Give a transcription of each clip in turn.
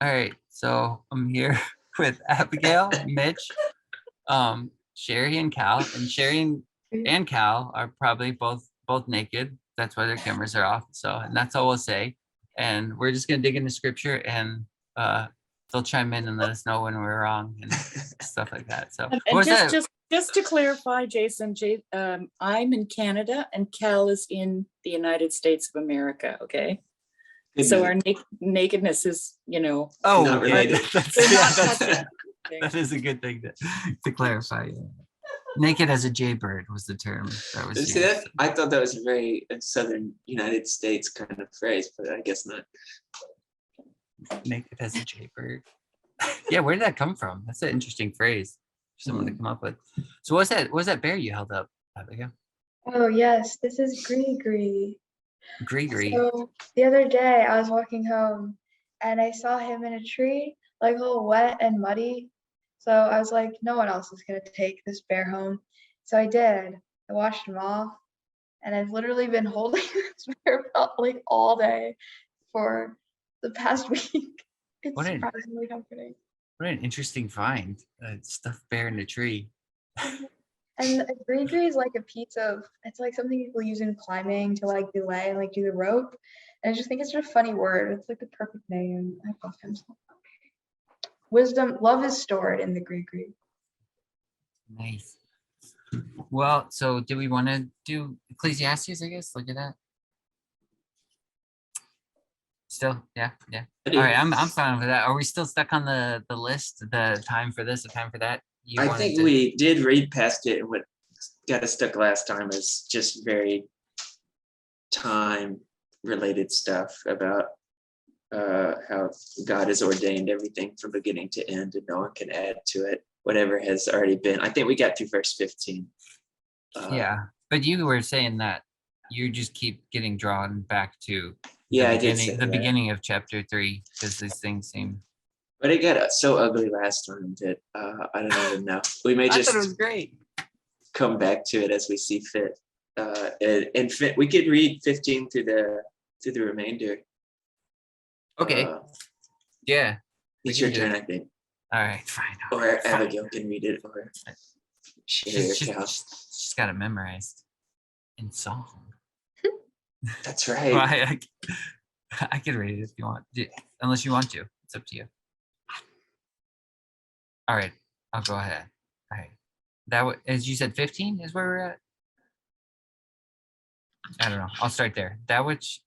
All right, so I'm here with Abigail, Mitch, Sherry, and Cal. And Sherry and Cal are probably both naked. That's why their cameras are off. So, and that's all we'll say. And we're just gonna dig into scripture, and they'll chime in and let us know when we're wrong and stuff like that. So, what And was that? just to clarify, Jason, I'm in Canada and Cal is in the United States of America. Okay. So our nakedness is, Oh, Not related. That is a good thing to clarify. Yeah. Naked as a jaybird was the term that was See used. that? I thought that was a very southern United States kind of phrase, but I guess not. Naked as a jaybird. Yeah, where did that come from? That's an interesting phrase for someone to come up with. So what's that bear you held up, Abigail? Oh yes, this is Gree. Gregory. So the other day I was walking home and I saw him in a tree, like all wet and muddy. So I was like, no one else is gonna take this bear home. So I did. I washed him off, and I've literally been holding this bear like all day for the past week. It's surprisingly comforting. What an interesting find. A stuffed bear in a tree. And a gree is like a piece of, it's like something people use in climbing to like belay and like do the rope. And I just think it's just a funny word. It's like the perfect name. I love him so much. Wisdom, love is stored in the gree. Nice. Well, so do we want to do Ecclesiastes, I guess? Look at that. Still, yeah. All right, I'm fine with that. Are we still stuck on the list, the time for this, the time for that? I think we did read past it, and what got us stuck last time is just very time-related stuff about how God has ordained everything from beginning to end, and no one can add to it whatever has already been. I think we got through verse 15. Yeah, but you were saying that you just keep getting drawn back to the beginning of chapter 3 because these things seem. But it got so ugly last time that I don't even know. We may just I thought it was great. Come back to it as we see fit. We could read 15 through the remainder. Okay. Yeah. It's your turn, I think. All right, fine. Or Abigail can read it, or she's got it memorized in song. That's right. Well, I can read it if you want, unless you want to. It's up to you. All right, I'll go ahead. All right, that as you said, 15 is where we're at. I don't know. I'll start there. That which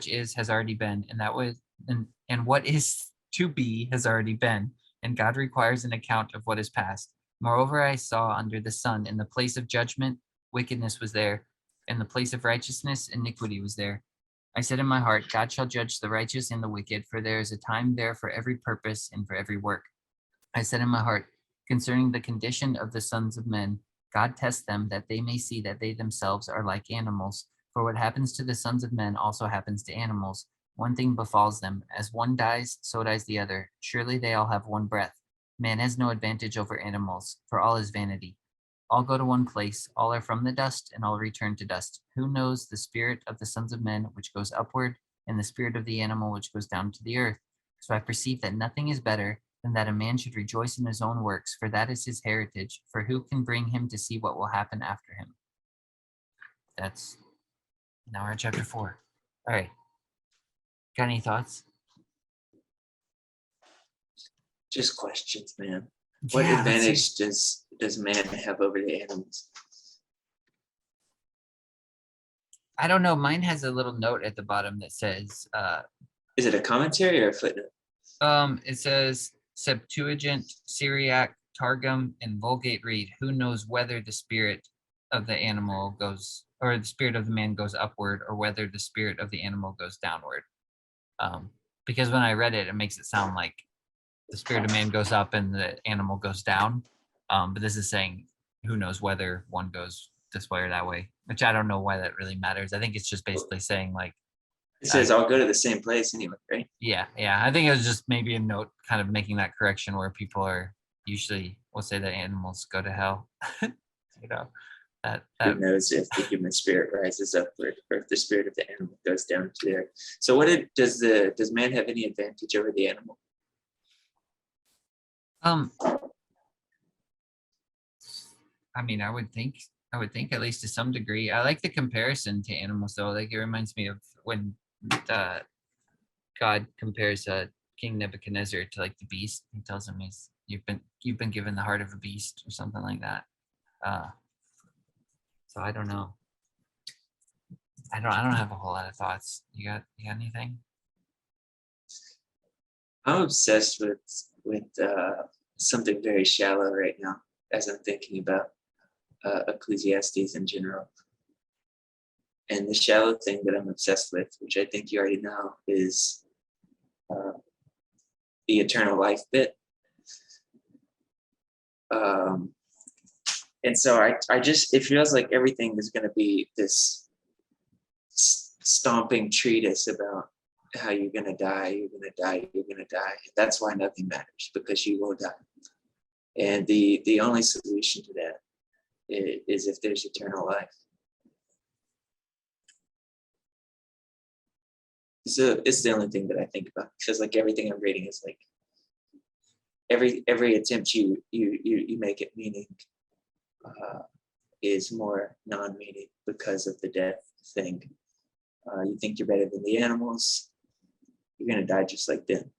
is has already been, and what is to be has already been, and God requires an account of what is past. Moreover, I saw under the sun, in the place of judgment, wickedness was there. In the place of righteousness, iniquity was there. I said in my heart, God shall judge the righteous and the wicked, for there is a time there for every purpose and for every work. I said in my heart, concerning the condition of the sons of men, God tests them that they may see that they themselves are like animals. For what happens to the sons of men also happens to animals. One thing befalls them. As one dies, so dies the other. Surely they all have one breath. Man has no advantage over animals, for all is vanity. All go to one place, all are from the dust, and all return to dust. Who knows the spirit of the sons of men which goes upward, and the spirit of the animal which goes down to the earth? So I perceive that nothing is better than that a man should rejoice in his own works, for that is his heritage. For who can bring him to see what will happen after him? That's now we're at chapter 4. All right. Got any thoughts? Just questions, man. What advantage does man have over the animals? I don't know. Mine has a little note at the bottom that says. Is it a commentary or a footnote? It says Septuagint, Syriac, Targum, and Vulgate read, who knows whether the spirit of the animal goes, or the spirit of the man goes upward, or whether the spirit of the animal goes downward. Because when I read it, it makes it sound like the spirit of man goes up and the animal goes down. But this is saying who knows whether one goes this way or that way, which I don't know why that really matters. I think it's just basically saying like, it says I'll go to the same place anyway, right? Yeah. I think it was just maybe a note kind of making that correction where people are usually will say that animals go to hell. Who knows if the human spirit rises upward or if the spirit of the animal goes down to there. So does man have any advantage over the animal? I mean, I would think at least to some degree. I like the comparison to animals though. Like it reminds me of when God compares King Nebuchadnezzar to like the beast. He tells him you've been given the heart of a beast or something like that. So I don't know. I don't have a whole lot of thoughts. You got anything? I'm obsessed with something very shallow right now as I'm thinking about Ecclesiastes in general. And the shallow thing that I'm obsessed with, which I think you already know, is the eternal life bit. And so I just, it feels like everything is going to be this stomping treatise about how you're going to die, you're going to die, you're going to die. That's why nothing matters, because you will die. And the only solution to that is if there's eternal life. So it's the only thing that I think about, because like everything I'm reading is like every attempt you make at meaning is more non-meaning because of the death thing. You think you're better than the animals, you're gonna die just like them.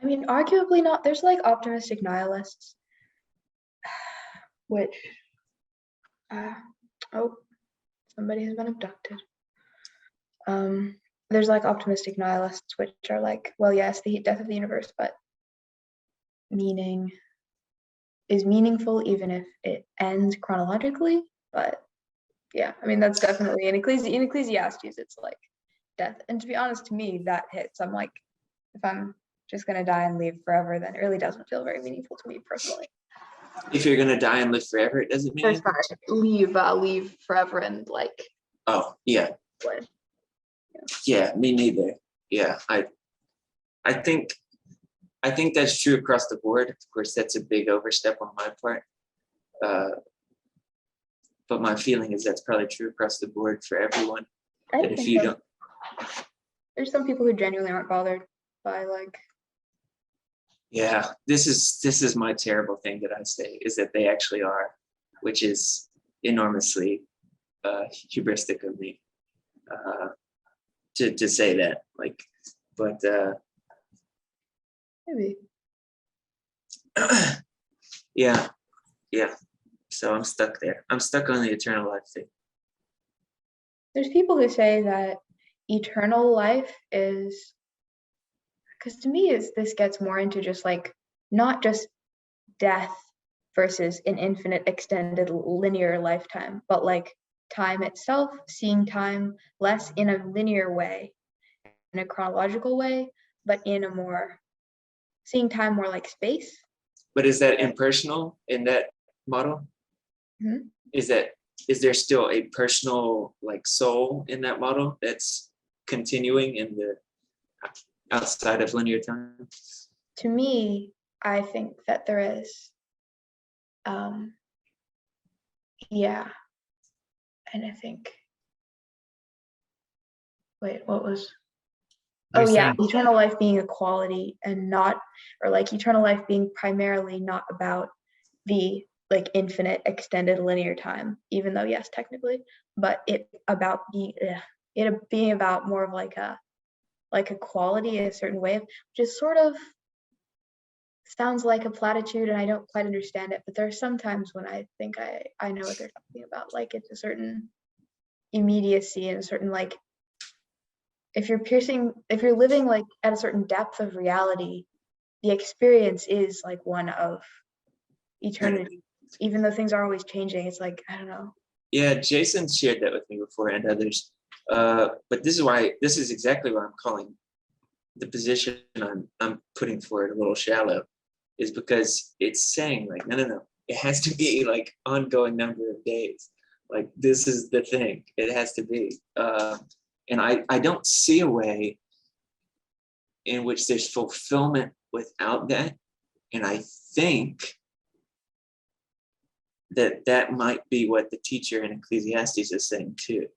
I mean, arguably not. There's like optimistic nihilists, which, oh, somebody has been abducted. There's like optimistic nihilists, which are like, well, yes, the death of the universe, but meaning is meaningful even if it ends chronologically. But yeah, I mean, that's definitely in Ecclesiastes, it's like death. And to be honest, to me, that hits. I'm like, if I'm just gonna die and leave forever, then it really doesn't feel very meaningful to me personally. If you're gonna die and live forever, it doesn't mean There's leave forever and like. Oh yeah. What? Yeah, me neither. Yeah, I think that's true across the board. Of course, that's a big overstep on my part. But my feeling is that's probably true across the board for everyone. I That if think you so. don't, There's some people who genuinely aren't bothered by like. yeah, this is my terrible thing that I say, is that they actually are, which is enormously hubristic of me to say that. Like, but Maybe. yeah. So I'm stuck there. I'm stuck on the eternal life thing. There's people who say that eternal life is, because to me this gets more into just like not just death versus an infinite extended linear lifetime, but like time itself, seeing time less in a linear way, in a chronological way, but in a more seeing time more like space. But is that impersonal in that model? Mm-hmm. Is there still a personal like soul in that model that's continuing in the outside of linear time? To me, I think that there is. Yeah. And I think, wait, what was? You're Oh yeah, saying- eternal life being a quality and not, or like eternal life being primarily not about the like infinite extended linear time, even though yes, technically, but it being about more of like a quality in a certain way, which is sort of sounds like a platitude and I don't quite understand it, but there are some times when I think I know what they're talking about. Like it's a certain immediacy and a certain like, if you're living like at a certain depth of reality, the experience is like one of eternity, even though things are always changing. It's like, I don't know. Yeah, Jason shared that with me before and others. But this is exactly why I'm calling the position I'm putting forward a little shallow, is because it's saying like, no, it has to be like ongoing number of days. Like this is the thing, it has to be. And I don't see a way in which there's fulfillment without that. And I think that might be what the teacher in Ecclesiastes is saying too.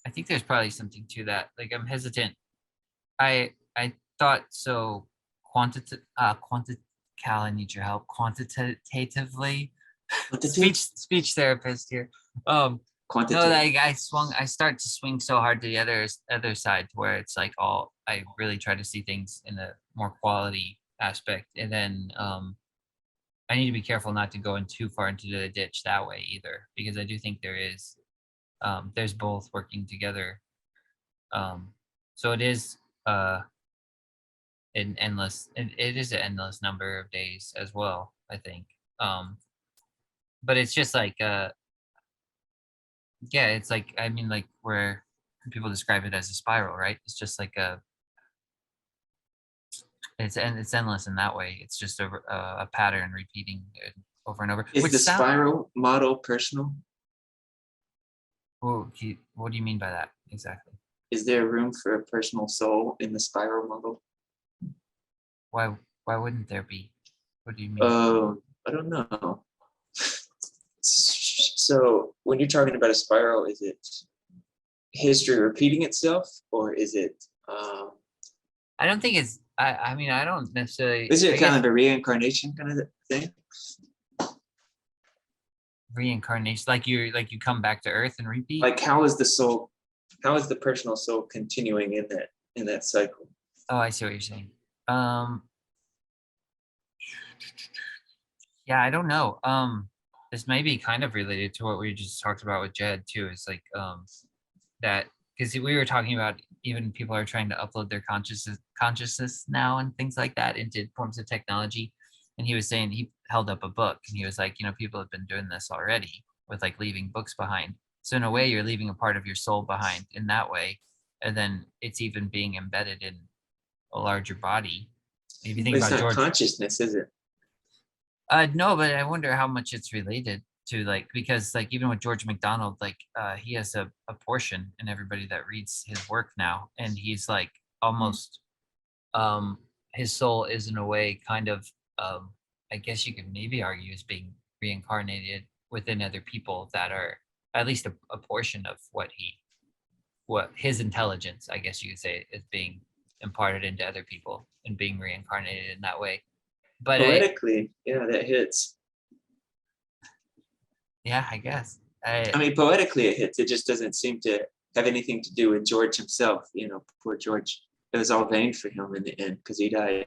I think there's probably something to that. Like I'm hesitant. I thought so Cal, I need your help. Quantitatively. Speech therapist here. No, Quantitative. like I start to swing so hard to the other side to where it's like all I really try to see things in a more quality aspect. And then I need to be careful not to go in too far into the ditch that way either, because I do think there's both working together. So it is it is an endless number of days as well, I think. But it's just like yeah, it's like I mean like where people describe it as a spiral, right? It's just like it's endless in that way. It's just a pattern repeating it over and over. Is the spiral model personal? What do you mean by that exactly? Is there room for a personal soul in the spiral model? Why wouldn't there be? What do you mean? I don't know. So when you're talking about a spiral, is it history repeating itself, or is it I don't think it's I mean I don't necessarily is it kind of a reincarnation kind of thing? Reincarnation, like you come back to earth and repeat. Like how is the personal soul continuing in that cycle? Oh, I see what you're saying. Yeah, I don't know. This may be kind of related to what we just talked about with Jed too. It's like that because we were talking about even people are trying to upload their consciousness now and things like that into forms of technology. And he was saying he held up a book and he was like, people have been doing this already with like leaving books behind. So in a way, you're leaving a part of your soul behind in that way, and then it's even being embedded in a larger body. If you think But it's about not George, consciousness, is it? no, but I wonder how much it's related to like because like even with George MacDonald, like he has a portion in everybody that reads his work now, and he's like almost his soul is in a way kind of I guess you could maybe argue is being reincarnated within other people that are at least a portion of what his intelligence, I guess you could say, is being imparted into other people and being reincarnated in that way. But Poetically, yeah, that hits. Yeah, I guess. I mean, poetically it hits. It just doesn't seem to have anything to do with George himself. Poor George. It was all vain for him in the end because he died.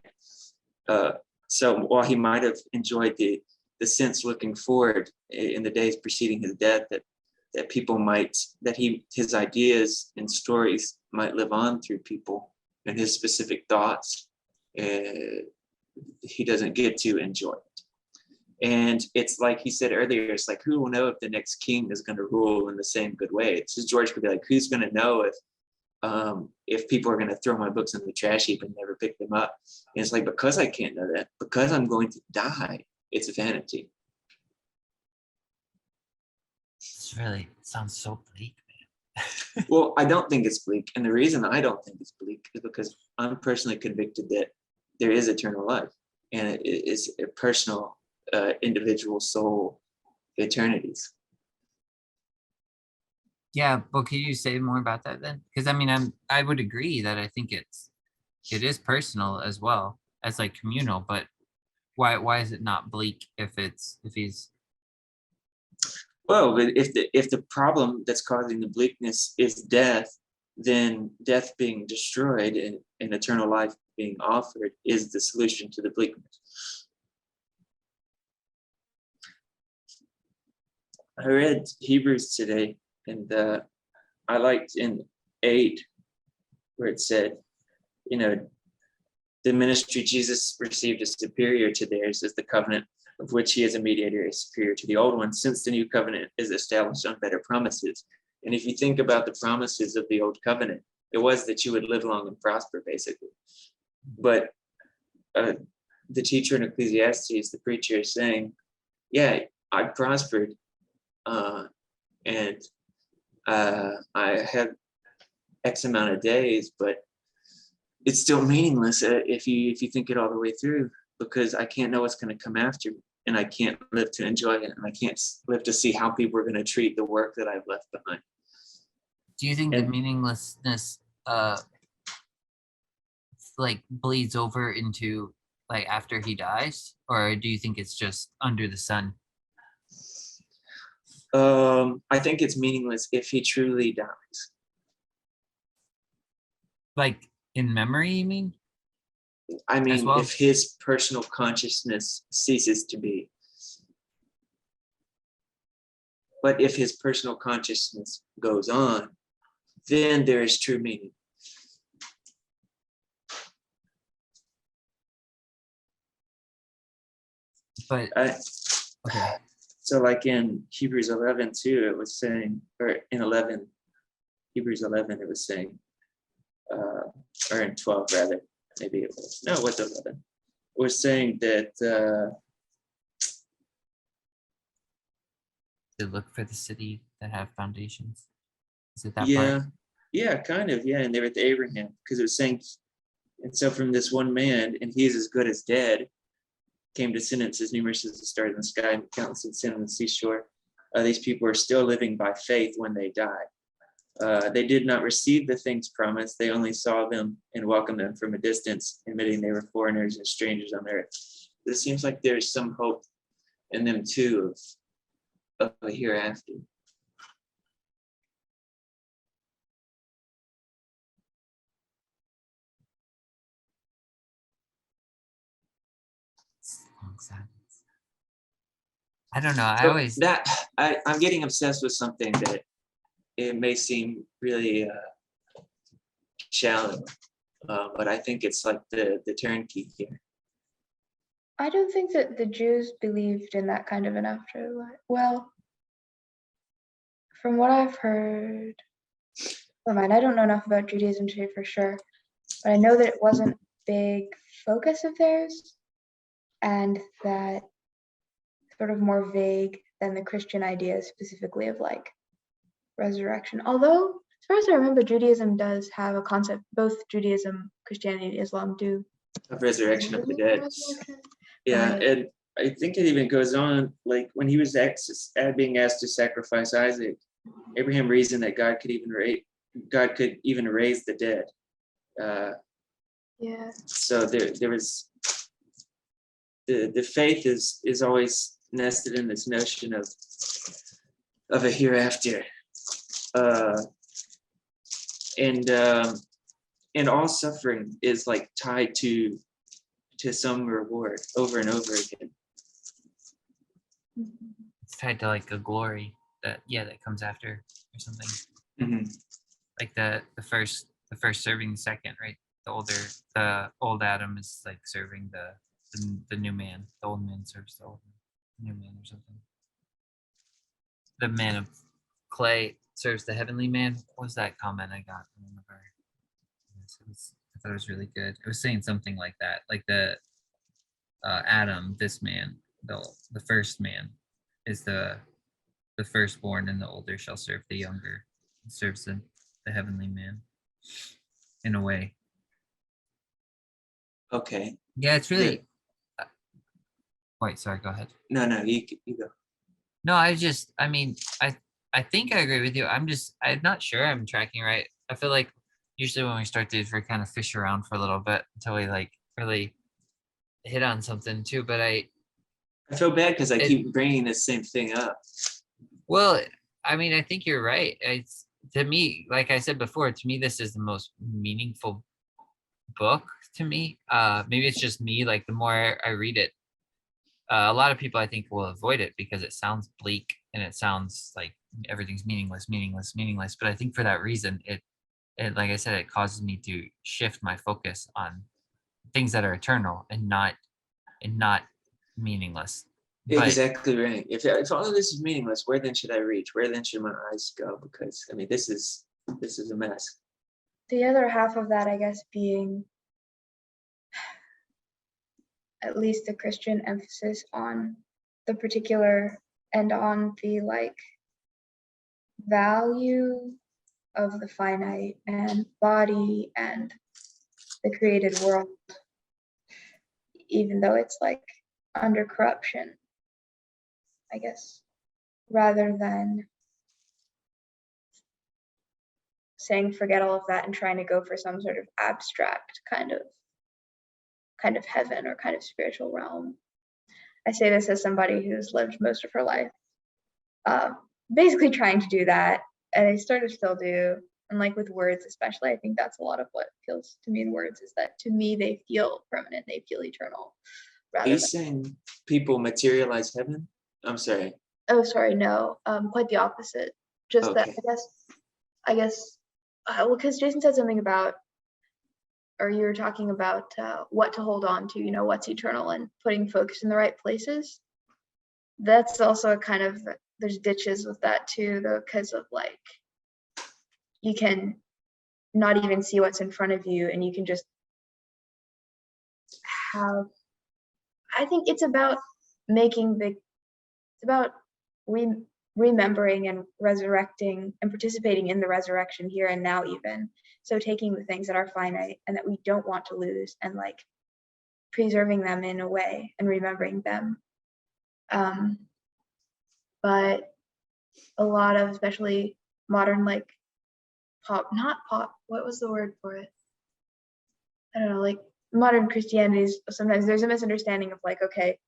So while he might have enjoyed the sense looking forward in the days preceding his death, that people his ideas and stories might live on through people and his specific thoughts, he doesn't get to enjoy it. And it's like he said earlier, it's like, who will know if the next king is going to rule in the same good way? It's just George could be like, who's going to know if people are going to throw my books in the trash heap and never pick them up? And it's like, because I can't know that, because I'm going to die, it's vanity. It sounds so bleak, man. Well, I don't think it's bleak. And the reason I don't think it's bleak is because I'm personally convicted that there is eternal life. And it is a personal, individual soul eternities. Yeah, but can you say more about that then? Because I mean, I would agree that I think it is personal as well as like communal, but why is it not bleak if he's Well, if the problem that's causing the bleakness is death, then death being destroyed and eternal life being offered is the solution to the bleakness. I read Hebrews today, and I liked in 8 where it said, the ministry Jesus received is superior to theirs, as the covenant of which he is a mediator is superior to the old one, since the new covenant is established on better promises. And if you think about the promises of the old covenant, it was that you would live long and prosper, basically. But the teacher in Ecclesiastes, the preacher, is saying, yeah, I prospered, and I have X amount of days, but it's still meaningless if you think it all the way through. because I can't know what's going to come after me, and I can't live to enjoy it, and I can't live to see how people are going to treat the work that I've left behind. Do you think the And- meaninglessness like bleeds over into like after he dies, or do you think it's just under the sun? I think it's meaningless if he truly dies. Like in memory, you mean? I mean, well? if his personal consciousness ceases to be. But if his personal consciousness goes on, then there is true meaning. But okay. So like in Hebrews 11 too, it was saying, or in 11, Hebrews 11, it was saying, or in 12 rather, maybe it was, no, it was 11. It was saying that, To look for the city that have foundations. Is it that yeah, part? yeah, kind of, yeah. And they were at Abraham, because it was saying, and so from this one man, and he is as good as dead, came descendants as numerous as the stars in the sky, and countless in sin on the seashore. These people are still living by faith when they died. They did not receive the things promised. They only saw them and welcomed them from a distance, admitting they were foreigners and strangers on earth. It seems like there's some hope in them too of a hereafter. Long silence. I don't know. I So always that I'm getting obsessed with something that it may seem really shallow, but I think it's like the turnkey here. I don't think that the Jews believed in that kind of an afterlife. Well, from what I've heard, never mind, I don't know enough about Judaism to say for sure, but I know that it wasn't a big focus of theirs, and that sort of more vague than the Christian ideas specifically of like resurrection. Although, as far as I remember, Judaism does have a concept, both Judaism, Christianity, and Islam do. Of resurrection of the dead. Resurrection. Yeah, Right. and I think it even goes on, like when he was being asked to sacrifice Isaac, Abraham reasoned that God could even raise the dead. Yeah. So there was the faith is always nested in this notion of a hereafter, and all suffering is like tied to some reward over and over again. it's tied to like a glory that comes after or something. Mm-hmm. Like the first serving the second, right? The old Adam is like serving the new man. The old man serves the new man or something. The man of clay serves the heavenly man. What was that comment I got from one of our? I thought it was really good. It was saying something like that, like the Adam, this man, the first man, is the firstborn, and the older shall serve the younger. It serves the heavenly man, in a way. Okay. Yeah, it's really. Wait, sorry. Go ahead. No, you go. No, I think I agree with you. I'm not sure I'm tracking right. I feel like usually when we start these, we kind of fish around for a little bit until we like really hit on something too. But I feel bad because I keep bringing the same thing up. Well, I mean, I think you're right. It's, to me, like I said before, to me, this is the most meaningful book to me. Maybe it's just me. Like the more I read it, a lot of people I think will avoid it because it sounds bleak and it sounds like everything's meaningless. But I think for that reason, it like I said, it causes me to shift my focus on things that are eternal and not meaningless. But, exactly right. If all of this is meaningless, where then should I reach? Where then should my eyes go? Because I mean, this is a mess. The other half of that, I guess, being at least the Christian emphasis on the particular and on the like value of the finite and body and the created world. even though it's like under corruption, I guess, rather than saying forget all of that and trying to go for some sort of abstract kind of heaven or kind of spiritual realm. I say this as somebody who's lived most of her life basically trying to do that, and I sort of still do. And like with words especially, I think that's a lot of what feels to me in words, is that to me they feel permanent, they feel eternal. Are you saying people materialize heaven? I'm sorry. Oh, sorry, no, quite the opposite. Just that Okay. I guess, well, because Jason said something about, or you were talking about what to hold on to, you know, what's eternal and putting focus in the right places. That's also a kind of, there's ditches with that too, though, because of like, you can not even see what's in front of you, and you can just have, I think it's about remembering and resurrecting and participating in the resurrection here and now even. So taking the things that are finite and that we don't want to lose and like preserving them in a way and remembering them. But a lot of, especially modern, like not pop, what was the word for it? I don't know, like modern Christianities, sometimes there's a misunderstanding of like, okay,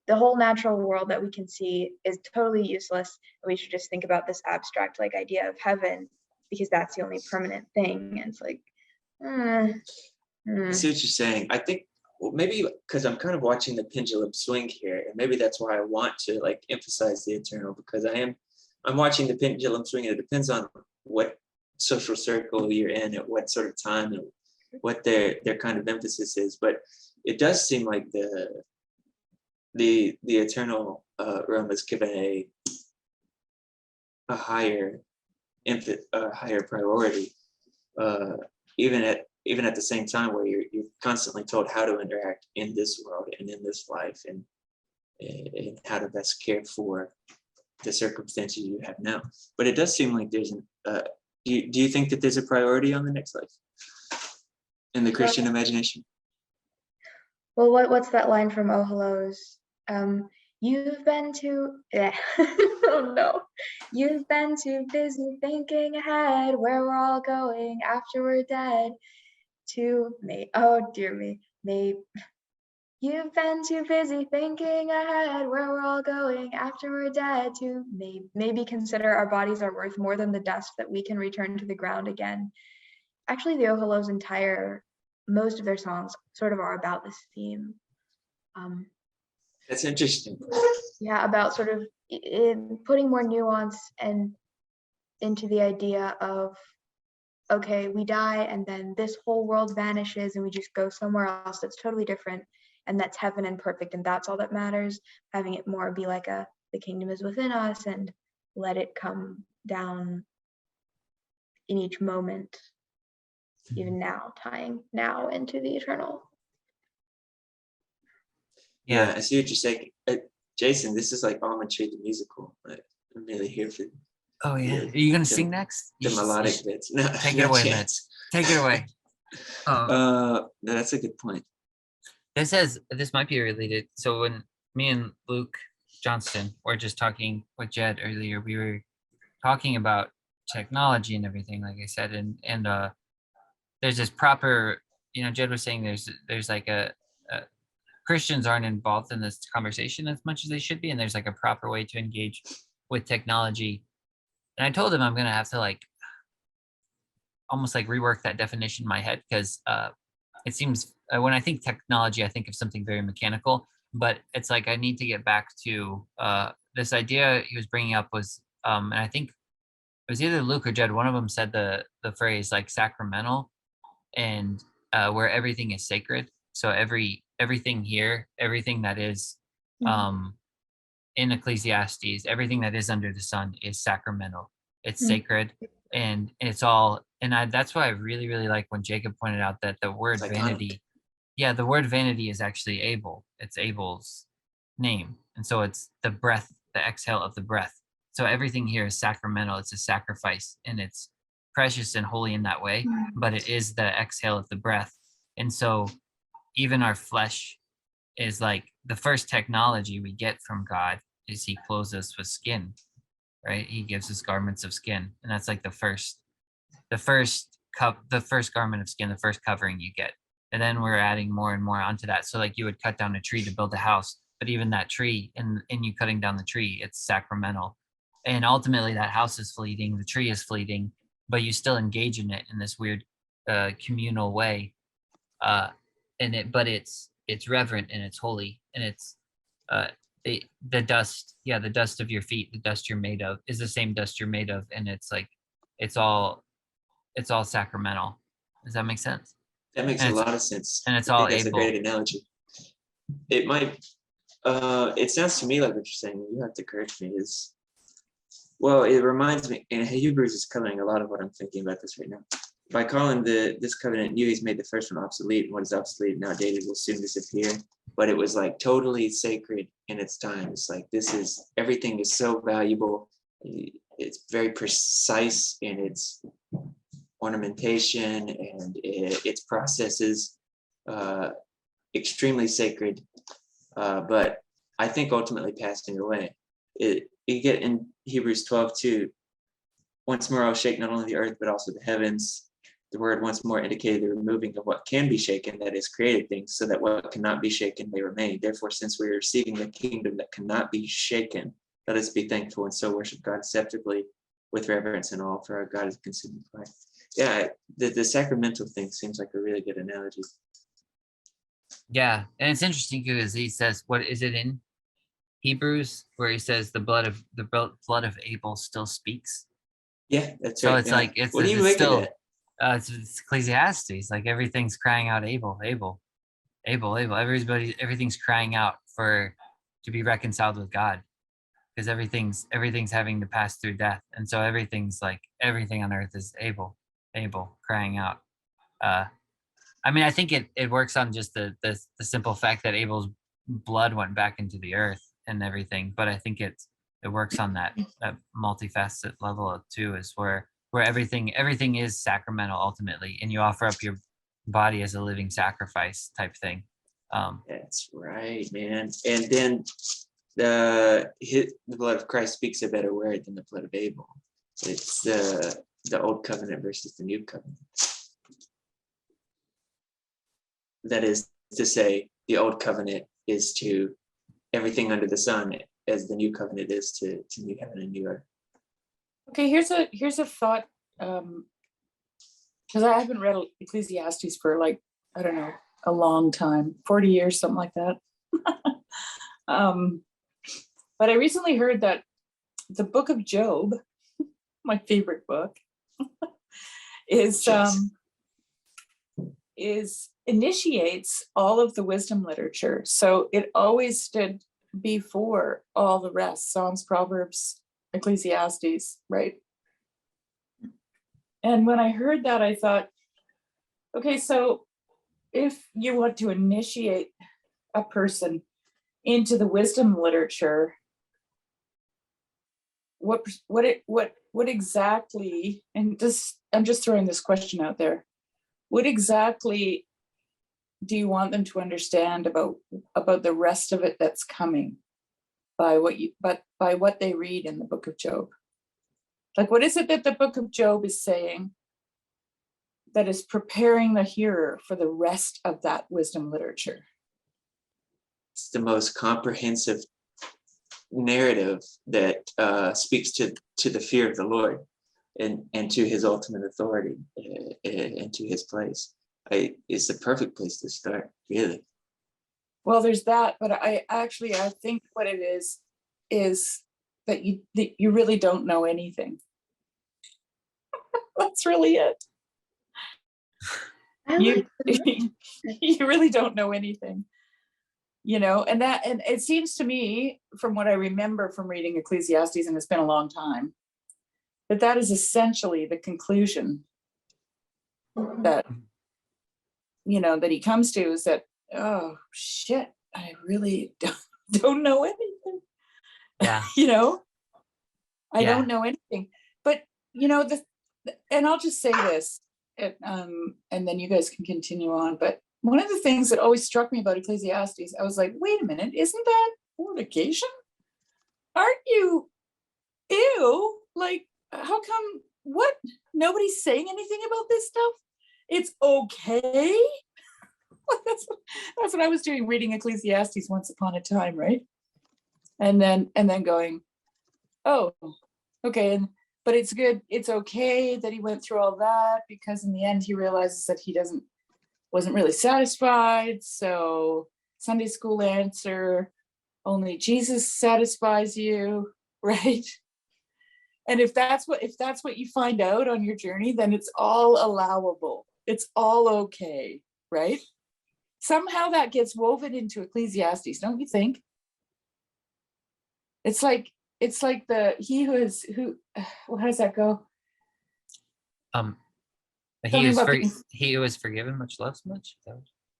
the whole natural world that we can see is totally useless, and we should just think about this abstract like idea of heaven because that's the only permanent thing. And it's like, I see what you're saying. I think, well, maybe because I'm kind of watching the pendulum swing here, and maybe that's why I want to like emphasize the eternal, because I'm watching the pendulum swing, and it depends on what social circle you're in at what sort of time and what their kind of emphasis is. But it does seem like the eternal realm is given a higher priority, even at the same time where you're constantly told how to interact in this world and in this life, and how to best care for the circumstances you have now. But it does seem like there's do you think that there's a priority on the next life in the Christian imagination? well, what's that line from Oh Hellos? You've been too, oh no, you've been too busy thinking ahead where we're all going after we're dead oh dear me, you've been too busy thinking ahead where we're all going after we're dead to maybe consider our bodies are worth more than the dust that we can return to the ground again. Actually, the Oh Hellos most of their songs sort of are about this theme. That's interesting. Yeah, about sort of putting more nuance and into the idea of, okay, we die and then this whole world vanishes and we just go somewhere else that's totally different, and that's heaven and perfect, and that's all that matters. Having it more be like the kingdom is within us, and let it come down in each moment, even now, tying now into the eternal. Yeah, I see what you're saying. Jason, this is like Almond Tree the musical. I'm really here for Oh yeah. Are you gonna sing next? the melodic bits. No, Take it no away, chance. Take it away. No, that's a good point. This might be related. So when me and Luke Johnston were just talking with Jed earlier, we were talking about technology and everything, like I said, and there's this proper, Jed was saying there's like a Christians aren't involved in this conversation as much as they should be, and there's like a proper way to engage with technology. And I told him I'm gonna have to like almost like rework that definition in my head, because it seems when I think technology, I think of something very mechanical, but it's like I need to get back to this idea he was bringing up was, and I think it was either Luke or Jed, one of them said the phrase like sacramental, and where everything is sacred. So everything here, everything that is in Ecclesiastes, everything that is under the sun is sacramental. It's sacred, and it's all. And that's why I really, really like when Jacob pointed out that the word vanity, the word vanity is actually Abel. It's Abel's name, and so it's the breath, the exhale of the breath. So everything here is sacramental. It's a sacrifice, and it's precious and holy in that way. But it is the exhale of the breath, and so even our flesh is like the first technology we get from God is he clothes us with skin, right? He gives us garments of skin, and that's like the first garment of skin, the first covering you get. And then we're adding more and more onto that. So like you would cut down a tree to build a house, but even that tree and you cutting down the tree, it's sacramental. And ultimately that house is fleeting, the tree is fleeting, but you still engage in it in this weird communal way. But it's reverent and it's holy, and it's the dust, the dust of your feet, the dust you're made of is the same dust you're made of, and it's like it's all sacramental. Does that make sense? That makes And a it's lot of sense. and it's I all think that's a able. great analogy. It might, it sounds to me like what you're saying, you have to correct me, is, well, it reminds me, and Hebrews is covering a lot of what I'm thinking about this right now. By calling this covenant new, he's made the first one obsolete, and what is obsolete and outdated will soon disappear. But it was like totally sacred in its time. It's like, everything is so valuable. It's very precise in its ornamentation and its processes, extremely sacred, but I think ultimately passing away. You get in Hebrews 12:2, once more I'll shake not only the earth but also the heavens. The word once more indicated the removing of what can be shaken, that is created things, so that what cannot be shaken may remain. Therefore, since we are receiving the kingdom that cannot be shaken, let us be thankful and so worship God acceptably with reverence and awe, for our God is consuming fire. Yeah, the sacramental thing seems like a really good analogy. Yeah, and it's interesting because he says, what is it in Hebrews where he says the blood of Abel still speaks? Yeah, that's So right. it's Yeah. like What do you make of that? it's Ecclesiastes, like everything's crying out Abel, Abel, Abel, Abel. Everything's crying out to be reconciled with God, because everything's having to pass through death, and so everything on earth is Abel, Abel crying out. I mean, I think it works on just the simple fact that Abel's blood went back into the earth and everything, but I think it works on that multifaceted level too, is where everything is sacramental ultimately, and you offer up your body as a living sacrifice type thing. That's right, man. And then the blood of Christ speaks a better word than the blood of Abel. It's the old covenant versus the new covenant. That is to say, the old covenant is to everything under the sun, as the new covenant is to new heaven and new earth. Okay, here's a thought, because I haven't read Ecclesiastes for, like, I don't know, a long time, 40 years, something like that. But I recently heard that the book of Job, my favorite book, initiates all of the wisdom literature. So it always stood before all the rest: Psalms, Proverbs, Ecclesiastes, right? And when I heard that, I thought, okay, so if you want to initiate a person into the wisdom literature, what exactly, and I'm just throwing this question out there, what exactly do you want them to understand about the rest of it that's coming by what they read in the book of Job? Like, what is it that the book of Job is saying that is preparing the hearer for the rest of that wisdom literature? It's the most comprehensive narrative that speaks to the fear of the Lord and to his ultimate authority and to his place. It's the perfect place to start, really. Well, there's that, but I think what it is that you really don't know anything. That's really it. You really don't know anything, and it seems to me, from what I remember from reading Ecclesiastes, and it's been a long time, that is essentially the conclusion that that he comes to, is that, oh shit, I really don't know anything. Yeah. I don't know anything. But and I'll just say this, and then you guys can continue on. But one of the things that always struck me about Ecclesiastes, I was like, wait a minute, isn't that fornication? Aren't you ew? Like, how come, what? Nobody's saying anything about this stuff? It's okay? That's what I was doing, reading Ecclesiastes once upon a time, right? And then going, oh, okay, but it's good, it's okay that he went through all that, because in the end he realizes that he wasn't really satisfied. So Sunday school answer, only Jesus satisfies you, right? And if that's what you find out on your journey, then it's all allowable. It's all okay, right? Somehow that gets woven into Ecclesiastes, don't you think? It's like the how does that go? Something about He was forgiven much, loves much.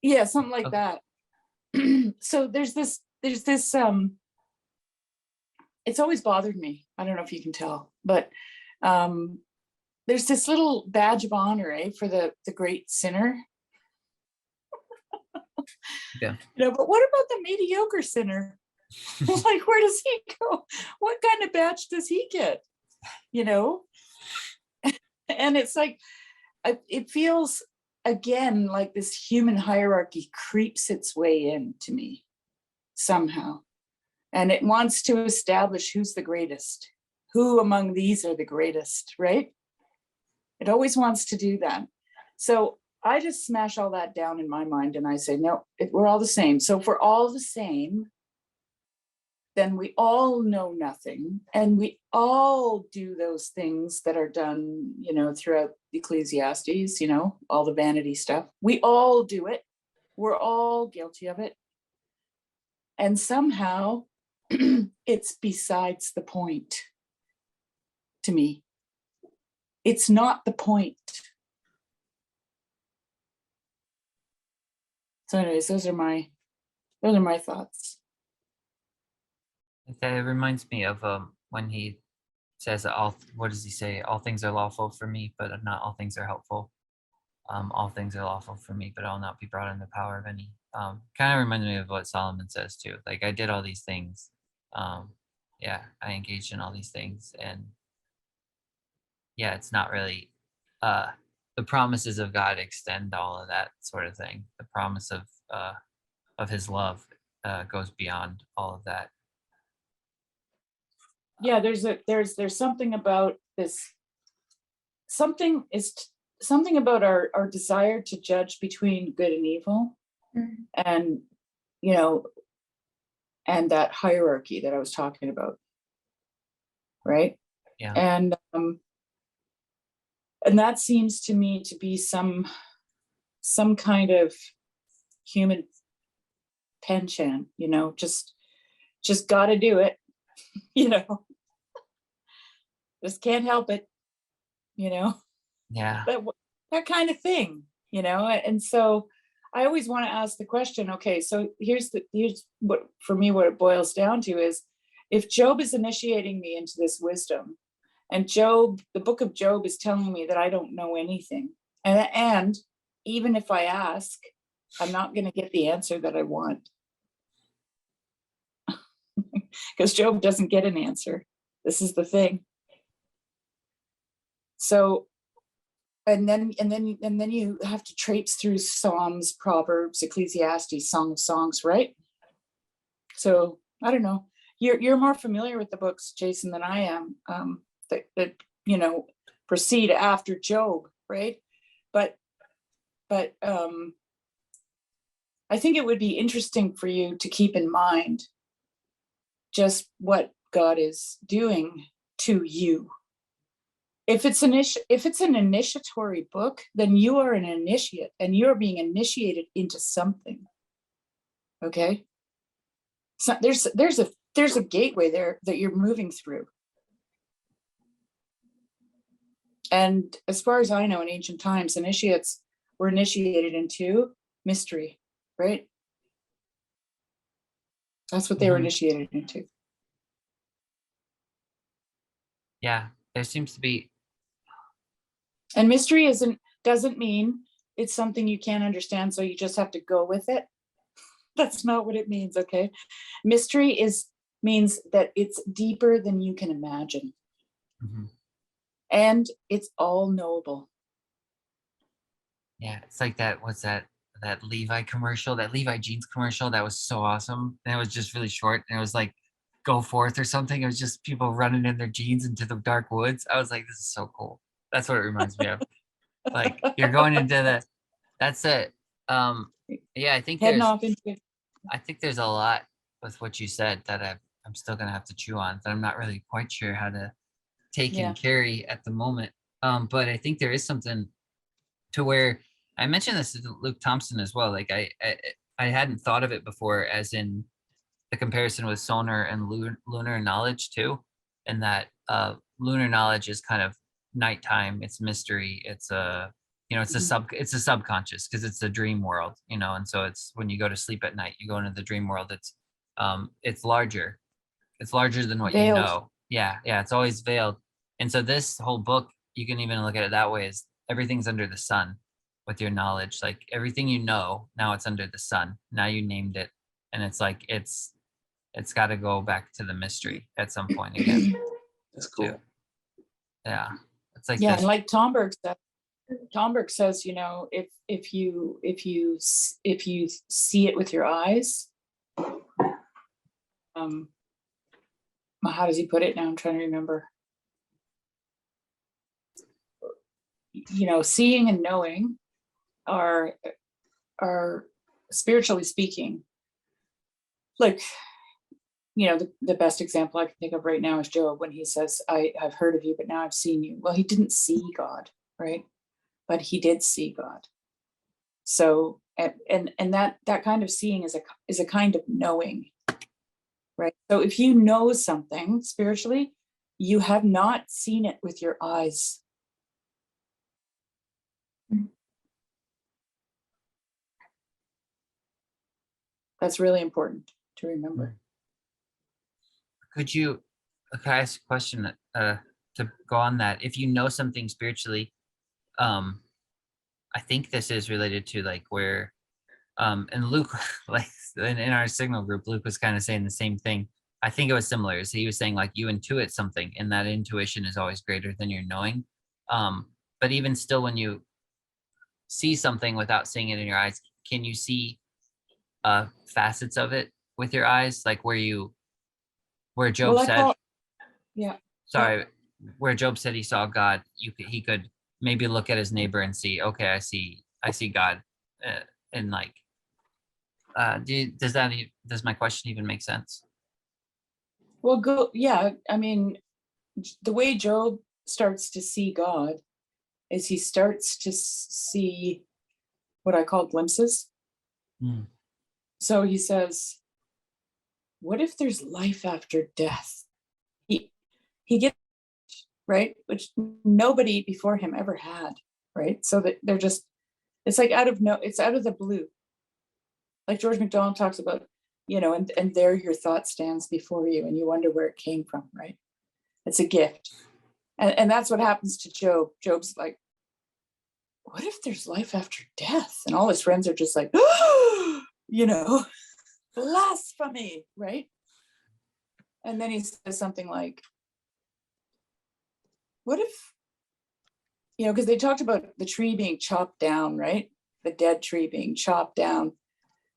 Yeah, something like Okay. that. So there's this it's always bothered me. I don't know if you can tell, but there's this little badge of honor, for the great sinner. Yeah. But what about the mediocre sinner? Like, where does he go? What kind of badge does he get? And it's like, it feels again like this human hierarchy creeps its way into me somehow. And it wants to establish who's the greatest, who among these are the greatest, right? It always wants to do that. So I just smash all that down in my mind and I say, no, we're all the same. So if we're all the same, then we all know nothing, and we all do those things that are done, throughout Ecclesiastes, all the vanity stuff. We all do it. We're all guilty of it. And somehow it's besides the point to me. It's not the point. So anyways, those are my thoughts. That reminds me of when he says that what does he say? All things are lawful for me, but not all things are helpful. All things are lawful for me, but I'll not be brought in the power of any. Kind of reminds me of what Solomon says too. Like, I did all these things. Yeah, I engaged in all these things, and yeah, it's not really the promises of God extend all of that sort of thing. The promise of his love goes beyond all of that. Yeah, there's something about this. Something about our desire to judge between good and evil, and and that hierarchy that I was talking about, right? Yeah. And that seems to me to be some kind of human penchant, just got to do it, just can't help it, Yeah. that kind of thing, and so I always want to ask the question, okay, so here's what for me, what it boils down to is, if Job is initiating me into this wisdom, and the book of Job is telling me that I don't know anything, and even if I ask, I'm not going to get the answer that I want, because Job doesn't get an answer. This is the thing. So, and then you have to traipse through Psalms, Proverbs, Ecclesiastes, Song of Songs, right? So I don't know. You're more familiar with the books, Jason, than I am. That proceed after Job, right? But I think it would be interesting for you to keep in mind just what God is doing to you. If it's an initiatory book, then you are an initiate, and you are being initiated into something. Okay, so there's a gateway there that you're moving through. And as far as I know, in ancient times, initiates were initiated into mystery, right? That's what they were initiated into. Yeah, there seems to be. And mystery doesn't mean it's something you can't understand, so you just have to go with it. That's not what it means, okay? Mystery means that it's deeper than you can imagine. Mhm. And it's all knowable. Yeah, it's like that. What's that? That Levi commercial, that Levi jeans commercial, that was so awesome. And it was just really short. And it was like go forth or something. It was just people running in their jeans into the dark woods. I was like, this is so cool. That's what it reminds me of. Like you're going into that's it. Yeah, Heading off into it. I think there's a lot with what you said that I'm still gonna have to chew on, that I'm not really quite sure how to take Yeah. and carry at the moment. But I think there is something to where I mentioned this to Luke Thompson as well. Like I hadn't thought of it before, as in the comparison with sonar and lunar knowledge too, and that lunar knowledge is kind of nighttime. It's mystery. It's a it's a subconscious, because it's a dream world, and so it's when you go to sleep at night, you go into the dream world. It's larger. It's larger than what you Veiled. know. Yeah, it's always veiled. And so this whole book, you can even look at it that way, is everything's under the sun with your knowledge. Like everything you know, now it's under the sun. Now you named it. And it's like it's got to go back to the mystery at some point again. That's cool. Too. Yeah. It's like Yeah, this. and like Tomberg says, if you see it with your eyes, how does he put it now? I'm trying to remember. Seeing and knowing are spiritually speaking, like, the best example I can think of right now is Job, when he says, I've heard of you, but now I've seen you. Well, he didn't see God, right? But he did see God. So, and that kind of seeing is a kind of knowing, right? So if you know something spiritually, you have not seen it with your eyes. That's really important to remember. Could I ask a question to go on that? If you know something spiritually, I think this is related to like where, and Luke, like in our signal group, Luke was kind of saying the same thing. I think it was similar. So he was saying like you intuit something, and that intuition is always greater than your knowing. But even still, when you see something without seeing it in your eyes, can you see facets of it with your eyes, like where Job said, yeah. sorry, where Job said he saw God, he could maybe look at his neighbor and see, okay, I see God, and like, does my question even make sense? Well, yeah. I mean, the way Job starts to see God is he starts to see what I call glimpses. Mm. So he says, what if there's life after death? He gets, right, which nobody before him ever had, right? So that it's like it's out of the blue. Like George MacDonald talks about, and there your thought stands before you and you wonder where it came from, right? It's a gift. And that's what happens to Job. Job's like, what if there's life after death? And all his friends are just like, blasphemy, right? And then he says something like, what if, because they talked about the tree being chopped down, right? The dead tree being chopped down.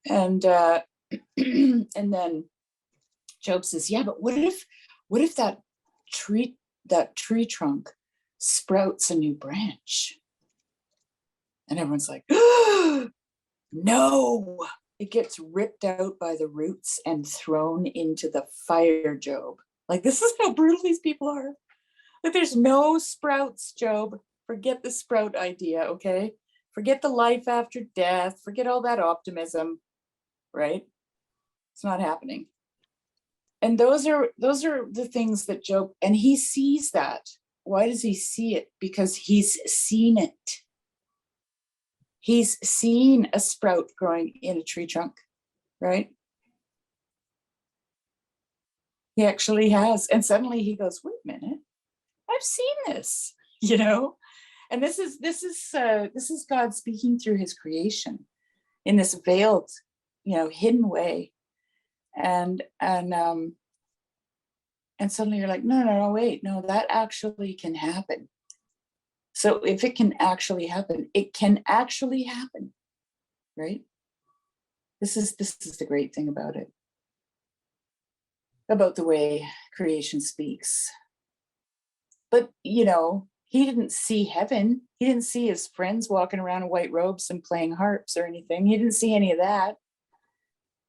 And and then Job says, yeah, but what if that tree trunk sprouts a new branch? And everyone's like, no, it gets ripped out by the roots and thrown into the fire, Job. Like, this is how brutal these people are. Like, there's no sprouts, Job. Forget the sprout idea, okay? Forget the life after death. Forget all that optimism, right? It's not happening. And those are the things that Job, and he sees that. Why does he see it? Because he's seen it. He's seen a sprout growing in a tree trunk, right? He actually has. And suddenly he goes, wait a minute, I've seen this, And this is God speaking through his creation in this veiled, hidden way. And suddenly you're like, no, wait, no, that actually can happen. So if it can actually happen, it can actually happen, right? This is the great thing about it, about the way creation speaks. But he didn't see heaven. He didn't see his friends walking around in white robes and playing harps or anything. He didn't see any of that,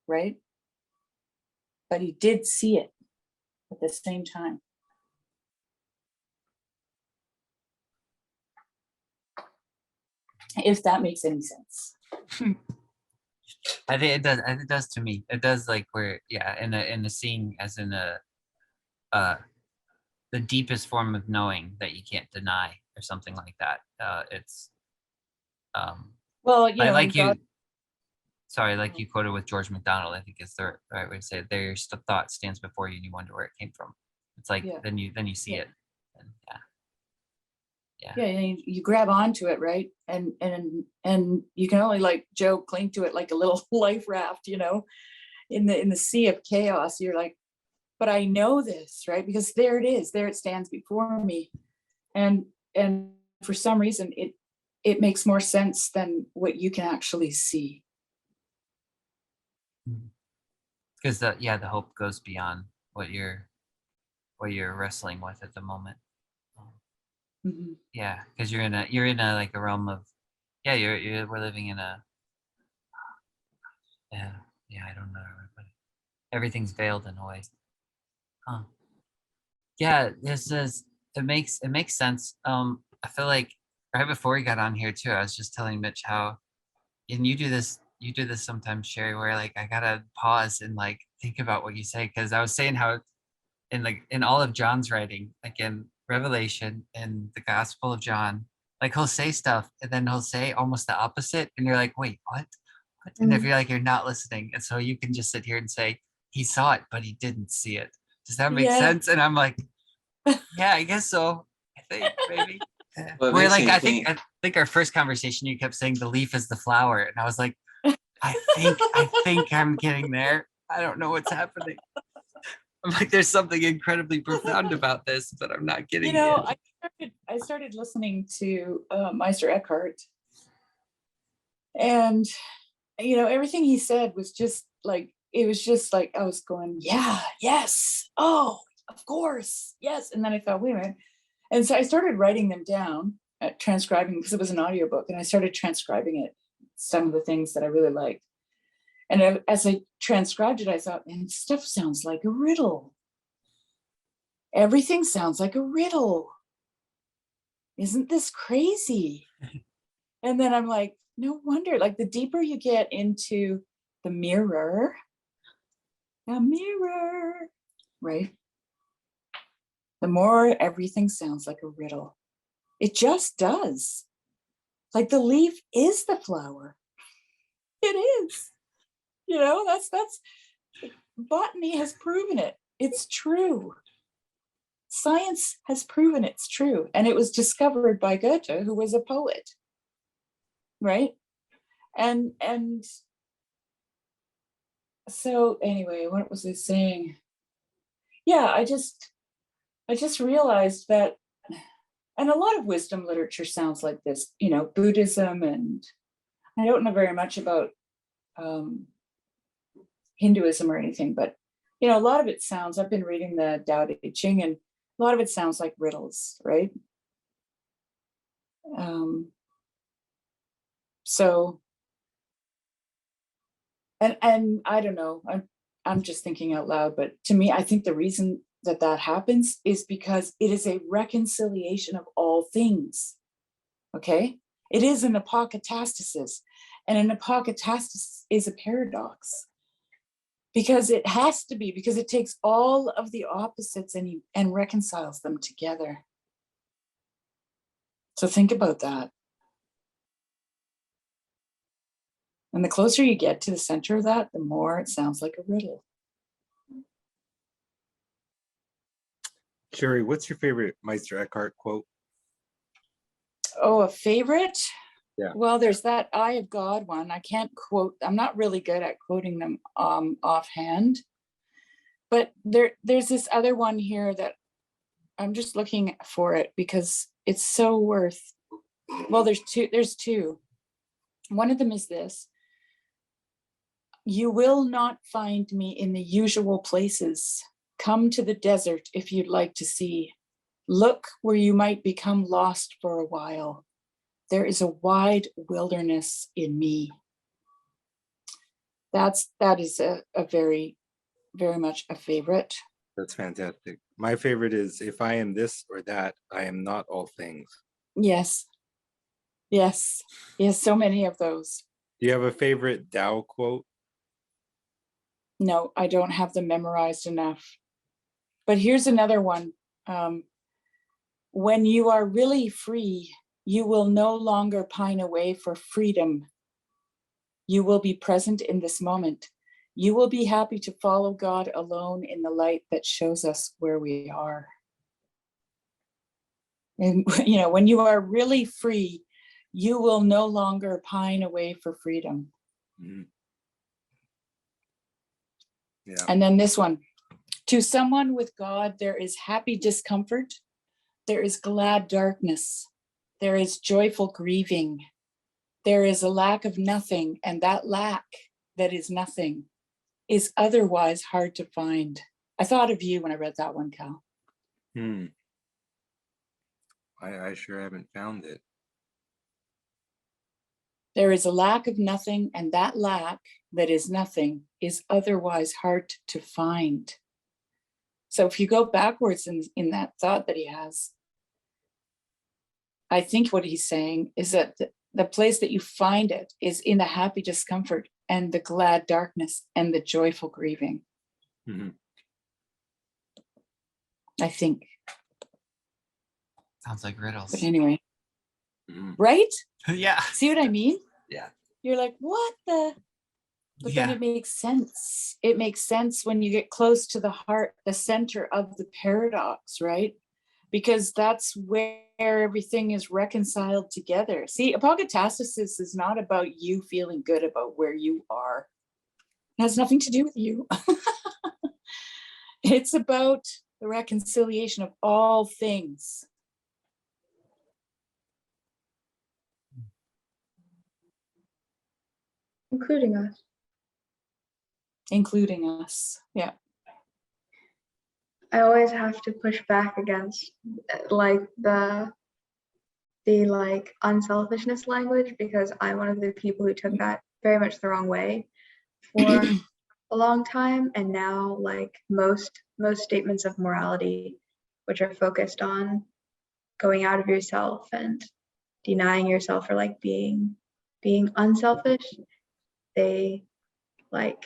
right? But he did see it at the same time. If that makes any sense. I think it does. It does to me. It does, like, where, yeah, in a seeing, as in the deepest form of knowing that you can't deny, or something like that. It's Well, I like you. God, Sorry, like you quoted with George MacDonald, I think is the right way to say it. There, your thought stands before you, and you wonder where it came from. It's like, Yeah. then you see Yeah. it, and yeah, you grab onto it, right? And you can only, like Joe, cling to it like a little life raft, in the sea of chaos. You're like, but I know this, right? Because there it is, there it stands before me. And for some reason it makes more sense than what you can actually see. because the hope goes beyond what you're wrestling with at the moment. Mhm. Yeah, because you're in a like a realm of, we're living in a, I don't know, but everything's veiled in a way. Yeah, it makes sense. I feel like right before we got on here too, I was just telling Mitch how, and you do this sometimes, Sherry, where, like, I gotta pause and, like, think about what you say, because I was saying how in all of John's writing, like in Revelation and the Gospel of John, like, he'll say stuff and then he'll say almost the opposite, and you're like, wait, what? And if you're like, you're not listening, and so you can just sit here and say, he saw it, but he didn't see it. Does that make Yeah. sense? And I'm like, yeah, I guess so. I think maybe. Well, it We're makes like, me I think. think our first conversation, you kept saying the leaf is the flower, and I was like, I think I'm getting there. I don't know what's happening. I'm like, there's something incredibly profound about this, but I'm not getting it. I started listening to Meister Eckhart, and everything he said was just like, it was just like I was going, yeah, yes, oh, of course, yes. And then I thought, wait a minute. And so I started writing them down, transcribing, because it was an audiobook, and I started transcribing it, some of the things that I really liked. And as I transcribed it, I thought, man, stuff sounds like a riddle. Everything sounds like a riddle. Isn't this crazy? And then I'm like, no wonder, like, the deeper you get into the mirror, right? The more everything sounds like a riddle. It just does. Like, the leaf is the flower. It is. That's botany has proven it. It's true. Science has proven it's true. And it was discovered by Goethe, who was a poet. Right? And so anyway, what was I saying? Yeah, I just realized that, and a lot of wisdom literature sounds like this, Buddhism, and I don't know very much about Hinduism or anything, but a lot of it sounds, I've been reading the Tao Te Ching, and a lot of it sounds like riddles, right? So, and I don't know, I'm just thinking out loud, but to me, I think the reason that happens is because it is a reconciliation of all things. Okay, it is an apokatastasis, and an apokatastasis is a paradox, because it has to be, because it takes all of the opposites and reconciles them together. So think about that. And the closer you get to the center of that, the more it sounds like a riddle. Sherry, what's your favorite Meister Eckhart quote? Oh, a favorite? Yeah. Well, there's that Eye of God one. I can't quote, I'm not really good at quoting them offhand. But there's this other one here that I'm just looking for it because it's so worth, well, there's two. One of them is this: you will not find me in the usual places. Come to the desert if you'd like to see. Look where you might become lost for a while. There is a wide wilderness in me. That is a very, very much a favorite. That's fantastic. My favorite is, if I am this or that, I am not all things. Yes. Yes. So many of those. Do you have a favorite Tao quote? No, I don't have them memorized enough. But here's another one. When you are really free, you will no longer pine away for freedom. You will be present in this moment. You will be happy to follow God alone in the light that shows us where we are. And, when you are really free, you will no longer pine away for freedom. Mhm. Yeah. And then this one: to someone with God, there is happy discomfort. There is glad darkness. There is joyful grieving. There is a lack of nothing, and that lack that is nothing is otherwise hard to find. I thought of you when I read that one, Cal. I sure haven't found it. There is a lack of nothing, and that lack that is nothing is otherwise hard to find. So if you go backwards in that thought that he has, I think what he's saying is that the place that you find it is in the happy discomfort and the glad darkness and the joyful grieving. Mhm. I think. Sounds like riddles. But anyway, Mhm. right? Yeah. See what I mean? Yeah. You're like, what the? But then Yeah. it makes sense. It makes sense when you get close to the heart, the center of the paradox, right? Because that's where everything is reconciled together. See, apokatastasis is not about you feeling good about where you are. It has nothing to do with you. It's about the reconciliation of all things. including us. Including us. Yeah. I always have to push back against like the like unselfishness language, because I'm one of the people who took that very much the wrong way for a long time. And now like most statements of morality, which are focused on going out of yourself and denying yourself or like being unselfish, they like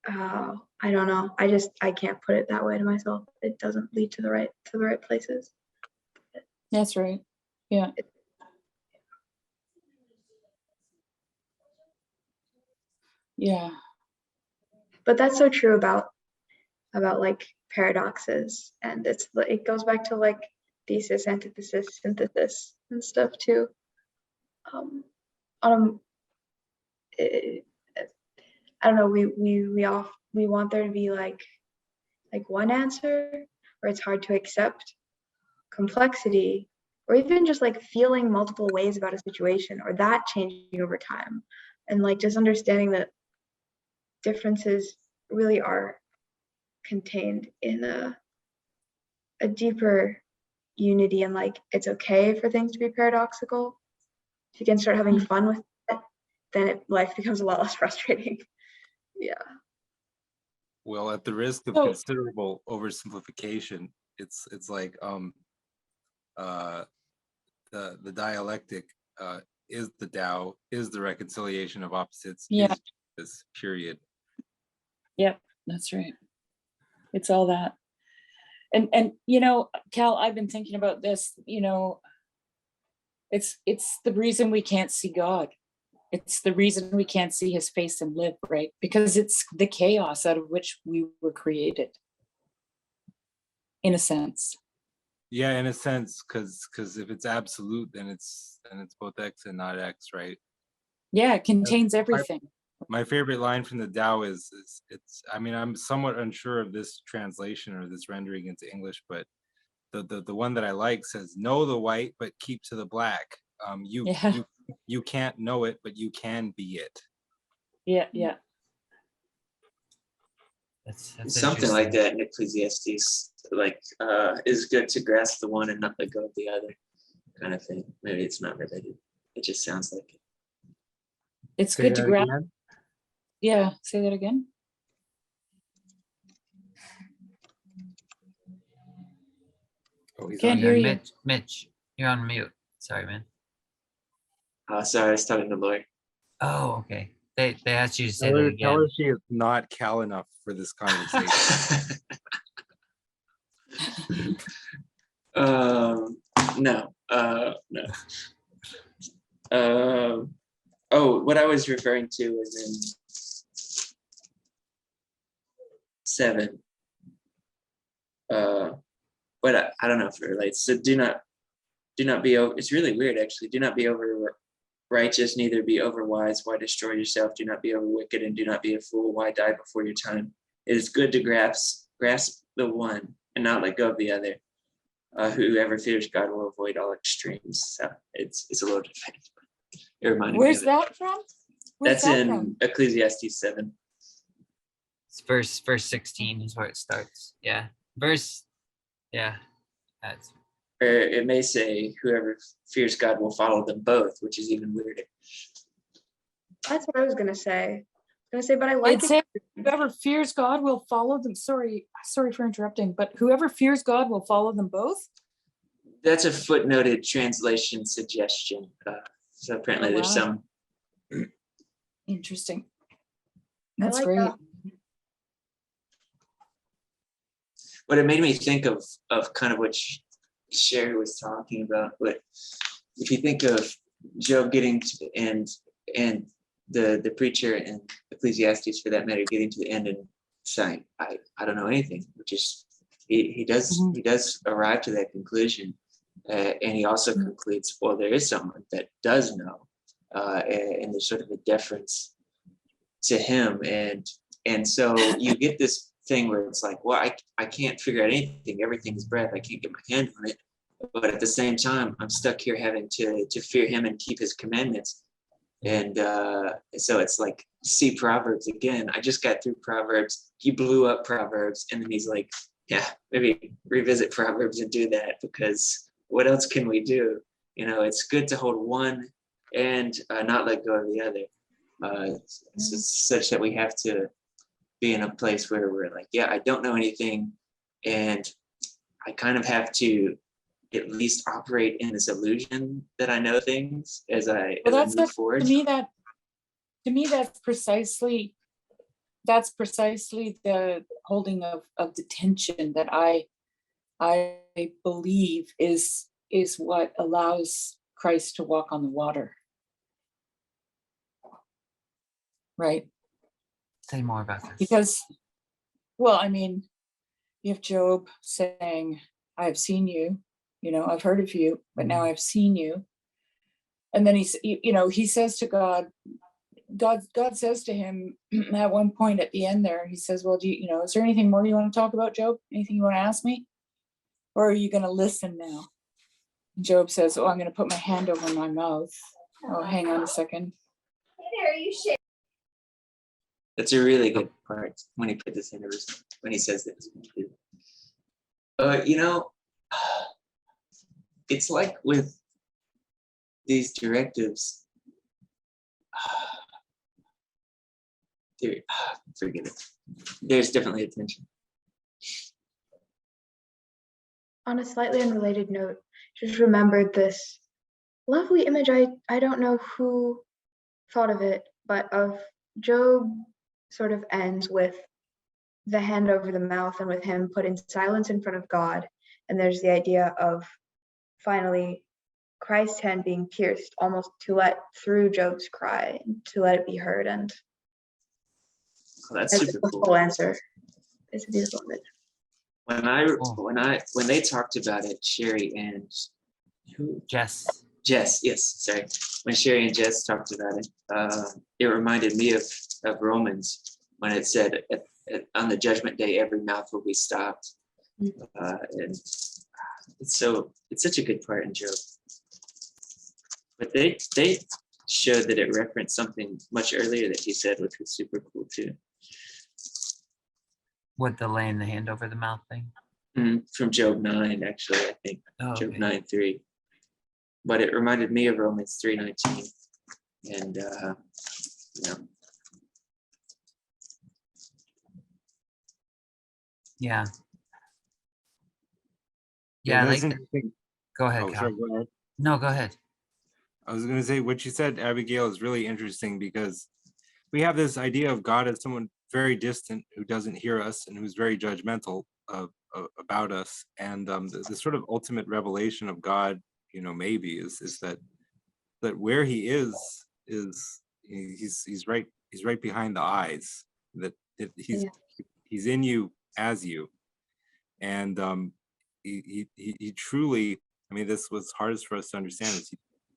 I don't know. I can't put it that way to myself. It doesn't lead to the right places. That's right. Yeah. Yeah. But that's so true about like paradoxes, and it goes back to like thesis, antithesis, synthesis, and stuff too. I don't know. We want there to be like one answer, or it's hard to accept complexity, or even just like feeling multiple ways about a situation, or that changing over time, and like just understanding that differences really are contained in a deeper unity, and like it's okay for things to be paradoxical. If you can start having fun with it, then life becomes a lot less frustrating. Yeah. Well, at the risk of So- considerable oversimplification, it's like the dialectic is the Tao, is the reconciliation of opposites, Yeah. is this period. Yep, that's right. It's all that. And Cal, I've been thinking about this, it's the reason we can't see God. It's the reason we can't see his face and live, right? Because it's the chaos out of which we were created, in a sense. Yeah, in a sense, because if it's absolute, then it's both X and not X, right? Yeah, it contains My, everything. my favorite line from the Tao is it's. I mean, I'm somewhat unsure of this translation or this rendering into English, but the one that I like says, "Know the white, but keep to the black." Yeah, You can't know it, but you can be it. yeah. That's Something like interesting. that in Ecclesiastes, like is good to grasp the one and not let go of the other, kind of thing. Maybe it's not related. It just sounds like it. It's Say good to that grab. again? Yeah, say that again. Oh, he's Can't on hear mute. you. Mitch, you're on mute. Sorry, man. Sorry, I was talking to Lori. Oh, okay. They asked you to say Tell that her, again. tell her she is not Cal enough for this conversation. No, no. Oh, what I was referring to was in 7. But I don't know if it relates. So do not be over. It's really weird, actually. Do not be over righteous, neither be over wise. Why destroy yourself? Do not be over wicked, and do not be a fool. Why die before your time? It is good to grasp the one and not let go of the other. Whoever fears God will avoid all extremes. So it's a little different. It reminded me Where's of it. that from? Where's That's that in from? Ecclesiastes 7. It's verse 16 is where it starts. Yeah. Yeah. That's Or it may say, whoever fears God will follow them both, which is even weirder. That's what I was gonna say. But I like It says whoever fears God will follow them. Sorry for interrupting, but whoever fears God will follow them both. That's a footnoted translation suggestion. So apparently Oh, there's wow. some. Interesting. I That's like great. that. But it made me think of kind of what Sherry was talking about. But if you think of Job getting to the end, and the preacher and Ecclesiastes for that matter getting to the end and saying, I don't know anything, which is he does arrive to that conclusion. And he also concludes, well, there is someone that does know, and there's sort of a deference to him, and so you get this thing where it's like, well, I can't figure out anything. Everything's breath. I can't get my hand on it, but at the same time, I'm stuck here having to fear him and keep his commandments. And so it's like, see Proverbs again. I just got through Proverbs. He blew up Proverbs, and then he's like, yeah, maybe revisit Proverbs and do that, because what else can we do? It's good to hold one and not let go of the other. Such that we have to be in a place where we're like, yeah, I don't know anything, and I kind of have to at least operate in this illusion that I know things as I move forward. To me, that's precisely the holding of the tension that I believe is what allows Christ to walk on the water. Right? say more about this. Because, well, I mean, you have Job saying, I have seen you, I've heard of you, but now I've seen you. And then he says to God says to him at one point at the end there, he says, well, is there anything more you want to talk about, Job? Anything you want to ask me? Or are you going to listen now? And Job says, oh, I'm going to put my hand over my mouth. Oh, hang on a second. That's a really good part when he put this in when he says this. It's like with these directives, forget it. There's definitely a tension. On a slightly unrelated note, just remembered this lovely image. I don't know who thought of it, but of Job sort of ends with the hand over the mouth and with him put in silence in front of God. And there's the idea of finally Christ's hand being pierced, almost to let through Job's cry, to let it be heard. And that's super cool. Full answer. It's a beautiful image. Cool. when they talked about it, Sherry and Jess. Jess, yes, sorry. When Sherry and Jess talked about it, it reminded me of Romans when it said on the judgment day, every mouth will be stopped. And it's such a good part in Job. But they showed that it referenced something much earlier that he said, which was super cool too. What, the laying the hand over the mouth thing? From Job 9, actually, I think. Oh, Job okay. 9:3. But it reminded me of Romans 3:19. And Yeah. Yeah, I that's like. interesting. Go ahead, Oh, Cal. sorry, go ahead. No, go ahead. I was going to say what you said, Abigail, is really interesting because we have this idea of God as someone very distant who doesn't hear us and who's very judgmental about us. And the sort of ultimate revelation of God, maybe is that where he is he's right behind the eyes. That he's in you as you, and he truly. I mean, this was hardest for us to understand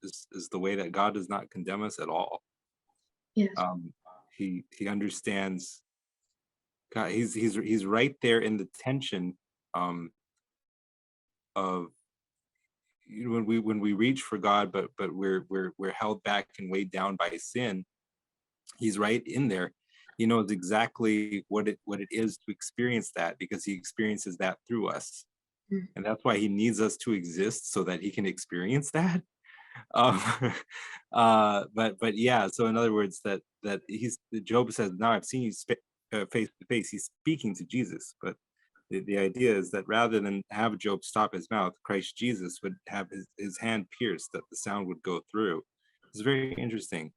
is the way that God does not condemn us at all. Yes. He understands God. He's right there in the tension of when we reach for God, but we're held back and weighed down by sin. He's right in there. He knows exactly what it is to experience that because he experiences that through us, and that's why he needs us to exist so that he can experience that. Um, but yeah. So in other words, that Job says, "Now I've seen you face to face." He's speaking to Jesus, but the idea is that rather than have Job stop his mouth, Christ Jesus would have his hand pierced, that the sound would go through. It's very interesting.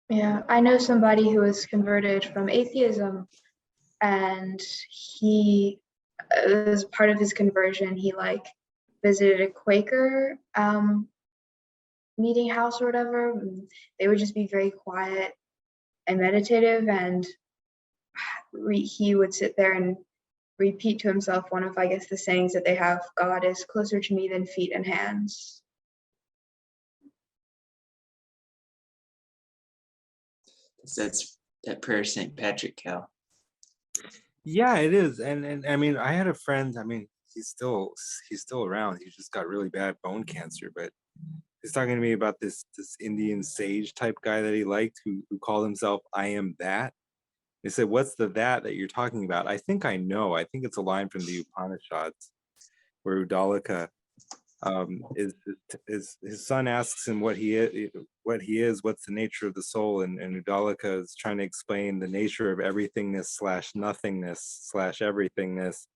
Yeah, I know somebody who was converted from atheism, and he, as part of his conversion, he visited a Quaker meeting house or whatever. They would just be very quiet and meditative, and he would sit there and repeat to himself one of, I guess, the sayings that they have: God is closer to me than feet and hands. that's that prayer of St. Patrick, Cal. Yeah, it is. And I mean, I had a friend, I mean, he's still around. He just got really bad bone cancer, but he's talking to me about this Indian sage type guy that he liked who called himself I am that. They said, "What's the that you're talking about?" I think I know. I think it's a line from the Upanishads where Udalaka is his son asks him what he is, what's the nature of the soul, and Udalaka is trying to explain the nature of everythingness / nothingness / everythingness.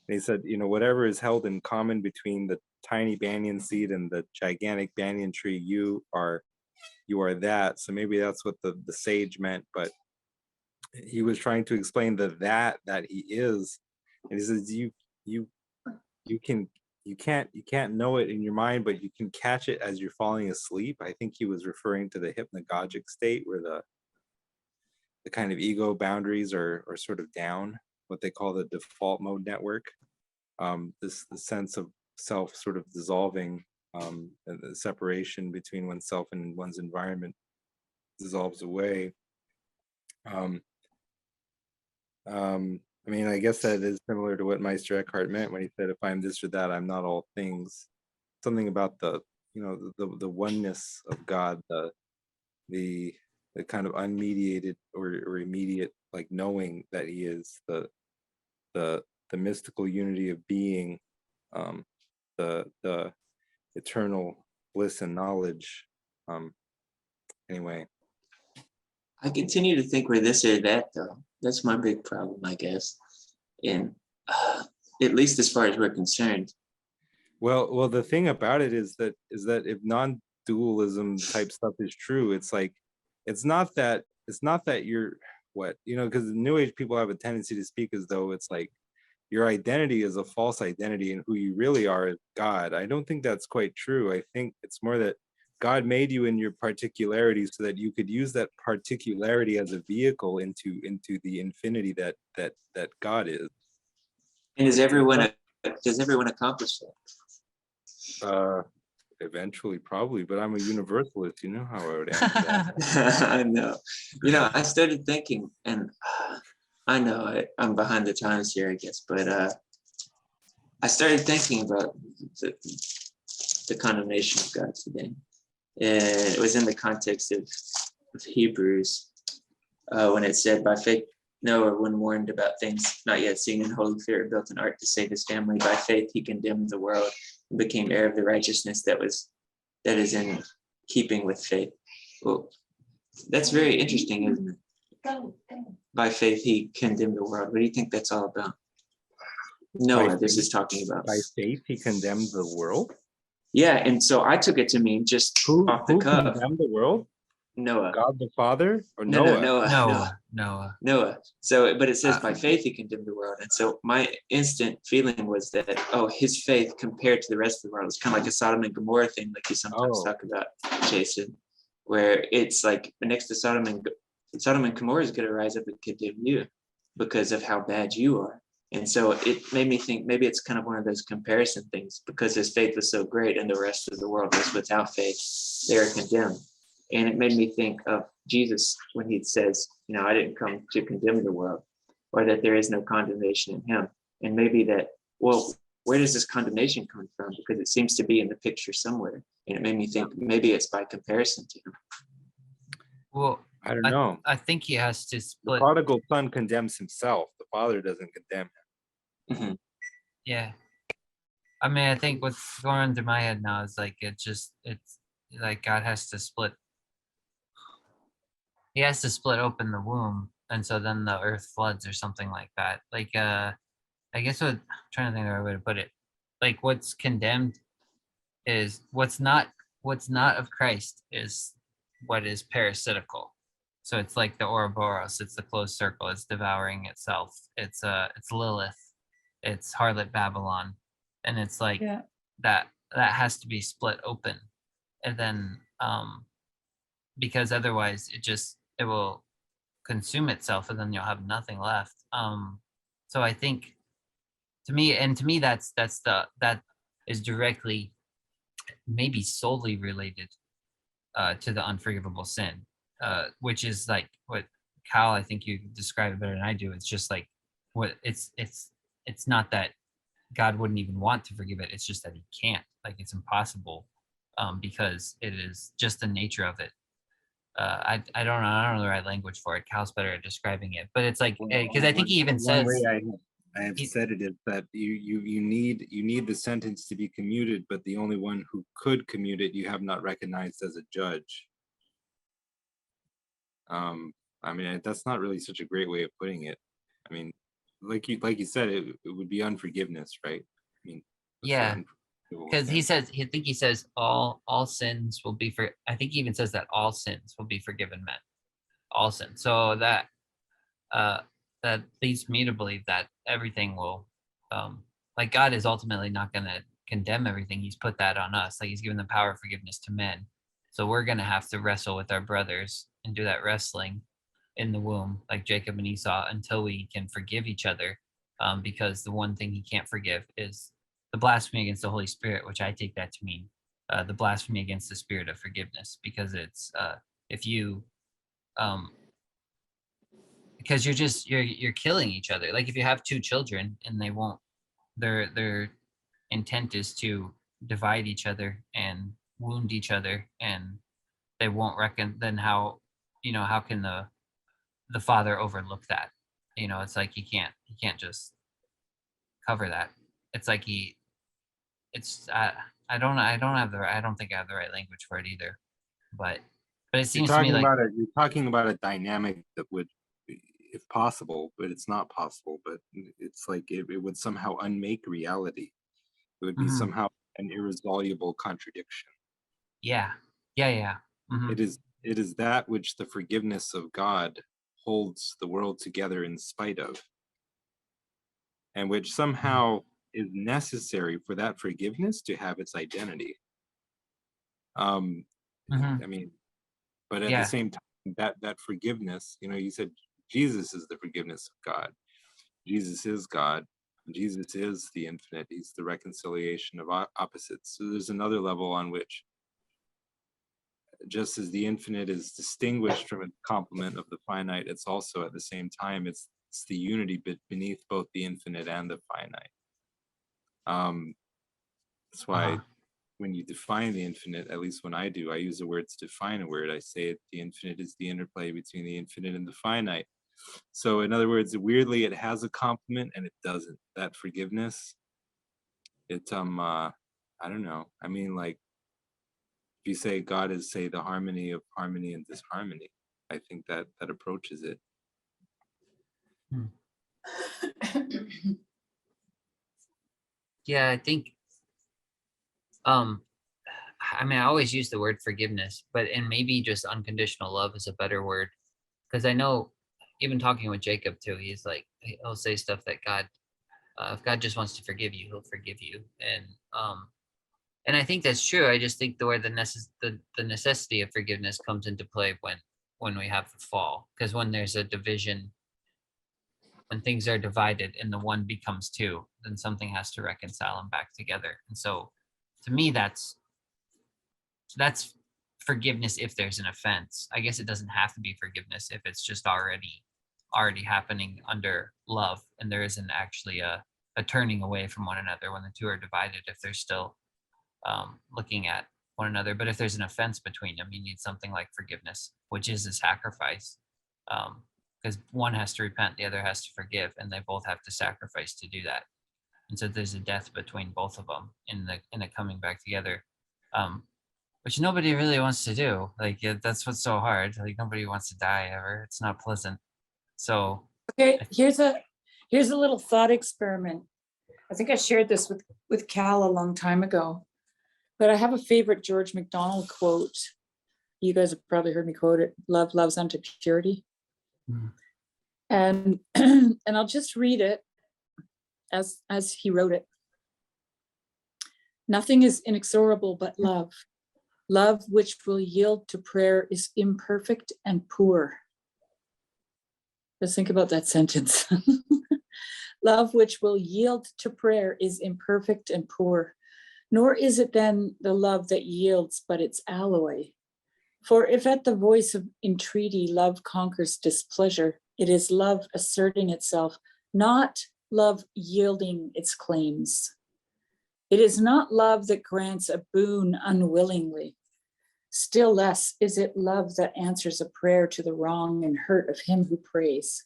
And he said, whatever is held in common between the tiny banyan seed and the gigantic banyan tree, you are that. So maybe that's what the sage meant, but he was trying to explain that he is. And he says, you can't know it in your mind, but you can catch it as you're falling asleep. I think he was referring to the hypnagogic state where the kind of ego boundaries are sort of down, what they call the default mode network. The sense of self sort of dissolving, and the separation between oneself and one's environment dissolves away. I mean, I guess that is similar to what Meister Eckhart meant when he said, "If I'm this or that, I'm not all things." Something about the oneness of God, the kind of unmediated or immediate, like knowing that he is the mystical unity of being, the eternal bliss and knowledge. Anyway, I continue to think we're this or that, though. That's my big problem, I guess. And at least as far as we're concerned. well, the thing about it is that if non-dualism type stuff is true, it's like it's not that you're what because the New Age people have a tendency to speak as though it's like your identity is a false identity and who you really are is God. I don't think that's quite true. I think it's more that God made you in your particularity so that you could use that particularity as a vehicle into the infinity that God is. And does everyone accomplish that? Eventually, probably, but I'm a universalist. You know how I would answer that. I know. I started thinking, and I know I'm behind the times here, I guess, but I started thinking about the condemnation of God today. And it was in the context of Hebrews, when it said, by faith, Noah, when warned about things not yet seen in holy fear, built an ark to save his family. By faith, he condemned the world and became heir of the righteousness that is in keeping with faith. Well, that's very interesting, isn't it? By faith, he condemned the world. What do you think that's all about? Noah, this is talking about. By faith, he condemned the world. Yeah, and so I took it to mean just Who off the cuff. condemned the world? Noah. God the Father or No, Noah? Noah. So, but it says by faith he condemned the world. And so my instant feeling was that, his faith compared to the rest of the world is kind of like a Sodom and Gomorrah thing, like you sometimes talk about, Jason, where it's like next to Sodom and Gomorrah is going to rise up and condemn you because of how bad you are. And so it made me think maybe it's kind of one of those comparison things, because his faith was so great and the rest of the world was without faith, they are condemned. And it made me think of Jesus when he says, I didn't come to condemn the world, or that there is no condemnation in him. And maybe that, well, where does this condemnation come from? Because it seems to be in the picture somewhere. And it made me think maybe it's by comparison to him. Well, I don't know. I think he has to The split. prodigal son condemns himself. The father doesn't condemn him. Mm-hmm. Yeah. I mean, I think what's going on through my head now is like, it's like God has to split. He has to split open the womb. And so then the earth floods or something like that. Like, I guess I'm trying to think of a way to put it. Like, what's condemned is what's not of Christ is what is parasitical. So it's like the Ouroboros, it's the closed circle, it's devouring itself. It's Lilith, it's harlot Babylon. And it's like that has to be split open. And then because otherwise it will consume itself and then you'll have nothing left. So I think to me that is directly, maybe solely related to the unforgivable sin, which is like what Kyle, I think you describe it better than I do. It's just like what it's not that God wouldn't even want to forgive it. It's just that he can't. Like, it's impossible, because it is just the nature of it. I don't know the right language for it. Kyle's better at describing it, but it's like, because I think he even says. One way I have said it is that you need the sentence to be commuted, but the only one who could commute it you have not recognized as a judge. I mean, that's not really such a great way of putting it. I mean, like you said, it would be unforgiveness, right? I mean, Yeah, because he says all sins will be for. I think he even says that all sins will be forgiven men, all sins. So that leads me to believe that everything will, like, God is ultimately not going to condemn everything. He's put that on us. Like, he's given the power of forgiveness to men. So we're going to have to wrestle with our brothers and do that wrestling in the womb, like Jacob and Esau, until we can forgive each other. Because the one thing he can't forgive is the blasphemy against the Holy Spirit, which I take that to mean the blasphemy against the spirit of forgiveness, because it's if you because you're killing each other. Like, if you have two children and they won't, their intent is to divide each other and wound each other, and they won't reckon, then how can the father overlook that? It's like he can't just cover that. It's like I don't think I have the right language for it either, but it seems to me like you're talking about a dynamic that would, if possible, but it's not possible, but it's like it would somehow unmake reality. It would be somehow an irresolvable contradiction. Yeah. Mm-hmm. It is that which the forgiveness of God holds the world together in spite of, and which somehow is necessary for that forgiveness to have its identity. Mhm. I mean, but at Yeah. the same time, that forgiveness, you said Jesus is the forgiveness of God. Jesus is God. Jesus is the infinite. He's the reconciliation of opposites. So there's another level on which, just as the infinite is distinguished from a complement of the finite, it's also at the same time, it's the unity beneath both the infinite and the finite. That's why Uh-huh. when you define the infinite, at least when I do, I use a word to define a word. I say the infinite is the interplay between the infinite and the finite. So in other words, weirdly, it has a complement and it doesn't. That forgiveness, I don't know. I mean, like, if you say God is, say, the harmony of harmony and disharmony, I think that approaches it. Yeah, I think I mean I always use the word forgiveness, and maybe just unconditional love is a better word. Because I know even talking with Jacob too, he's like he'll say stuff that God if God just wants to forgive you, he'll forgive you. And I think that's true. I just think the way the necessity of forgiveness comes into play when we have the fall. Because when there's a division, when things are divided and the one becomes two, then something has to reconcile them back together. And so to me that's forgiveness if there's an offense. I guess it doesn't have to be forgiveness if it's just already happening under love and there isn't actually a turning away from one another when the two are divided, if they're still looking at one another. But if there's an offense between them, you need something like forgiveness, which is a sacrifice. Because one has to repent, the other has to forgive, and they both have to sacrifice to do that. And so there's a death between both of them in the coming back together, which nobody really wants to do. Like that's what's so hard. Like nobody wants to die ever. It's not pleasant. So Okay, here's a little thought experiment. I think I shared this with Cal a long time ago, but I have a favorite George MacDonald quote. You guys have probably heard me quote it: "Love loves unto purity." Mm. And and I'll just read it as he wrote it. "Nothing is inexorable but love. Love which will yield to prayer is imperfect and poor." Just think about that sentence. Love which will yield to prayer is imperfect and poor, nor is it then the love that yields, but its alloy. For if at the voice of entreaty love conquers displeasure, it is love asserting itself, not love yielding its claims. It is not love that grants a boon unwillingly. Still less is it love that answers a prayer to the wrong and hurt of him who prays.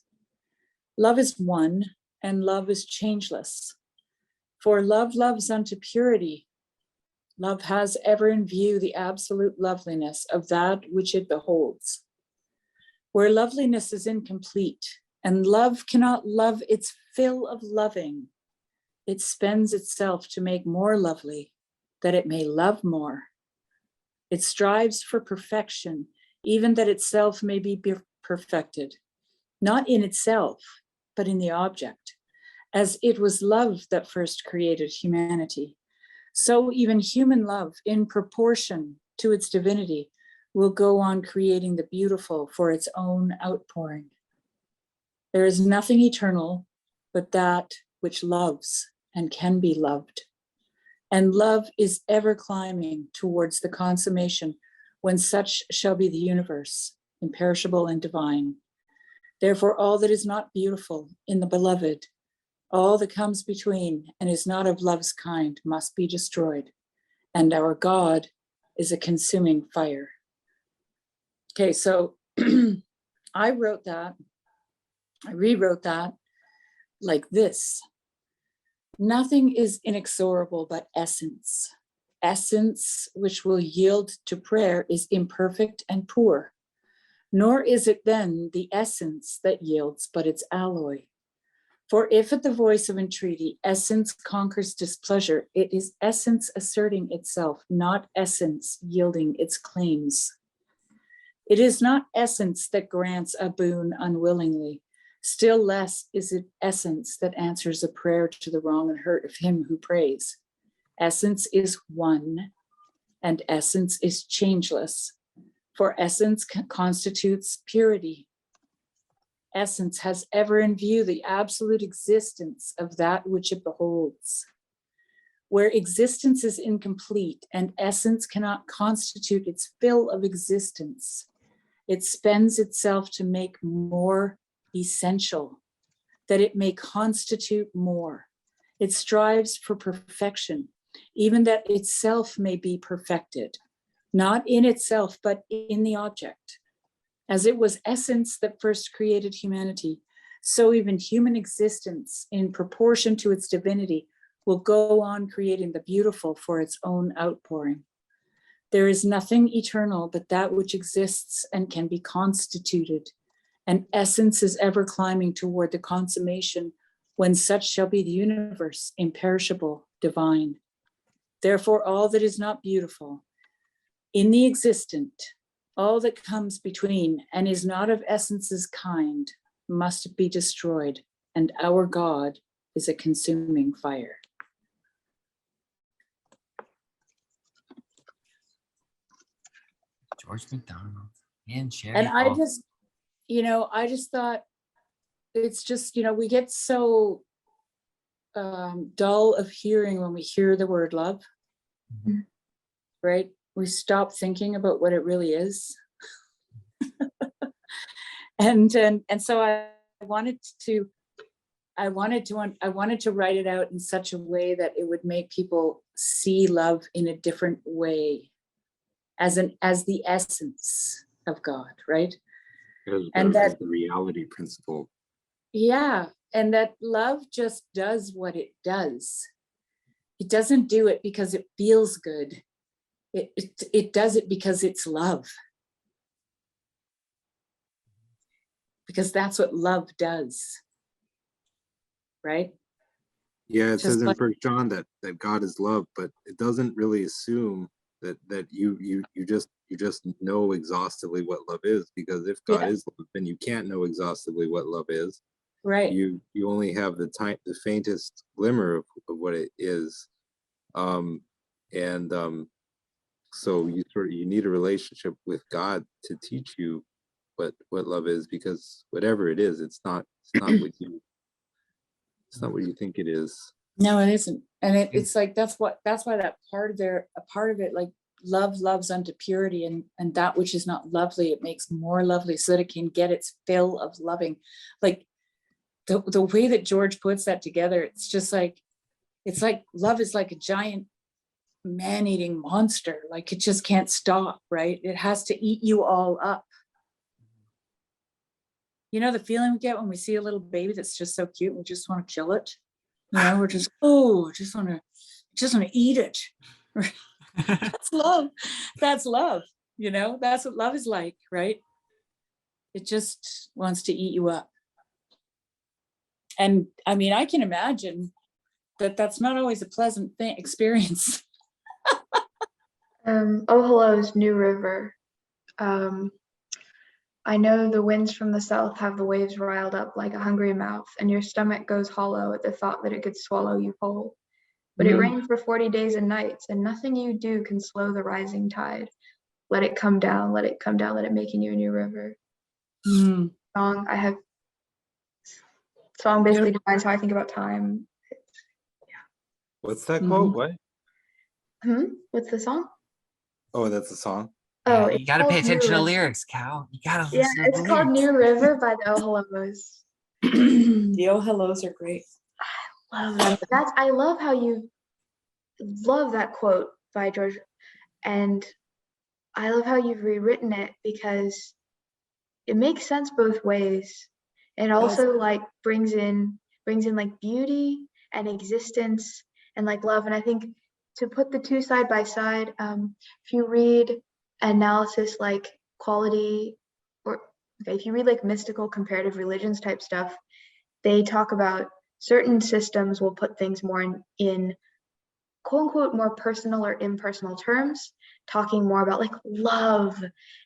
Love is one, and love is changeless. For love loves unto purity. Love has ever in view the absolute loveliness of that which it beholds. Where loveliness is incomplete, and love cannot love its fill of loving, it spends itself to make more lovely, that it may love more. It strives for perfection, even that itself may be perfected, not in itself, but in the object. As it was love that first created humanity, so even human love, in proportion to its divinity, will go on creating the beautiful for its own outpouring. There is nothing eternal but that which loves and can be loved. And love is ever climbing towards the consummation when such shall be the universe, imperishable and divine. Therefore, all that is not beautiful in the beloved, all that comes between and is not of love's kind, must be destroyed. And our God is a consuming fire. Okay, so I rewrote that like this. Nothing is inexorable but essence. Essence which will yield to prayer is imperfect and poor, nor is it then the essence that yields, but its alloy. For if at the voice of entreaty, essence conquers displeasure, it is essence asserting itself, not essence yielding its claims. It is not essence that grants a boon unwillingly. Still less is it essence that answers a prayer to the wrong and hurt of him who prays. Essence is one, and essence is changeless, for essence constitutes purity. Essence has ever in view the absolute existence of that which it beholds. Where existence is incomplete and essence cannot constitute its fill of existence, it spends itself to make more essential, that it may constitute more. It strives for perfection, even that itself may be perfected, not in itself, but in the object. As it was essence that first created humanity, so even human existence, in proportion to its divinity, will go on creating the beautiful for its own outpouring. There is nothing eternal but that which exists and can be constituted, and essence is ever climbing toward the consummation when such shall be the universe, imperishable, divine. Therefore, all that is not beautiful in the existent, all that comes between and is not of essence's kind, must be destroyed, and our God is a consuming fire. George McDonald and Sherry. And I Hall. just thought it's just, we get so dull of hearing when we hear the word love, Mhm. right? We stop thinking about what it really is. and so I wanted to write it out in such a way that it would make people see love in a different way, as the essence of God, right? And As that the reality principle. Yeah, and that love just does what it does. It doesn't do it because it feels good. It does it because it's love. Because that's what love does. Right? Yeah, it Just says in like- First John that God is love, but it doesn't really assume that you just know exhaustively what love is, because if God Yeah. is love, then you can't know exhaustively what love is. Right. You only have the faintest glimmer of what it is. So you need a relationship with God to teach you what love is, because whatever it is, it's not what you think it is. No, it isn't. And it's like that's why that part of it, like love loves unto purity, and that which is not lovely, it makes more lovely so that it can get its fill of loving. Like the way that George puts that together, it's like love is like a giant man-eating monster. Like it just can't stop, right? It has to eat you all up. You know the feeling we get when we see a little baby that's just so cute, we just want to kill it. We're just just want to eat it. That's love. That's love. That's what love is like, right? It just wants to eat you up. And I mean, I can imagine that that's not always a pleasant experience. Oh Hello's New River. I know the winds from the south have the waves riled up like a hungry mouth, and your stomach goes hollow at the thought that it could swallow you whole. But it rained for 40 days and nights, and nothing you do can slow the rising tide. Let it come down, let it come down, let it make in you a new river. Song basically defines how I think about time. What's that quote? What? What's the song? Oh, that's a song. Oh, you gotta pay attention to lyrics, Cal. You gotta listen to it's the called lyrics. New River by the Oh Hellos. The Oh Hellos are great. Love them. I love how you love that quote by George, and I love how you've rewritten it because it makes sense both ways. It also like brings in like beauty and existence and like love. And I think to put the two side by side, if you read analysis like quality, or if you read like mystical comparative religions type stuff, they talk about certain systems will put things more in quote unquote more personal or impersonal terms, talking more about like love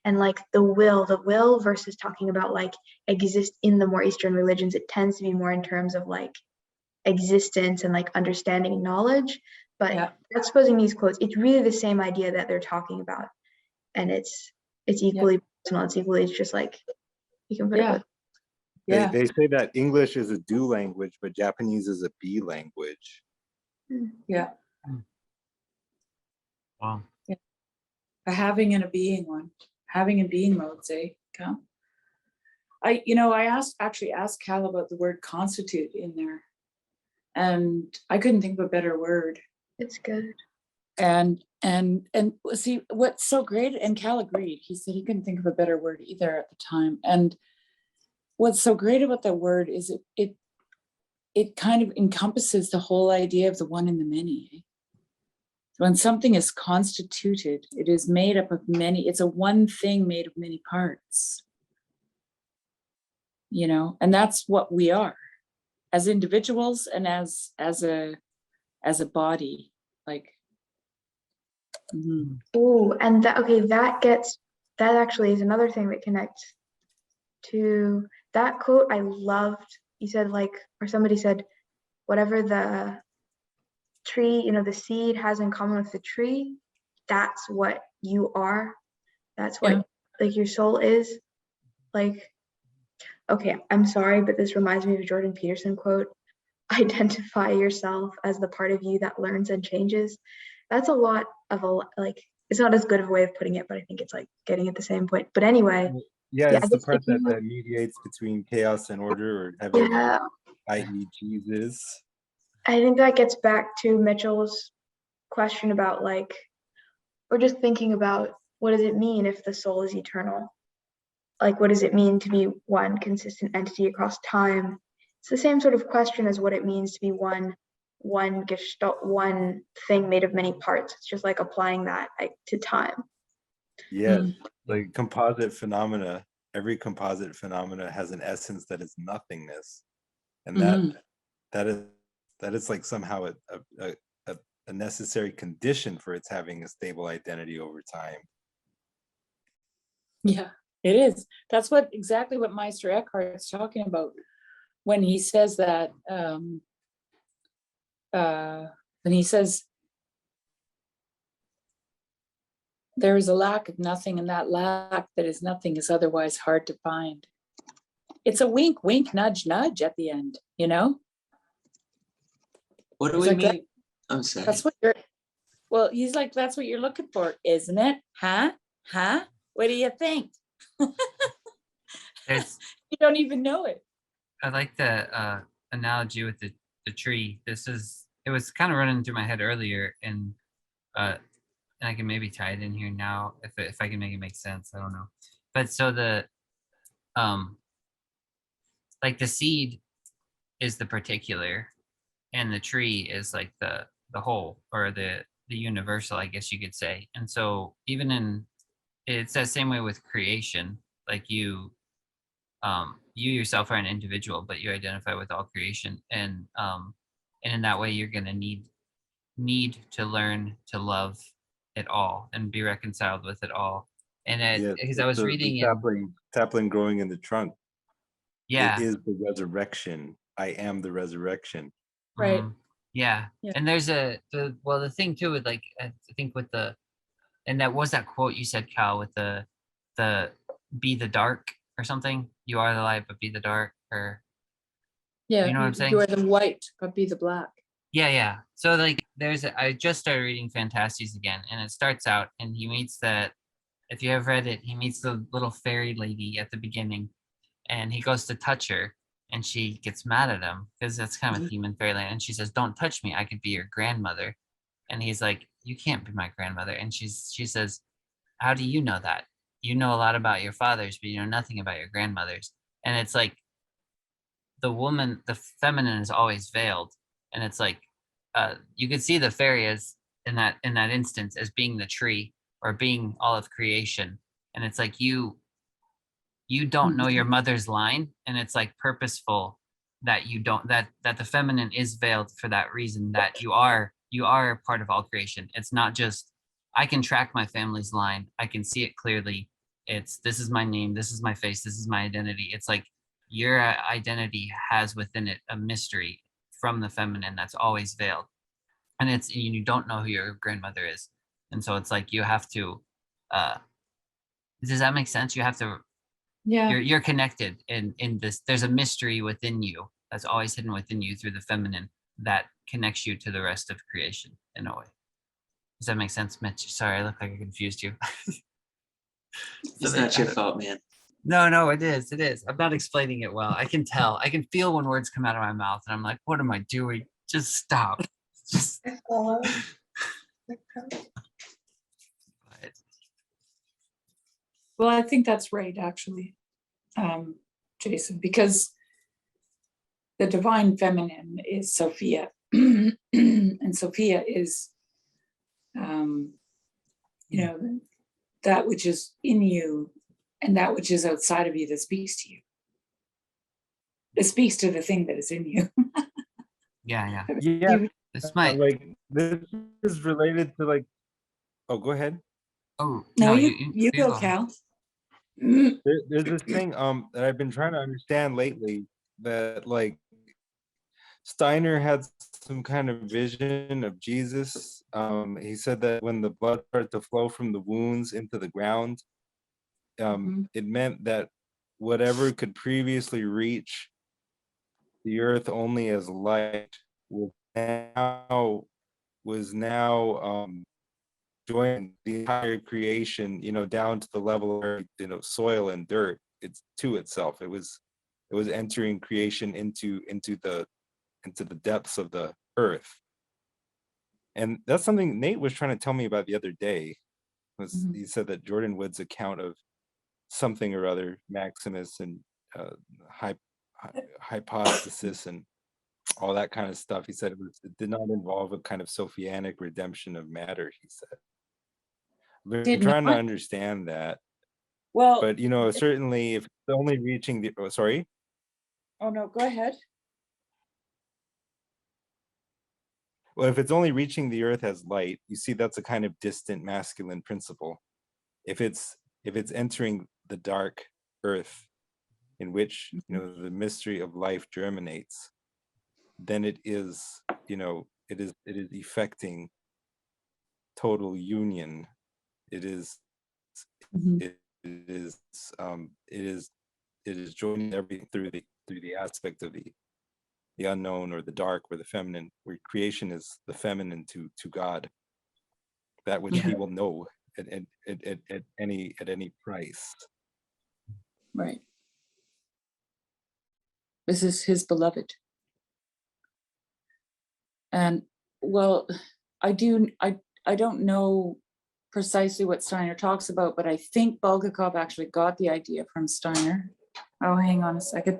and like the will versus talking about like exist. In the more Eastern religions, it tends to be more in terms of like existence and like understanding and knowledge. But Yeah. juxtaposing these quotes, it's really the same idea that they're talking about. And it's equally personal. It's just like, you can put it Yeah. both. Yeah. They say that English is a do language, but Japanese is a be language. Yeah. Wow. A having and a being one. Having and being modes, eh, Cal? I actually asked Cal about the word constitute in there. And I couldn't think of a better word. It's good. And see what's so great, and Cal agreed. He said he couldn't think of a better word either at the time. And what's so great about that word is it kind of encompasses the whole idea of the one and the many. Eh? When something is constituted, it is made up of many, it's a one thing made of many parts. And that's what we are as individuals and as a body. Like, Oh, and that actually is another thing that connects to that quote. I loved, you said or somebody said, whatever the tree, the seed has in common with the tree, that's what you are. That's what your soul is. Okay, I'm sorry, but this reminds me of a Jordan Peterson quote. Identify yourself as the part of you that learns and changes. That's a lot of it's not as good of a way of putting it, but I think it's getting at the same point. But anyway, Yeah, I it's the guess part that mediates between chaos and order, or heaven, i.e. Jesus. I think that gets back to Mitchell's question about we're just thinking about what does it mean if the soul is eternal? What does it mean to be one consistent entity across time? It's the same sort of question as what it means to be one gestalt, one thing made of many parts. It's just applying that to time. Yeah, composite phenomena. Every composite phenomena has an essence that is nothingness, and that is somehow a necessary condition for its having a stable identity over time. Yeah, it is. That's exactly what Meister Eckhart's talking about when he says that. When he says there is a lack of nothing, and that lack that is nothing is otherwise hard to find. It's a wink, wink, nudge, nudge at the end. What do we mean? I'm sorry. That's what he's like, that's what you're looking for, isn't it? Huh? What do you think? You don't even know it. I like the analogy with the tree. It was kind of running through my head earlier, and I can maybe tie it in here now if I can make it make sense. I don't know. But so the seed is the particular, and the tree is the whole, or the universal, I guess you could say. And so even it's that same way with creation. You yourself are an individual, but you identify with all creation, and in that way you're going to need to learn to love it all and be reconciled with it all. And because I was reading the sapling growing in the trunk. Yeah, it is the resurrection. I am the resurrection. Right. Yeah. And there's the thing too with I think with and that was that quote you said, Cal, with the be the dark or something. You are the light, but be the dark. Or yeah, you know what I'm saying? You are the white, but be the black. Yeah. So I just started reading Fantasties again, and it starts out, and he meets if you have read it, he meets the little fairy lady at the beginning, and he goes to touch her, and she gets mad at him because that's kind of a theme in fairyland. And she says, "Don't touch me. I could be your grandmother." And he's like, "You can't be my grandmother." And she says, "How do you know that? You know a lot about your fathers, but you know nothing about your grandmothers." And it's the feminine is always veiled, and it's you could see the fairy as in that instance as being the tree or being all of creation, and it's you don't know your mother's line, and it's purposeful that you don't, that the feminine is veiled for that reason, that you are part of all creation. It's not just I can track my family's line, I can see it clearly, this is my name, this is my face, this is my identity. It's your identity has within it a mystery from the feminine that's always veiled. and you don't know who your grandmother is, and so it's like you have to. Does that make sense? You have to. Yeah. You're connected in this. There's a mystery within you that's always hidden within you through the feminine that connects you to the rest of creation in a way. Does that make sense, Mitch? Sorry, I look like I confused you. It's not your fault, man. No, it is. It is. I'm not explaining it well. I can tell. I can feel when words come out of my mouth, and I'm like, "What am I doing? Just stop." Just. I follow. But, Well, I think that's right, actually, Jason, because the divine feminine is Sophia, and Sophia is, that which is in you and that which is outside of you that speaks to you. It speaks to the thing that is in you. yeah. Yeah, This might. like this is related to like. Oh, go ahead. Oh No, you go, on. Cal. There's this thing that I've been trying to understand lately, that like Steiner had some kind of vision of Jesus. He said that when the blood started to flow from the wounds into the ground, it meant that whatever could previously reach the earth only as light was now joining the entire creation, down to the level of, soil and dirt. It's to itself. It was entering creation into the depths of the earth. And that's something Nate was trying to tell me about the other day. He said that Jordan Wood's account of something or other, Maximus and hypostasis and all that kind of stuff, he said it did not involve a kind of Sophianic redemption of matter, he said. We're trying to understand that. Well, but certainly if it's only reaching the sorry. Oh no, go ahead. Well, if it's only reaching the earth as light, you see that's a kind of distant masculine principle. If it's entering the dark earth in which the mystery of life germinates, then it is effecting total union. It is joining everything through the aspect of the unknown or the dark or the feminine, where creation is the feminine to God, that which he will know at any price. Right. This is his beloved. And well, I don't know precisely what Steiner talks about, but I think Bulgakov actually got the idea from Steiner. Oh, hang on a second.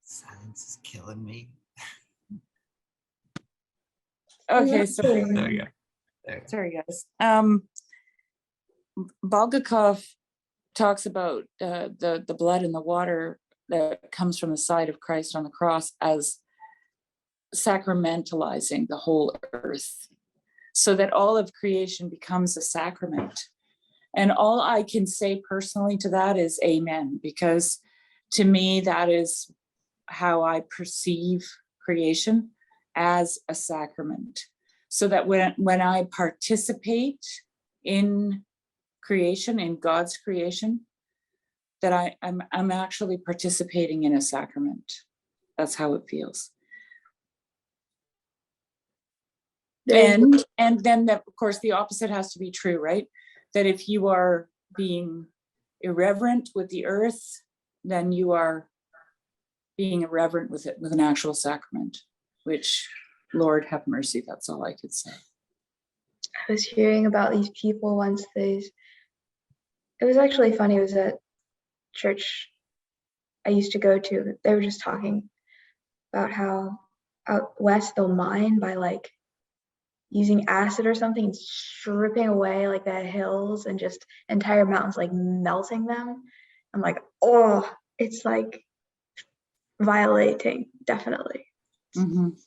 Silence is killing me. Okay, sorry. There you go. Sorry, guys. Bulgakov talks about the blood and the water that comes from the side of Christ on the cross as sacramentalizing the whole earth, so that all of creation becomes a sacrament. And all I can say personally to that is amen, because to me, that is how I perceive creation, as a sacrament. So that when I participate in creation, in God's creation, that I'm actually participating in a sacrament. That's how it feels. And then of course the opposite has to be true, right? That if you are being irreverent with the earth, then you are being irreverent with it, with an actual sacrament, which, Lord have mercy, that's all I could say. I was hearing about these people once. It was actually funny. It was at church I used to go to. They were just talking about how out west they'll mine by like using acid or something, stripping away like the hills and just entire mountains, like melting them. I'm like, oh, it's like violating, definitely. Mhm.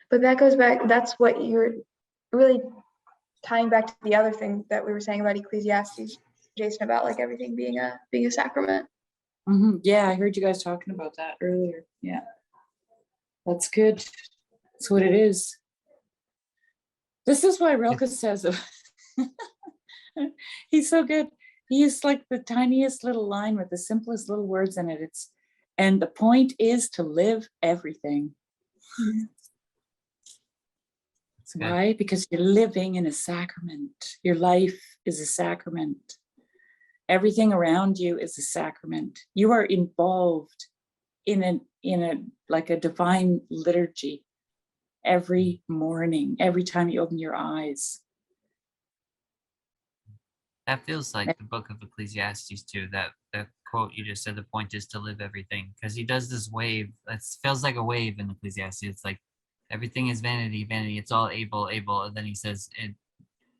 But that goes back, that's what you're really tying back to the other thing that we were saying about Ecclesiastes, Jason, about like everything being a sacrament. Mhm. Yeah, I heard you guys talking about that earlier. Yeah. That's good. That's what it is. This is why Rilke says he's so good. He used like the tiniest little line with the simplest little words in it. And the point is to live everything. It's good. Why? Because you're living in a sacrament. Your life is a sacrament. Everything around you is a sacrament. You are involved in a like a divine liturgy every morning, every time you open your eyes. That feels like the book of Ecclesiastes too. That quote you just said, the point is to live everything, because he does this wave. It feels like a wave in Ecclesiastes. It's like everything is vanity, vanity. It's all able, able. And then he says,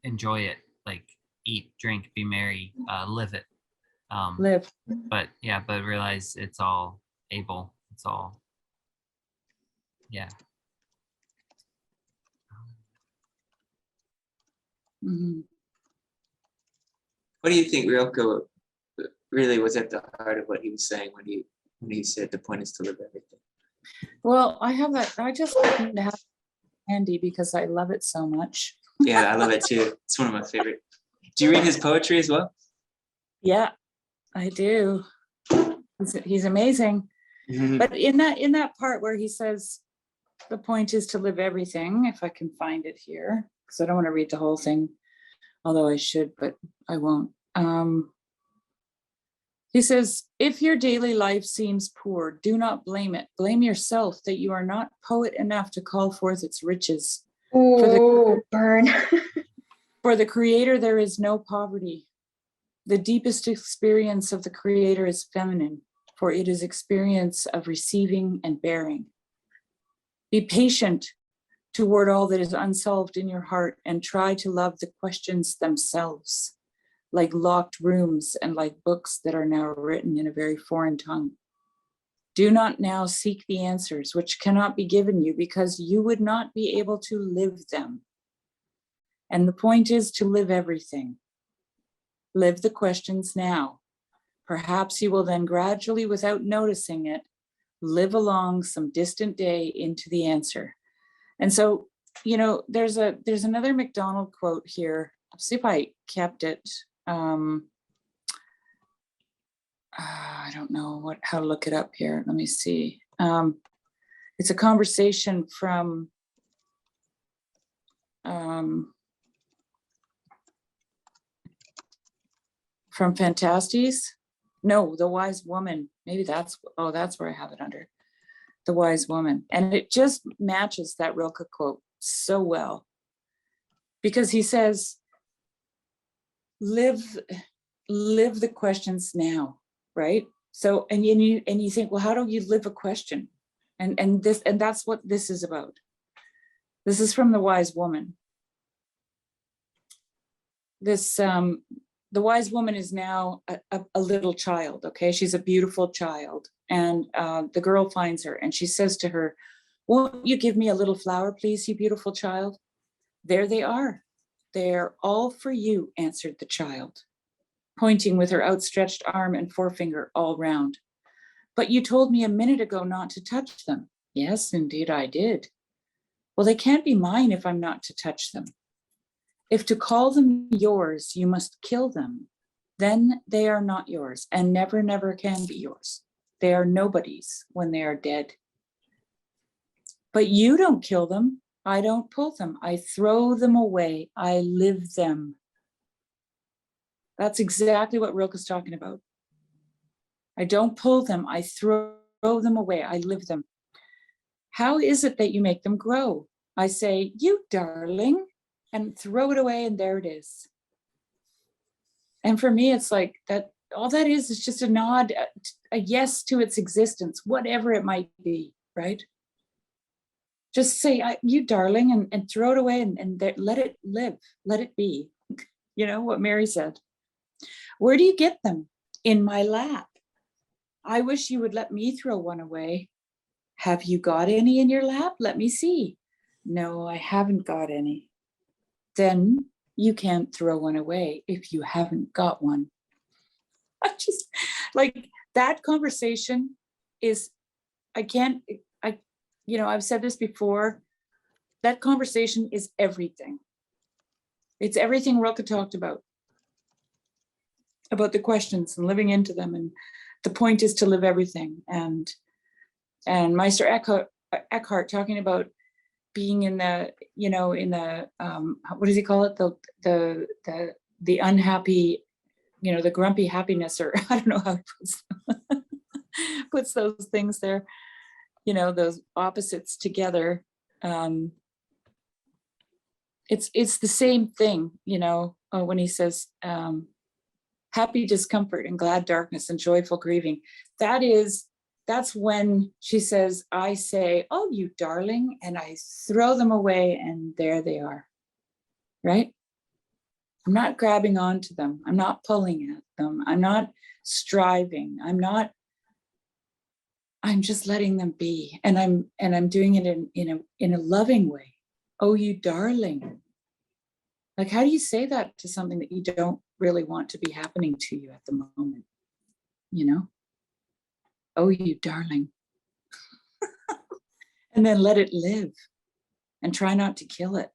enjoy it, like eat, drink, be merry, live it. Live. But yeah, but realize it's all able. It's all, yeah. Mhm. What do you think Rilke really was at the heart of what he was saying when he said the point is to live everything? Well, I have that. I just happen to have it handy because I love it so much. Yeah, I love it too. It's one of my favorite. Do you read his poetry as well? Yeah, I do. He's amazing. But in that part where he says the point is to live everything, if I can find it here, because I don't want to read the whole thing, although I should, but I won't. He says, if your daily life seems poor, do not blame it. Blame yourself that you are not poet enough to call forth its riches. Oh, burn. For the Creator, there is no poverty. The deepest experience of the Creator is feminine, for it is experience of receiving and bearing. Be patient toward all that is unsolved in your heart and try to love the questions themselves, like locked rooms and like books that are now written in a very foreign tongue. Do not now seek the answers which cannot be given you because you would not be able to live them. And the point is to live everything. Live the questions now. Perhaps you will then gradually, without noticing it, live along some distant day into the answer. And so, you know, there's another MacDonald quote here. I'll see if I kept it. I don't know how to look it up here. Let me see. It's a conversation from Fantastes. No, The Wise Woman. Maybe that's where I have it under. The Wise Woman. And it just matches that Rilke quote so well. Because he says, live the questions now, right? So, and you think, well, how do you live a question? And that's what this is about. This is from The Wise Woman. The wise woman is now a little child, okay? She's a beautiful child. And the girl finds her and she says to her, won't you give me a little flower, please, you beautiful child? There they are. They're all for you, answered the child, pointing with her outstretched arm and forefinger all round. But you told me a minute ago not to touch them. Yes, indeed I did. Well, they can't be mine if I'm not to touch them. If to call them yours, you must kill them, then they are not yours and never, never can be yours. They are nobody's when they are dead. But you don't kill them. I don't pull them. I throw them away. I live them. That's exactly what Rilke's talking about. I don't pull them. I throw them away. I live them. How is it that you make them grow? I say, you darling, and throw it away, and there it is. And for me, it's like that. All that is just a nod, a yes to its existence, whatever it might be, right? Just say, you darling, and throw it away and let it live, let it be. You know what Mary said. Where do you get them? In my lap. I wish you would let me throw one away. Have you got any in your lap? Let me see. No, I haven't got any. Then you can't throw one away if you haven't got one. I just like that conversation is, I've said this before, that conversation is everything. It's everything Rilke talked about the questions and living into them. And the point is to live everything. And Meister Eckhart talking about being in the, what does he call it? The unhappy, the grumpy happiness, or I don't know how he puts those things there, those opposites together. It's the same thing, when he says, happy discomfort and glad darkness and joyful grieving. That's when she says, I say, oh, you darling, and I throw them away and there they are, right? I'm not grabbing onto them. I'm not pulling at them. I'm not striving. I'm just letting them be. And I'm doing it in a loving way. Oh, you darling. Like, how do you say that to something that you don't really want to be happening to you at the moment? Oh, you darling. And then let it live and try not to kill it.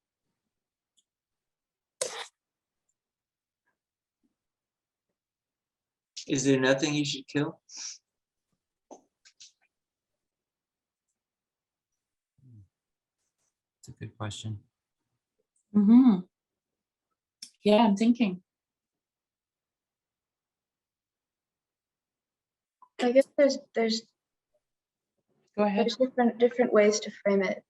Is there nothing you should kill? It's a good question. Mm-hmm. Yeah, I'm thinking. I guess there's Go ahead. different ways to frame it.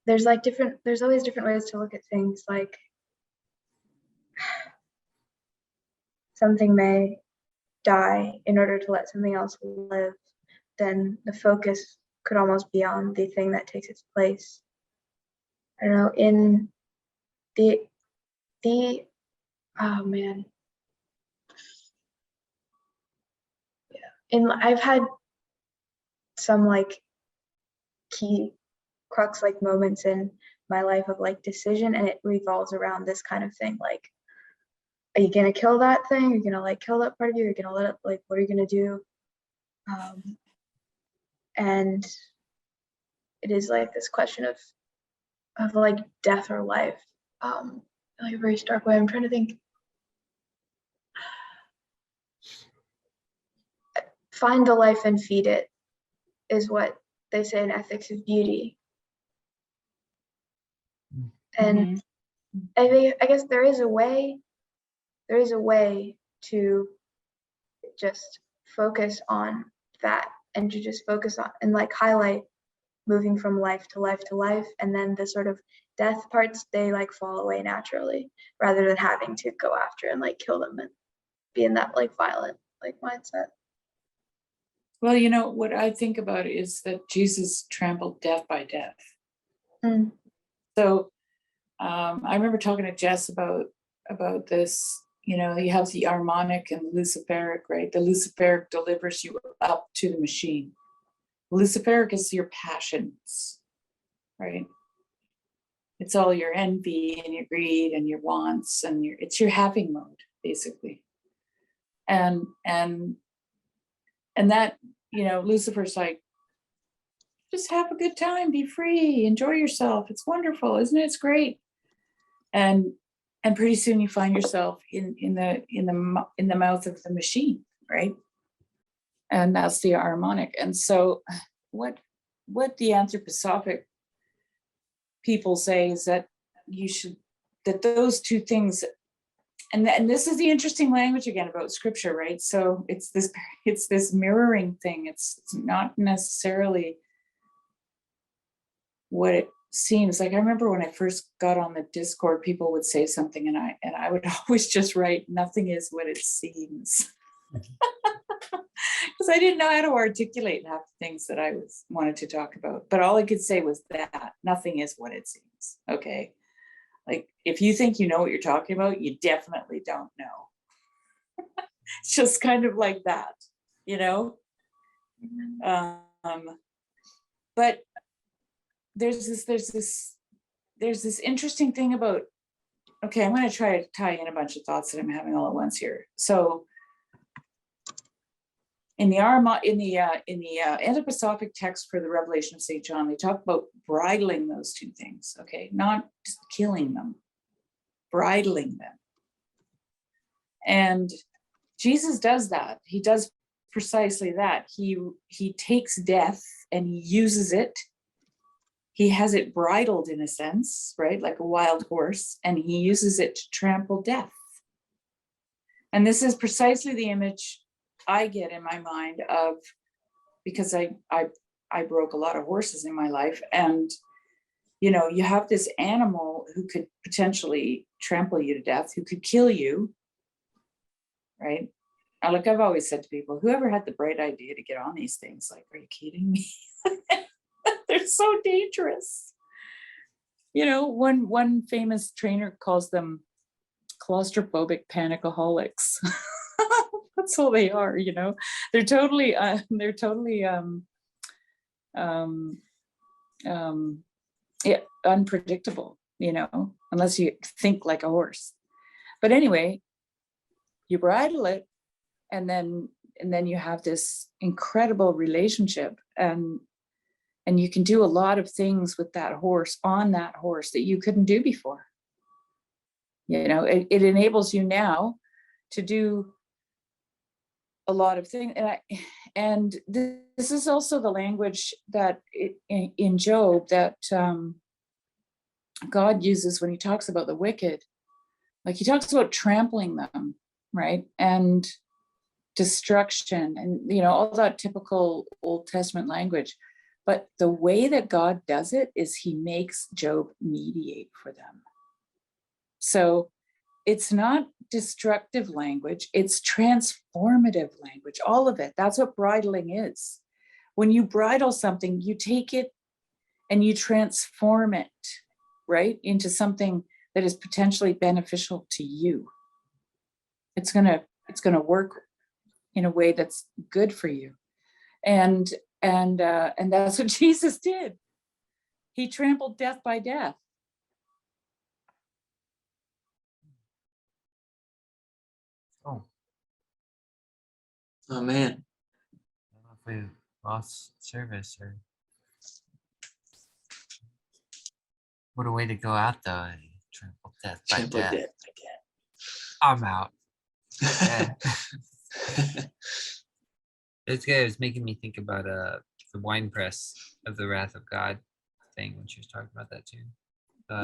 There's always different ways to look at things. Like, something may die in order to let something else live, then the focus could almost be on the thing that takes its place. I don't know, in the oh man. Yeah. I've had some like key crux like moments in my life of like decision, and it revolves around this kind of thing. Like, are you gonna kill that thing? Are you gonna like kill that part of you? Are you gonna let it, like, what are you gonna do? And it is like this question of like death or life, like a very stark way. I'm trying to think. Find the life and feed it is what they say in Ethics of Beauty. And I guess there is a way to just focus on that, and to just focus on and like highlight moving from life to life to life, and then the sort of death parts, they like fall away naturally, rather than having to go after and like kill them and be in that like violent like mindset. Well, what I think about is that Jesus trampled death by death. So I remember talking to Jess about this. You have the harmonic and luciferic, right? The luciferic delivers you up to the machine. Luciferic is your passions, right? It's all your envy and your greed and your wants, and it's your having mode, basically. And that, Lucifer's like, just have a good time, be free, enjoy yourself. It's wonderful, isn't it? It's great. And pretty soon you find yourself in the mouth of the machine, right? And that's the harmonic. And so what the anthroposophic people say is that that those two things, and this is the interesting language again about scripture, right? So it's this mirroring thing. It's not necessarily what it seems like. I remember when I first got on the Discord, people would say something and I would always just write, nothing is what it seems. Because I didn't know how to articulate half the things that I wanted to talk about. But all I could say was that nothing is what it seems. Okay. Like if you think you know what you're talking about, you definitely don't know. It's just kind of like that, you know? But there's this interesting thing about, okay, I'm going to try to tie in a bunch of thoughts that I'm having all at once here. So in the anthroposophic text for the Revelation of St. John, they talk about bridling those two things, okay? Not just killing them, bridling them. And Jesus does that. He does precisely that. He takes death and he uses it. He has it bridled in a sense, right? Like a wild horse, and he uses it to trample death. And this is precisely the image I get in my mind of, because I broke a lot of horses in my life, and you know, you have this animal who could potentially trample you to death, who could kill you, right? And like I've always said to people, whoever had the bright idea to get on these things, like, are you kidding me? They're so dangerous. You know, one famous trainer calls them claustrophobic panicaholics. That's all they are, you know. They're totally yeah, unpredictable, you know, unless you think like a horse. But anyway, you bridle it, and then you have this incredible relationship, and you can do a lot of things with that horse, on that horse, that you couldn't do before. You know, it enables you now to do a lot of things. And this is also the language that in Job that God uses when he talks about the wicked. Like he talks about trampling them, right? And destruction, and you know, all that typical Old Testament language. But the way that God does it is he makes Job mediate for them. So it's not destructive language, it's transformative language, all of it. That's what bridling is. When you bridle something, you take it and you transform it, right, into something that is potentially beneficial to you. It's gonna work in a way that's good for you. And that's what Jesus did. He trampled death by death. Oh man. I don't know if we lost service or what a way to go out though. Trample death by Trample death. death I'm out. again. It's good. It was making me think about the wine press of the wrath of God thing when she was talking about that too.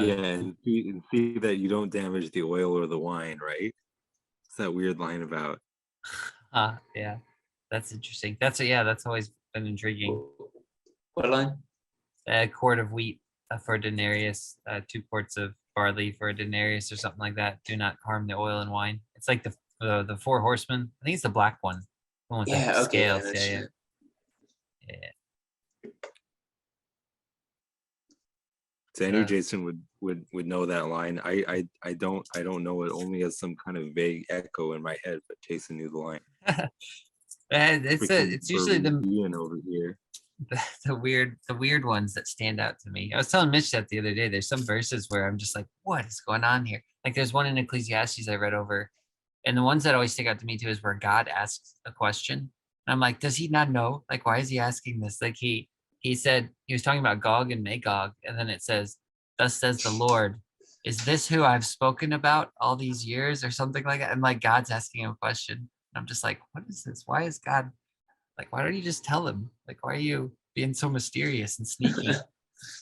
Yeah, and see that you don't damage the oil or the wine, right? It's that weird line about. Yeah, that's interesting. That's always been intriguing. What line? A quart of wheat for a denarius, 2 quarts of barley for a denarius, or something like that. Do not harm the oil and wine. It's like the 4 horsemen. I think it's the black one. The one with Yeah, the okay, yeah, scales. that's Yeah. true. So I knew Jason would know that line. I don't know it, only as some kind of vague echo in my head, but Jason knew the line. It's usually Ian over here. the weird ones that stand out to me. I was telling Mitch that the other day. There's some verses where I'm just like, what is going on here? Like there's one in Ecclesiastes I read over, and the ones that always stick out to me too is where God asks a question. And I'm like, does he not know? Like, why is he asking this? Like he said, he was talking about Gog and Magog, and then it says, thus says the Lord, is this who I've spoken about all these years, or something like that? And like God's asking him a question. And I'm just like, what is this? Why is God like, why don't you just tell him? Like, why are you being so mysterious and sneaky?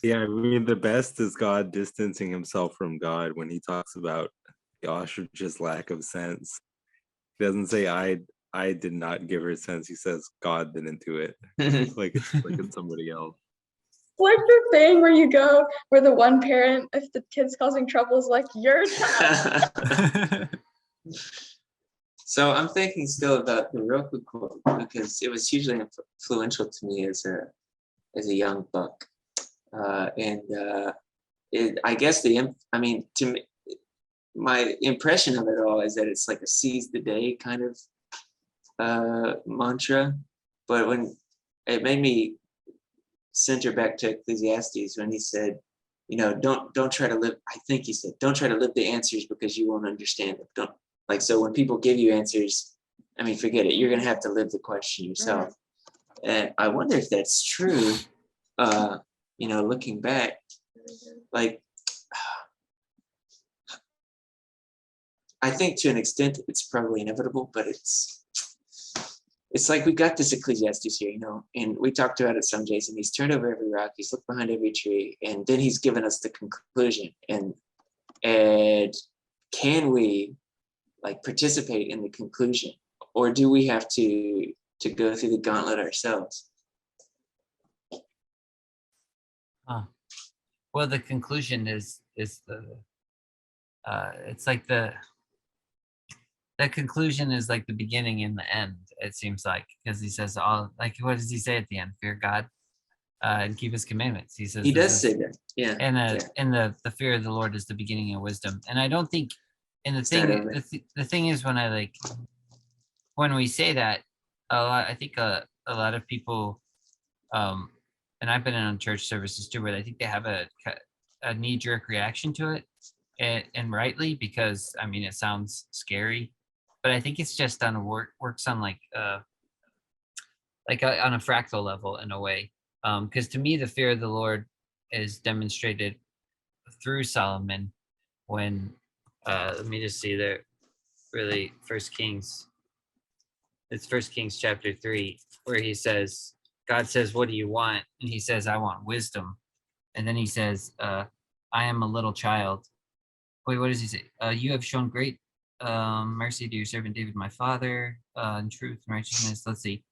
Yeah, I mean, the best is God distancing himself from God when he talks about the ostrich's lack of sense. He doesn't say I did not give her sense. He says God didn't do it. like it's somebody else. Like the thing where you go where the one parent, if the kid's causing trouble, is like your child. So I'm thinking still about the Roku quote because it was hugely influential to me as a young buck, and I guess to me, my impression of it all is that it's like a seize the day kind of mantra, but when it made me center back to Ecclesiastes when he said, don't try to live. I think he said, don't try to live the answers because you won't understand them. Don't so when people give you answers, forget it. You're gonna have to live the question yourself. And I wonder if that's true. Looking back, like I think to an extent it's probably inevitable, but it's like we got this Ecclesiastes here, and we talked about it some, Jason. He's turned over every rock, he's looked behind every tree, and then he's given us the conclusion. And can we participate in the conclusion, or do we have to go through the gauntlet ourselves? Well, the conclusion is the it's like the conclusion is like the beginning and the end, it seems like, because he says what does he say at the end? Fear God and keep his commandments. He says he does say that. Yeah. And the fear of the Lord is the beginning of wisdom. And I don't think, and the thing is, when we say that, I think a lot of people, and I've been in church services too, where I think they have a knee-jerk reaction to it, and rightly, because it sounds scary, but I think it's just works on on a fractal level in a way, because to me the fear of the Lord is demonstrated through Solomon when let me just see there, really, it's 1 Kings chapter 3, where God says, what do you want? And he says, I want wisdom. And then he says, I am a little child. Wait, what does he say? You have shown great mercy to your servant David, my father, in truth and righteousness. Let's see.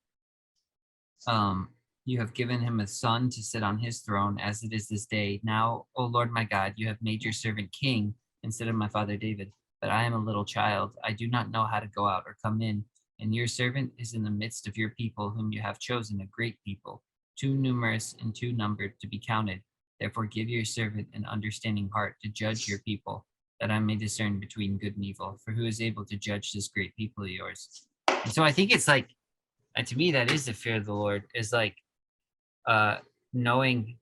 You have given him a son to sit on his throne as it is this day. Now, O Lord my God, you have made your servant king instead of my father David. But I am a little child. I do not know how to go out or come in. And your servant is in the midst of your people, whom you have chosen, a great people, too numerous and too numbered to be counted. Therefore give your servant an understanding heart to judge your people, that I may discern between good and evil. For who is able to judge this great people of yours? And so I think it's to me, that is the fear of the Lord, is knowing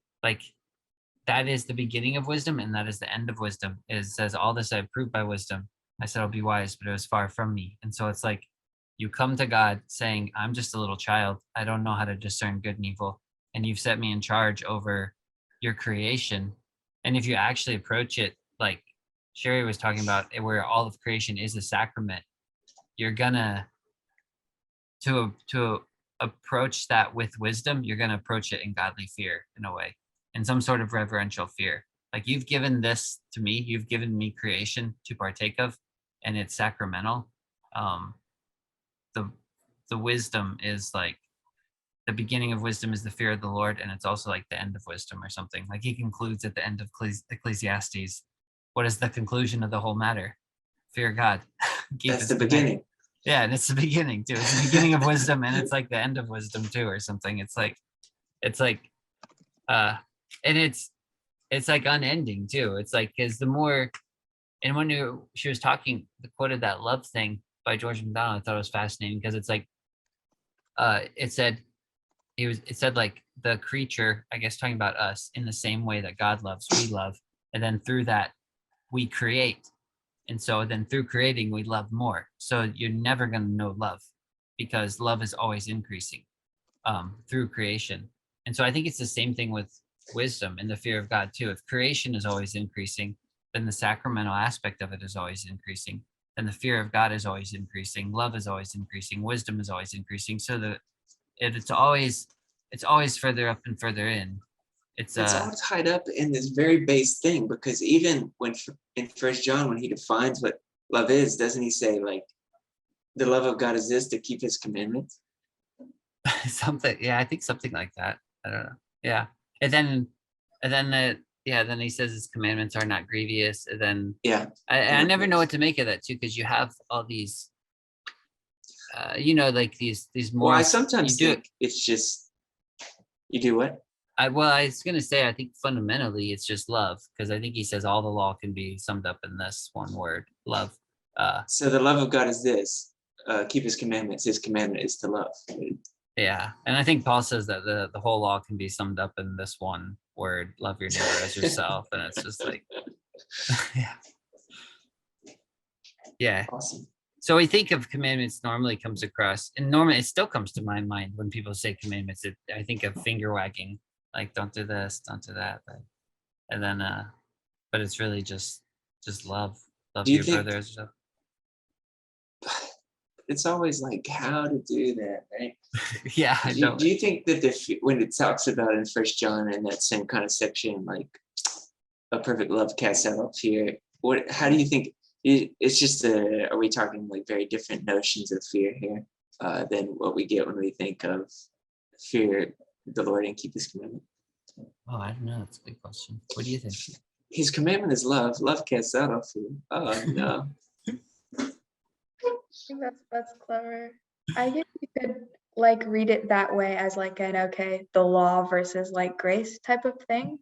that is the beginning of wisdom and that is the end of wisdom. It says, all this I proved by wisdom. I said, I'll be wise, but it was far from me. And so it's you come to God saying, I'm just a little child. I don't know how to discern good and evil. And you've set me in charge over your creation. And if you actually approach it, like Sherry was talking about, where all of creation is a sacrament, you're gonna, to approach that with wisdom, you're gonna approach it in godly fear, in a way, in some sort of reverential fear. You've given this to me, you've given me creation to partake of, and it's sacramental. The wisdom is the beginning of wisdom is the fear of the Lord, and it's also the end of wisdom or something. He concludes at the end of Ecclesiastes, what is the conclusion of the whole matter? Fear God. That's the beginning. Yeah, and it's the beginning too. It's the beginning of wisdom, and it's the end of wisdom too, or something. It's and it's unending too. It's because the more, and when she was talking, quoted that love thing by George MacDonald, I thought it was fascinating, because it's it said the creature, I guess talking about us, in the same way that God loves, we love, and then through that we create, and so then through creating we love more. So you're never going to know love, because love is always increasing through creation. And so I think it's the same thing with wisdom and the fear of God too. If creation is always increasing, then the sacramental aspect of it is always increasing. And the fear of God is always increasing. Love is always increasing. Wisdom is always increasing. So it's always further up and further in. It's all tied up in this very base thing, because even when in 1 John, when he defines what love is, doesn't he say the love of God is this, to keep his commandments? something. Yeah, I think something like that. I don't know. Yeah. And then then he says his commandments are not grievous. And then I never know what to make of that too, because you have all these like these more. Well, I sometimes you do think it's just, you do what? I was gonna say I think fundamentally it's just love, because I think he says all the law can be summed up in this one word, love. So the love of God is this, keep his commandments. His commandment is to love. Yeah, and I think Paul says that the whole law can be summed up in this one word, love your neighbor as yourself, and it's just like, yeah, yeah. Awesome. So we think of commandments normally comes across, and normally it still comes to my mind when people say commandments. I think of finger wagging, like don't do this, don't do that, and then but it's really just love Do you your think- brother as yourself. It's always like how to do that, right? Yeah, I know. Do you think that when it talks about in First John in that same kind of section, like a perfect love casts out all fear? How do you think it's just are we talking like very different notions of fear here than what we get when we think of fear the Lord and keep his commandment? Oh, I don't know. That's a good question. What do you think? His commandment is love. Love casts out all fear. Oh no. I think that's clever. I guess you could like read it that way as like the law versus like grace type of thing.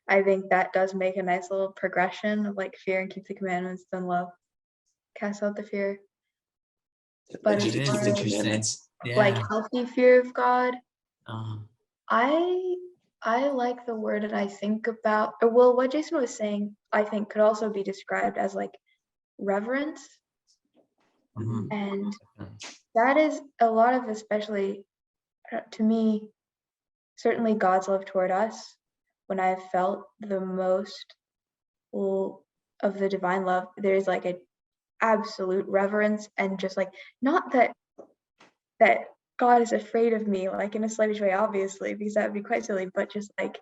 I think that does make a nice little progression of like fear and keep the commandments, then love, cast out the fear. But You as to far keep the as commandments. Yeah. like healthy fear of God, uh, I like the word that I think about, or well, what Jason was saying, I think could also be described as like reverence. mhm. And that is a lot of, especially to me, certainly God's love toward us, when I've felt the most of the divine love, there's like an absolute reverence and just like, not that God is afraid of me, like in a slavish way, obviously, because that would be quite silly, but just like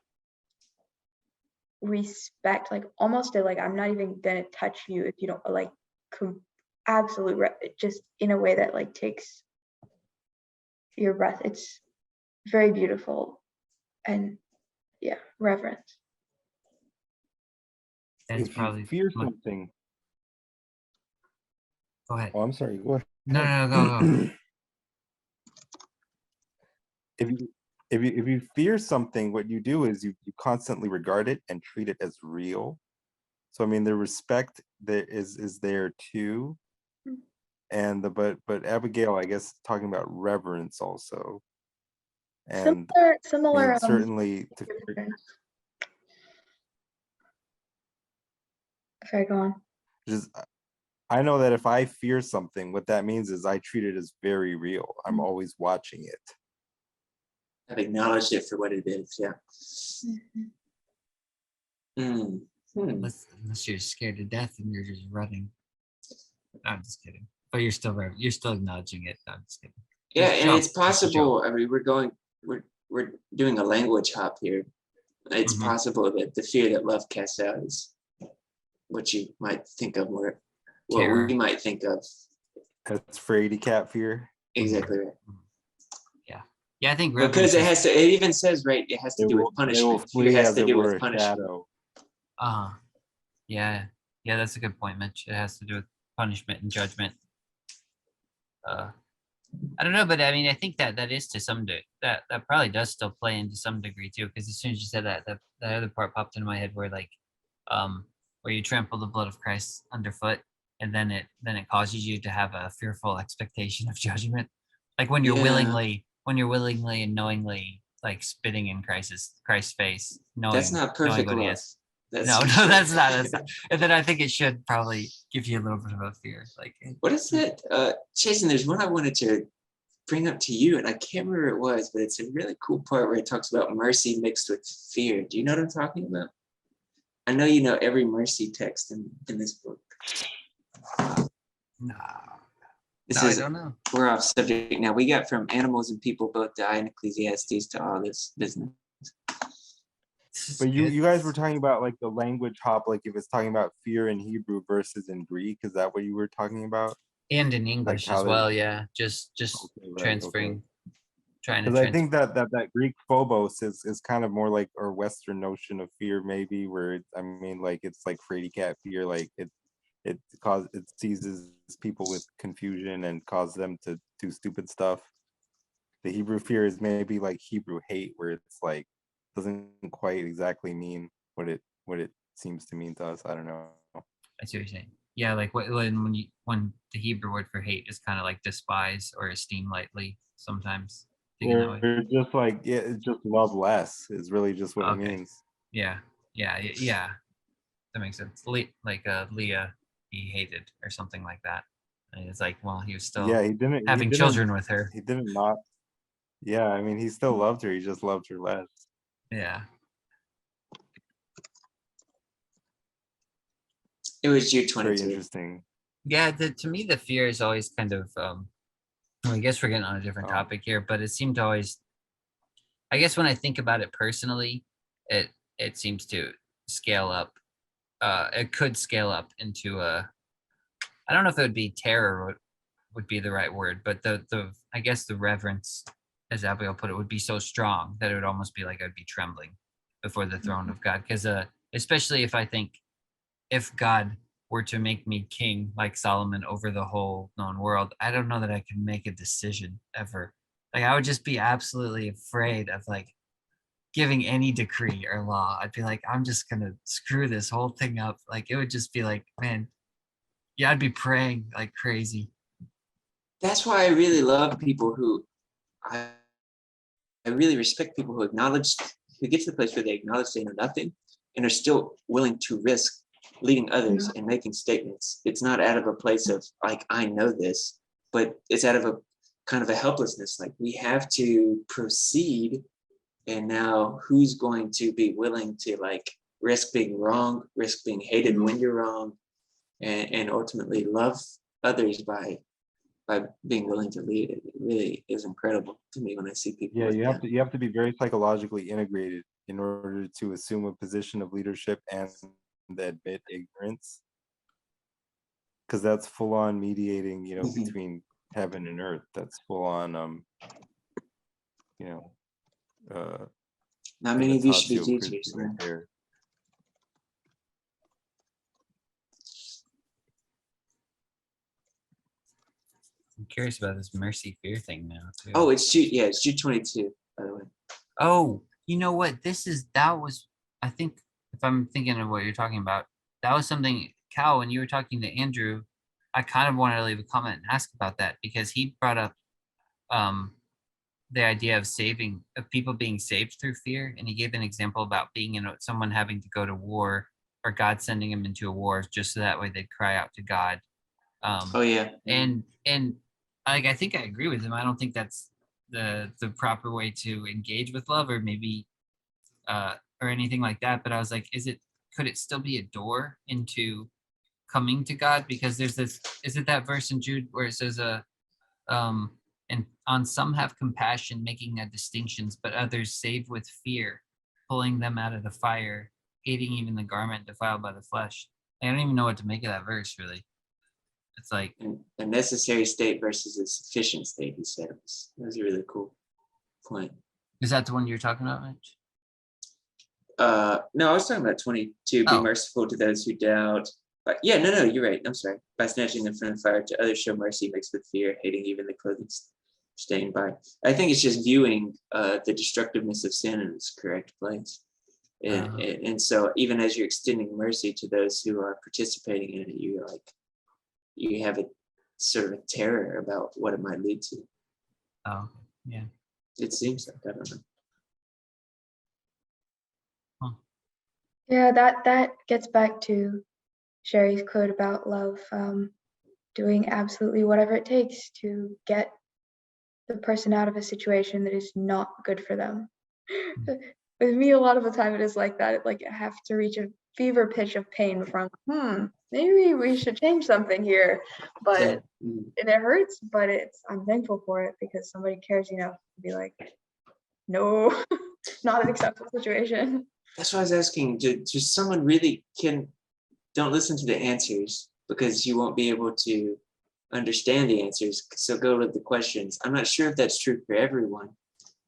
respect, like almost like I'm not even gonna touch you if you don't like absolute just in a way that like takes your breath. It's very beautiful, and yeah, reverence. That's If probably you fear my- something, Go ahead. oh, I'm sorry. Go ahead. No, go. If you fear something, what you do is you constantly regard it and treat it as real. So I mean, the respect that is there too, and but Abigail, I guess, talking about reverence also, and I Similar. mean, certainly to Sorry, go on. just I know that if I fear something, what that means is I treat it as very real. I'm always watching it. I've acknowledged it for what it is. Yeah. Mhm. Unless you're scared to death and you're just running. No, I'm just kidding. But you're still acknowledging it. No, I'm just kidding. Yeah, Just and joke, it's just a possible. joke. I mean, we're doing a language hop here. It's Mhm. possible that the fear that love casts out is what you might think of, or what Terror. we might think of. That's fraidy cat fear. Exactly right. Yeah, I think Because reverence it is, has to. It even says right. It has to do with They will punishment. Fear flee has as to it do were with a punishment. shadow. yeah, that's a good point, Mitch. It has to do with punishment and judgment. I don't know, but I mean, I think that is to some degree, that probably does still play into some degree too, because as soon as you said that other part popped into my head where like, where you trample the blood of Christ underfoot, and then it causes you to have a fearful expectation of judgment, like when you're Yeah. willingly and knowingly like spitting in Christ's face, knowing That's not perfect what he love. is. That's No, for sure. that's not. And then I think it should probably give you a little bit of a fear, like. What is that? Jason, there's one I wanted to bring up to you, and I can't remember what it was, but it's a really cool part where it talks about mercy mixed with fear. Do you know what I'm talking about? I know you know every mercy text in this book. No, I don't know. We're off subject now. We got from animals and people both die in Ecclesiastes to all this business. But you guys were talking about like the language hop, like if it's talking about fear in Hebrew versus in Greek. Is that what you were talking about? And in English how as they- well, yeah. Just Okay, right, transferring, trying to Because I transfer. think that Greek phobos is kind of more like our Western notion of fear, maybe, where I mean, like it's like fraidy cat fear, like it seizes people with confusion and causes them to do stupid stuff. The Hebrew fear is maybe like Hebrew hate, where it's like doesn't quite exactly mean what it seems to mean to us. I don't know. I see what you're saying. Yeah, like when the Hebrew word for hate is kind of like despise or esteem lightly sometimes. Thinking that Or way. it's just like, yeah, it's just love less is really just what it Okay. means. Yeah. That makes sense. Like Leah, he hated or something like that. And it's like, well, he was still Yeah, he didn't having children with her. he didn't not yeah, I mean he still loved her, he just loved her less. Yeah. It was Jude Very 22. interesting. Yeah, to me the fear is always kind of well, I guess we're getting on a different Oh. topic here, but it seemed to always, I guess when I think about it personally, it seems to scale up. It could scale up into a, I don't know if it would be terror would be the right word, but the I guess the reverence, as Abigail put it, would be so strong that it would almost be like I'd be trembling before the throne of God. Because especially if I think if God were to make me king like Solomon over the whole known world, I don't know that I could make a decision ever. Like I would just be absolutely afraid of like giving any decree or law. I'd be like, I'm just gonna screw this whole thing up. Like it would just be like, man, yeah, I'd be praying like crazy. That's why I really love people who I really respect people who get to the place where they acknowledge they know nothing and are still willing to risk leading others and making statements. It's not out of a place of like, I know this, but it's out of a kind of a helplessness. Like we have to proceed. And now who's going to be willing to like risk being wrong, risk being hated when you're wrong, and ultimately love others by being willing to lead. It really is incredible to me when I see people. Yeah, like that. you have to be very psychologically integrated in order to assume a position of leadership and admit ignorance. Because that's full on mediating, Mhm. between heaven and earth. That's full on Not like many a of you should be tatio teachers. right there. I'm curious about this mercy fear thing now too. Oh, it's Jude. Yeah, it's Jude 22, by the way. Oh, you know what? That was, I think, if I'm thinking of what you're talking about, that was something, Cal, when you were talking to Andrew, I kind of wanted to leave a comment and ask about that because he brought up um the idea of people being saved through fear. And he gave an example about being in someone having to go to war or God sending them into a war just so that way they'd cry out to God. Oh yeah. And like I think I agree with him. I don't think that's the proper way to engage with love or maybe or anything like that. But I was like, could it still be a door into coming to God? Because there's this, is it that verse in Jude where it says um and on some have compassion, making distinctions, but others save with fear, pulling them out of the fire, hating even the garment defiled by the flesh. I don't even know what to make of that verse really. It's like A necessary state versus a sufficient state, he said. That was a really cool point. is that the one you're talking about, Mitch? No, I was talking about 22. Be Oh. merciful to those who doubt. But yeah, no, you're right. I'm sorry. By snatching them from the fire, to others show mercy mixed with fear, hating even the clothing stained by. I think it's just viewing the destructiveness of sin in its correct place. And so even as you're extending mercy to those who are participating in it, you have a sort of a terror about what it might lead to. Oh, yeah. It seems like, I don't know. Yeah, that gets back to Sherry's quote about love, doing absolutely whatever it takes to get the person out of a situation that is not good for them. With me, a lot of the time it is like that. Like I have to reach a fever pitch of pain before I'm maybe we should change something here. But and it hurts, but I'm thankful for it because somebody cares enough to be like, no, not an acceptable situation. That's why I was asking, does someone really don't listen to the answers because you won't be able to understand the answers. So go with the questions. I'm not sure if that's true for everyone.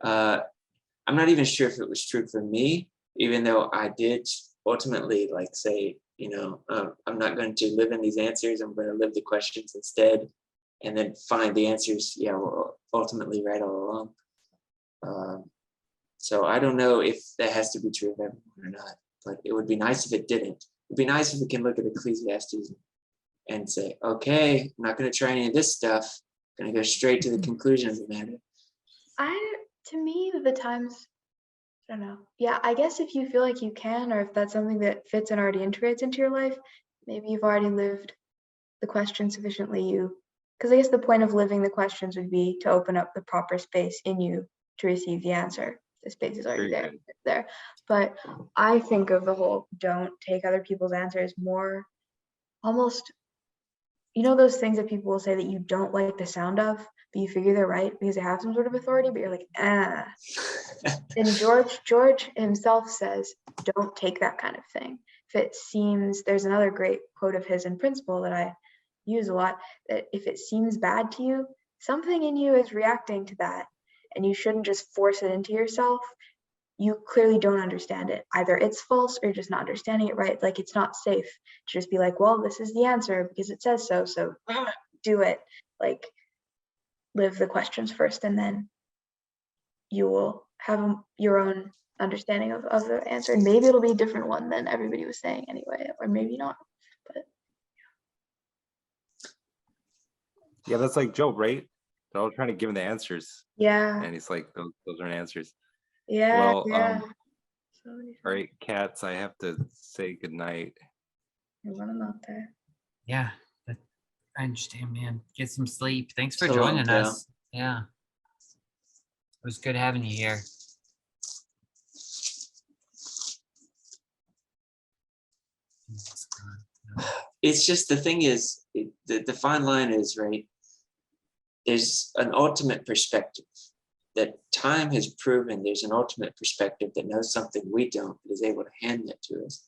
I'm not even sure if it was true for me, even though I did ultimately like say, I'm not going to live in these answers. I'm going to live the questions instead. and then find the answers, yeah, we're ultimately right all along. So I don't know if that has to be true of everyone or not, but it would be nice if it didn't. It'd be nice if we can look at Ecclesiastes and say, okay, I'm not going to try any of this stuff. I'm going to go straight to the conclusion of the matter. To me, the times, I don't know. Yeah, I guess if you feel like you can, or if that's something that fits and already integrates into your life, maybe you've already lived the question sufficiently. Because I guess the point of living the questions would be to open up the proper space in you to receive the answer. The space is already Very there. good. It's there. But I think of the whole don't take other people's answers more almost, you know, those things that people will say that you don't like the sound of, but you figure they're right because they have some sort of authority, but you're like, ah. And George himself says, don't take that kind of thing. If it seems, there's another great quote of his in Principle that I use a lot, that if it seems bad to you, something in you is reacting to that, and you shouldn't just force it into yourself. You clearly don't understand it. Either it's false or you're just not understanding it right. Like, it's not safe to just be like, well, this is the answer because it says so, so do it. Like, live the questions first, and then you will have your own understanding of the answer. And maybe it'll be a different one than everybody was saying anyway, or maybe not. But Yeah, that's like Job, right? They're all trying to give him the answers, yeah, and he's like, those aren't answers. yeah, Well, yeah. So all right, cats, I have to say goodnight. you're running out there. Yeah, that, I understand, man. Get some sleep. Thanks for So long, joining pal. us. Yeah, it was good having you here. It's just the thing is, the fine line is, right, there's an ultimate perspective that time has proven. There's an ultimate perspective that knows something we don't, that is able to hand that to us.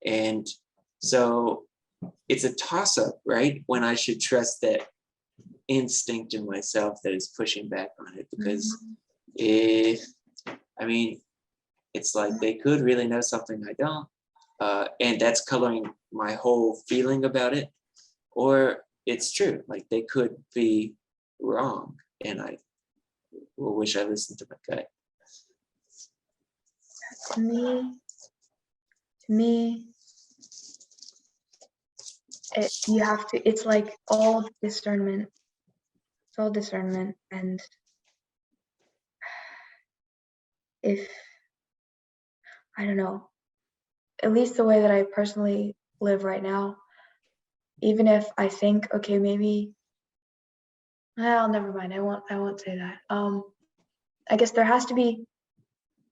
And so it's a toss-up, right, when I should trust that instinct in myself that is pushing back on it, because I mean, it's like they could really know something I don't, and that's coloring my whole feeling about it, or it's true, like they could be wrong, and I will wish I listened to my gut. To me, you have to. It's like all discernment. It's all discernment, and if I don't know, at least the way that I personally live right now, even if I think, okay, maybe, well, never mind. I won't say that. I guess there has to be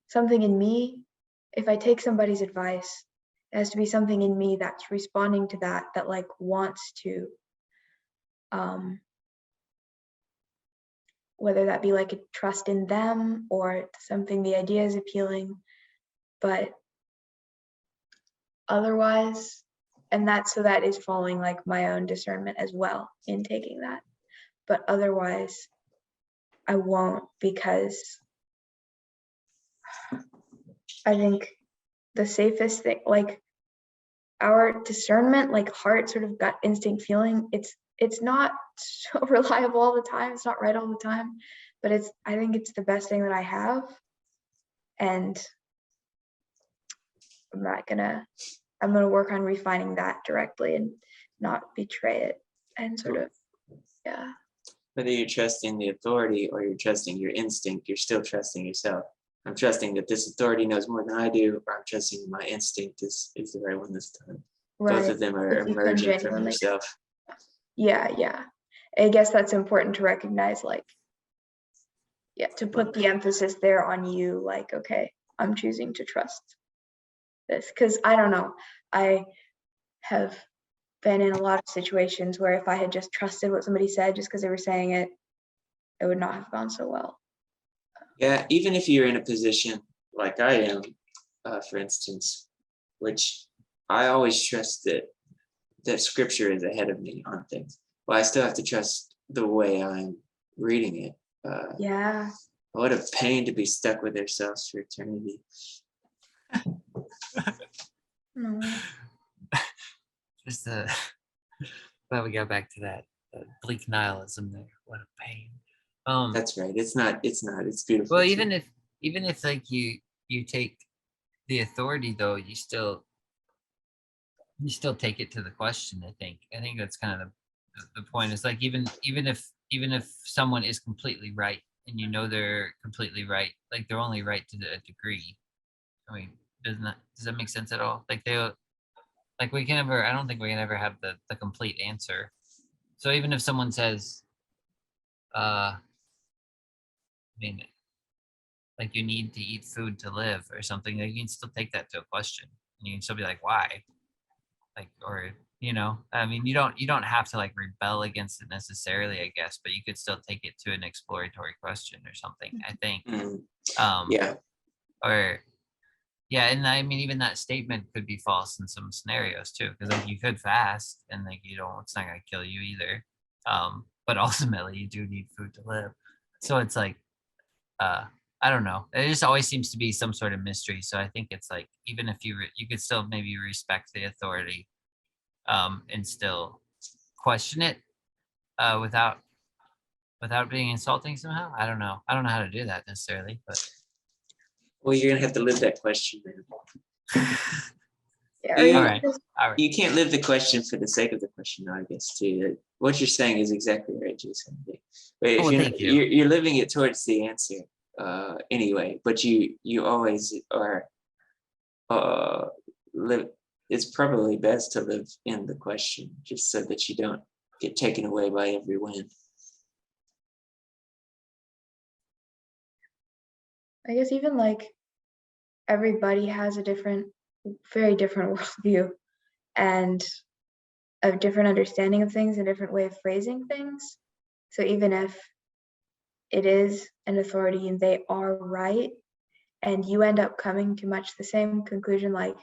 something in me. If I take somebody's advice, it has to be something in me that's responding to that like wants to, whether that be like a trust in them or something the idea is appealing, but otherwise, and that is following like my own discernment as well in taking that. But otherwise, I won't, because I think the safest thing, like our discernment, like heart, sort of gut instinct feeling, it's not so reliable all the time. It's not right all the time, but I think it's the best thing that I have. And I'm gonna work on refining that directly and not betray it, and sort of, yeah. Whether you're trusting the authority or you're trusting your instinct, you're still trusting yourself. I'm trusting that this authority knows more than I do, or I'm trusting my instinct is the right one this time. Right. Both of them are If you can emerging from genuinely- yourself. Yeah. I guess that's important to recognize, like, yeah, to put the emphasis there on you, like, okay, I'm choosing to trust this, because I don't know, I have been in a lot of situations where if I had just trusted what somebody said just because they were saying it, it would not have gone so well. Yeah, even if you're in a position like I am, for instance, which I always trust that scripture is ahead of me on things, but I still have to trust the way I'm reading it. Yeah. What a pain to be stuck with ourselves for eternity. No. Just glad we got back to that. bleak nihilism there. What a pain. That's right. It's not. It's beautiful. Well, too. even if like you take the authority though, you still take it to the question. I think that's kind of the point. Is like even if someone is completely right and you know they're completely right, like they're only right to a degree. I mean, does that make sense at all? Like we can never. I don't think we can ever have the complete answer. So even if someone says, I mean, like you need to eat food to live or something, like you can still take that to a question. And you can still be like, why? Like, or I mean, you don't have to like rebel against it necessarily, I guess, but you could still take it to an exploratory question or something, I think. Mm, Um, yeah. or yeah, and I mean, even that statement could be false in some scenarios too, because like you could fast and like it's not gonna kill you either. But ultimately you do need food to live. So it's like, I don't know. It just always seems to be some sort of mystery. So I think it's like even if you could still maybe respect the authority, and still question it, without being insulting somehow. I don't know. I don't know how to do that necessarily, but Well, you're gonna have to live that question, man. Yeah, or You- you all could right, just all right. You can't live the question for the sake of the question, I guess. Too. What you're saying is exactly right, Jason. But if Oh, you're, thank you. you're living it towards the answer anyway. But you always are. Live. It's probably best to live in the question, just so that you don't get taken away by every win. I guess even like everybody has a very different worldview and a different understanding of things, a different way of phrasing things. So even if it is an authority and they are right, and you end up coming to much the same conclusion, like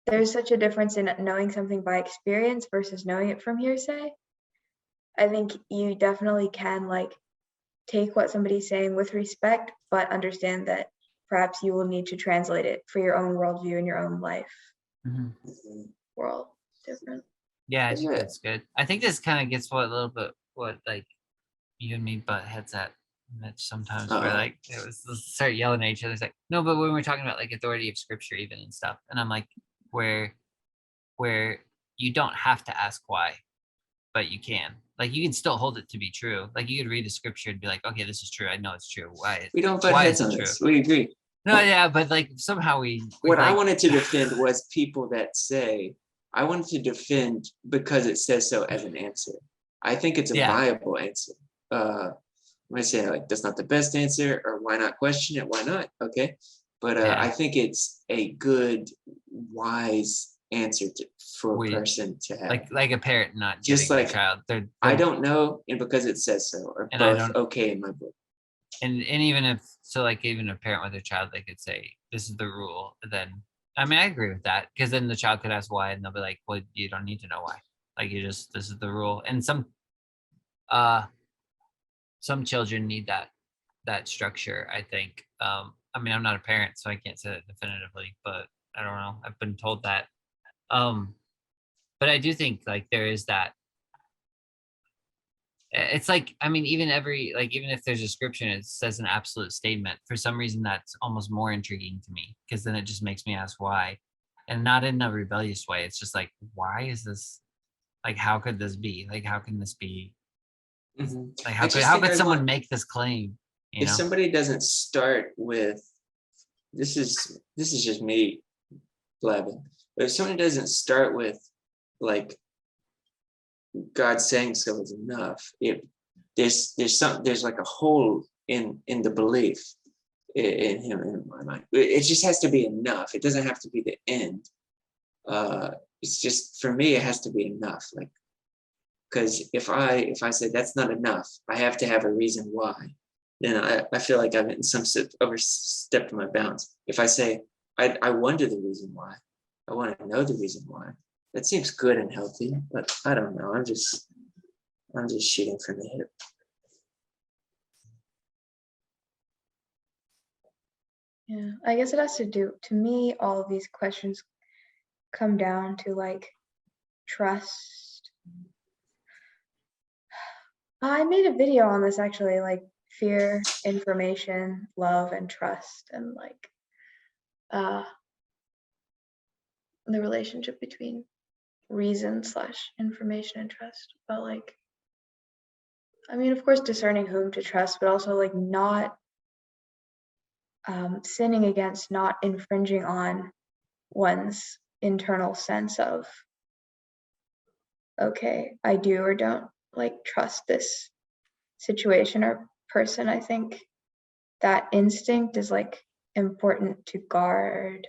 there's such a difference in knowing something by experience versus knowing it from hearsay. I think you definitely can like take what somebody's saying with respect, but understand that perhaps you will need to translate it for your own worldview and your own life Mhm. world. Different. Yeah, I think Yeah. that's good. I think this kind of gets a little bit what like you and me butt heads at Mitch sometimes, where Uh-oh. like it was start yelling at each other. It's like no, but when we're talking about like authority of scripture even and stuff, and I'm like where you don't have to ask why, but you can. Like you can still hold it to be true. Like you could read a scripture and be like, okay, this is true. I know it's true. We don't butt Why heads is it on true? this. We agree. No, yeah, but like somehow we What I like, wanted to defend was people that say, I wanted to defend because it says so as an answer. I think it's a Yeah. viable answer. When I say like that's not the best answer, or why not question it? Why not? Okay. But Yeah. I think it's a good, wise answer for a We- person to have. like a parent not Just giving their like, child. I don't know, and because it says so, are And I both don't- okay in my book. And even if so, like even a parent with their child, they could say this is the rule. Then I mean I agree with that, because then the child could ask why, and they'll be like, well, you don't need to know why. Like this is the rule. And some children need that structure, I think. I mean I'm not a parent, so I can't say that definitively, but I don't know. I've been told that. But I do think like there is that. It's like, I mean, even if there's a scripture and it says an absolute statement, for some reason that's almost more intriguing to me, because then it just makes me ask why, and not in a rebellious way. It's just like, why is this? Like, how could this be? Like, how can this be? Mhm. Like, I just how think could I someone want- make this claim? You If know? somebody doesn't start with, this is just me blabbing, but if someone doesn't start with like God saying so is enough, there's like a hole in the belief in him, in my mind. It just has to be enough. It doesn't have to be the end. It's just, for me, it has to be enough. Like, because if I say that's not enough, I have to have a reason why. Then I feel like I've in some sense overstepped my bounds. If I say I wonder the reason why, I want to know the reason why. That seems good and healthy, but I don't know. I'm just shooting from the hip. Yeah, I guess it has to do, to me, all of these questions come down to like trust. I made a video on this actually, like fear, information, love, and trust, and like the relationship between reason / information and trust. But like, I mean, of course, discerning whom to trust, but also like not sinning against, not infringing on one's internal sense of, okay, I do or don't like trust this situation or person. I think that instinct is like important to guard.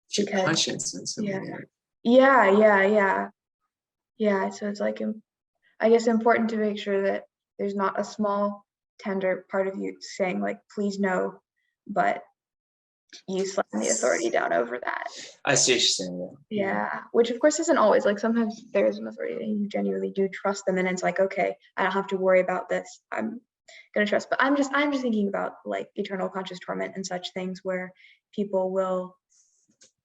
It's your Because- conscience and something. Yeah. So it's like, I guess, important to make sure that there's not a small, tender part of you saying like, please no, but you slam the authority down over that. I see what you're saying. Yeah, which of course isn't always, like sometimes there is an authority and you genuinely do trust them, and it's like, okay, I don't have to worry about this. I'm gonna trust. But I'm just thinking about like eternal conscious torment and such things where people will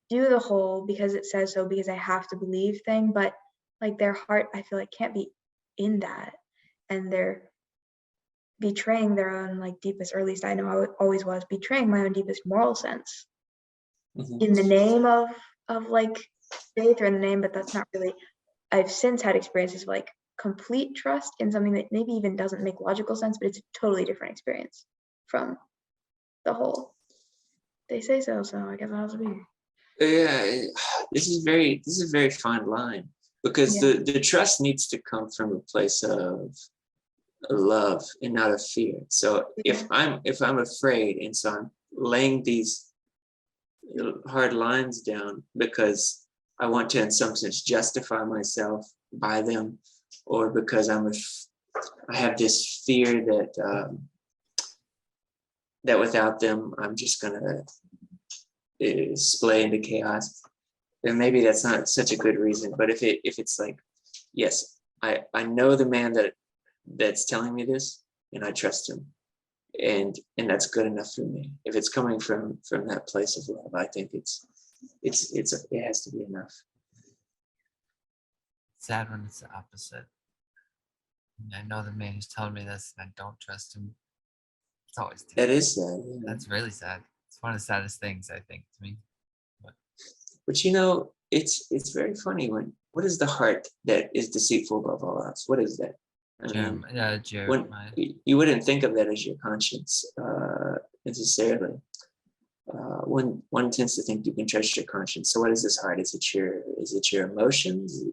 do the whole because it says so, because I have to believe thing, but like their heart, I feel like can't be in that, and they're betraying their own like deepest, or at least I know I always was betraying my own deepest moral sense Mhm. in the name of like faith, or in the name, but that's not really. I've since had experiences of like complete trust in something that maybe even doesn't make logical sense, but it's a totally different experience from the whole they say so, so I guess it has to be. Yeah, this is a very fine line, because Yeah. the trust needs to come from a place of love and not of fear. So if I'm afraid, and so I'm laying these hard lines down because I want to in some sense justify myself by them, or because I have this fear that that without them I'm just gonna splay into chaos, then maybe that's not such a good reason. But if it's like, yes, I know the man that's telling me this, and I trust him, and that's good enough for me. If it's coming from that place of love, I think it has to be enough. Sad when it's the opposite. I know the man who's telling me this, and I don't trust him. It's always That terrible. is sad. Yeah. That's really sad. It's one of the saddest things, I think, to me. But it's very funny what is the heart that is deceitful above all else? What is that? I mean, Jeremiah. you wouldn't think of that as your conscience necessarily. One tends to think you can trust your conscience. So what is this heart? Is it your emotions?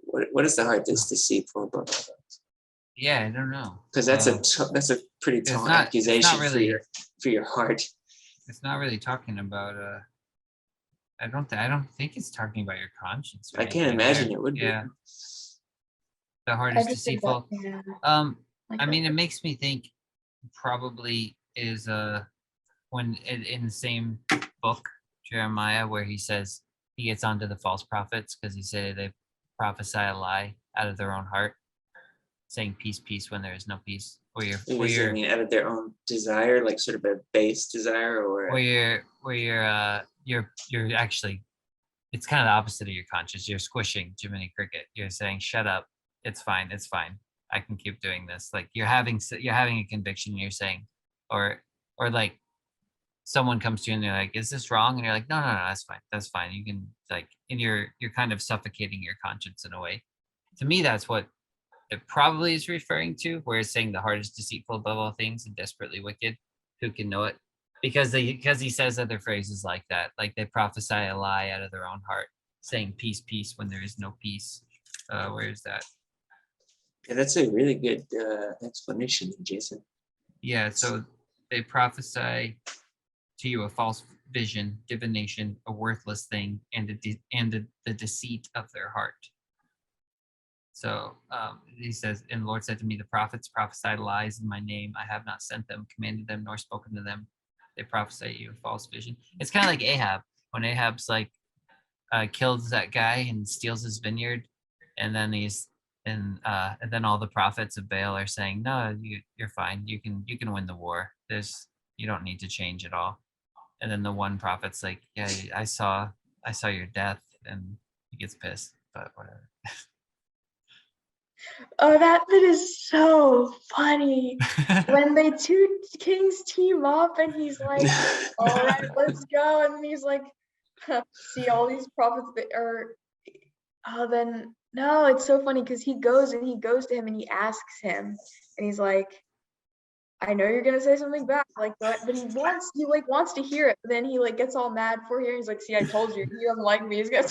What is the heart that's deceitful above all else? Yeah, I don't know. Because that's a pretty it's tall not accusation really- for your heart. It's not really talking about I don't think it's talking about your conscience. or I can't anything imagine there. it would Yeah, be. the heart I is just think that, deceitful. yeah, like I that. mean, it makes me think probably is when in the same book, Jeremiah, where he says he gets onto the false prophets because he said they prophesy a lie out of their own heart, saying peace, peace when there is no peace. Or I mean, out of their own desire, like sort of a base desire, or you're actually, it's kind of the opposite of your conscience. You're squishing Jiminy Cricket. You're saying, shut up. It's fine. It's fine. I can keep doing this. Like you're having a conviction. And you're saying, or like someone comes to you and they're like, is this wrong? And you're like, no, that's fine. That's fine. You can like, and you're kind of suffocating your conscience in a way. To me, that's what it probably is referring to, where it's saying the heart is deceitful above all things and desperately wicked. Who can know it? Because he says other phrases like that, like they prophesy a lie out of their own heart, saying peace, peace when there is no peace. Where is that? yeah, that's a really good explanation, Jason. Yeah, so they prophesy to you a false vision, divination, a worthless thing, and the deceit of their heart. So he says, and the Lord said to me, the prophets prophesied lies in my name. I have not sent them, commanded them, nor spoken to them. They prophesy you a false vision. It's kind of like Ahab, when Ahab's like kills that guy and steals his vineyard, and then and then all the prophets of Baal are saying, no, you're fine. You can win the war. You don't need to change at all. And then the one prophet's like, yeah, I saw your death, and he gets pissed, but whatever. Oh, that bit is so funny. When the two kings team up and he's like, all right, let's go. And he's like, see all these prophets that are, oh, then, no, it's so funny because he goes to him and he asks him and he's like, I know you're gonna say something bad, like, but he wants to hear it. But then he like gets all mad for here. He's like, see, I told you, he doesn't like me. He's gonna.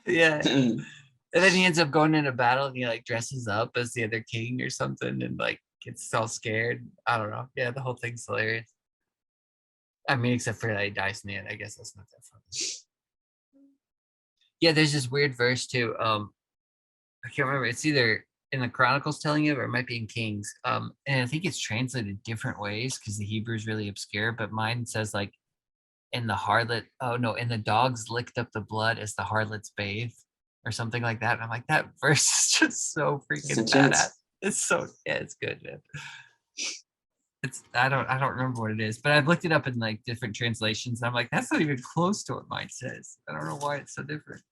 Yeah. And then he ends up going into battle and he like dresses up as the other king or something and like gets all scared. I don't know. Yeah, the whole thing's hilarious. I mean, except for that he dies in the end. I guess that's not that funny. Yeah, there's this weird verse too. I can't remember. It's either in the Chronicles telling you, or it might be in Kings. And I think it's translated different ways because the Hebrew is really obscure. But mine says like, "And the harlot." Oh no, and the dogs licked up the blood as the harlots bathed, or something like that. And I'm like, that verse is just so freaking intense. badass. It's so yeah, it's good, man. It's I don't remember what it is, but I've looked it up in like different translations, and I'm like, that's not even close to what mine says. I don't know why it's so different.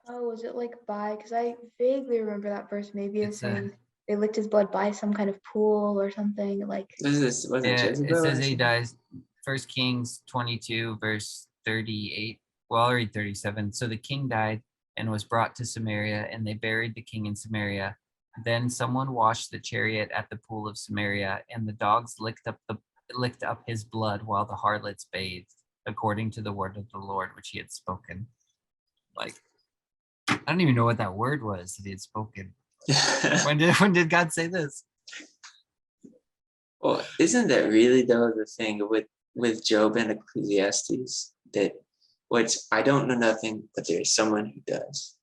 Oh, was it like by? Because I vaguely remember that verse. Maybe it's It's saying they licked his blood by some kind of pool or something. Like, Wasn't yeah, Jezebel it or says he something? dies. 1 Kings 22, verse 38. Well, I'll read 37. So the king died and was brought to Samaria, and they buried the king in Samaria. Then someone washed the chariot at the pool of Samaria, and the dogs licked up his blood while the harlots bathed, according to the word of the Lord which he had spoken. Like, I don't even know what that word was that he had spoken. When did God say this? Well, isn't that really though the thing with Job and Ecclesiastes, that which I don't know nothing, but there is someone who does,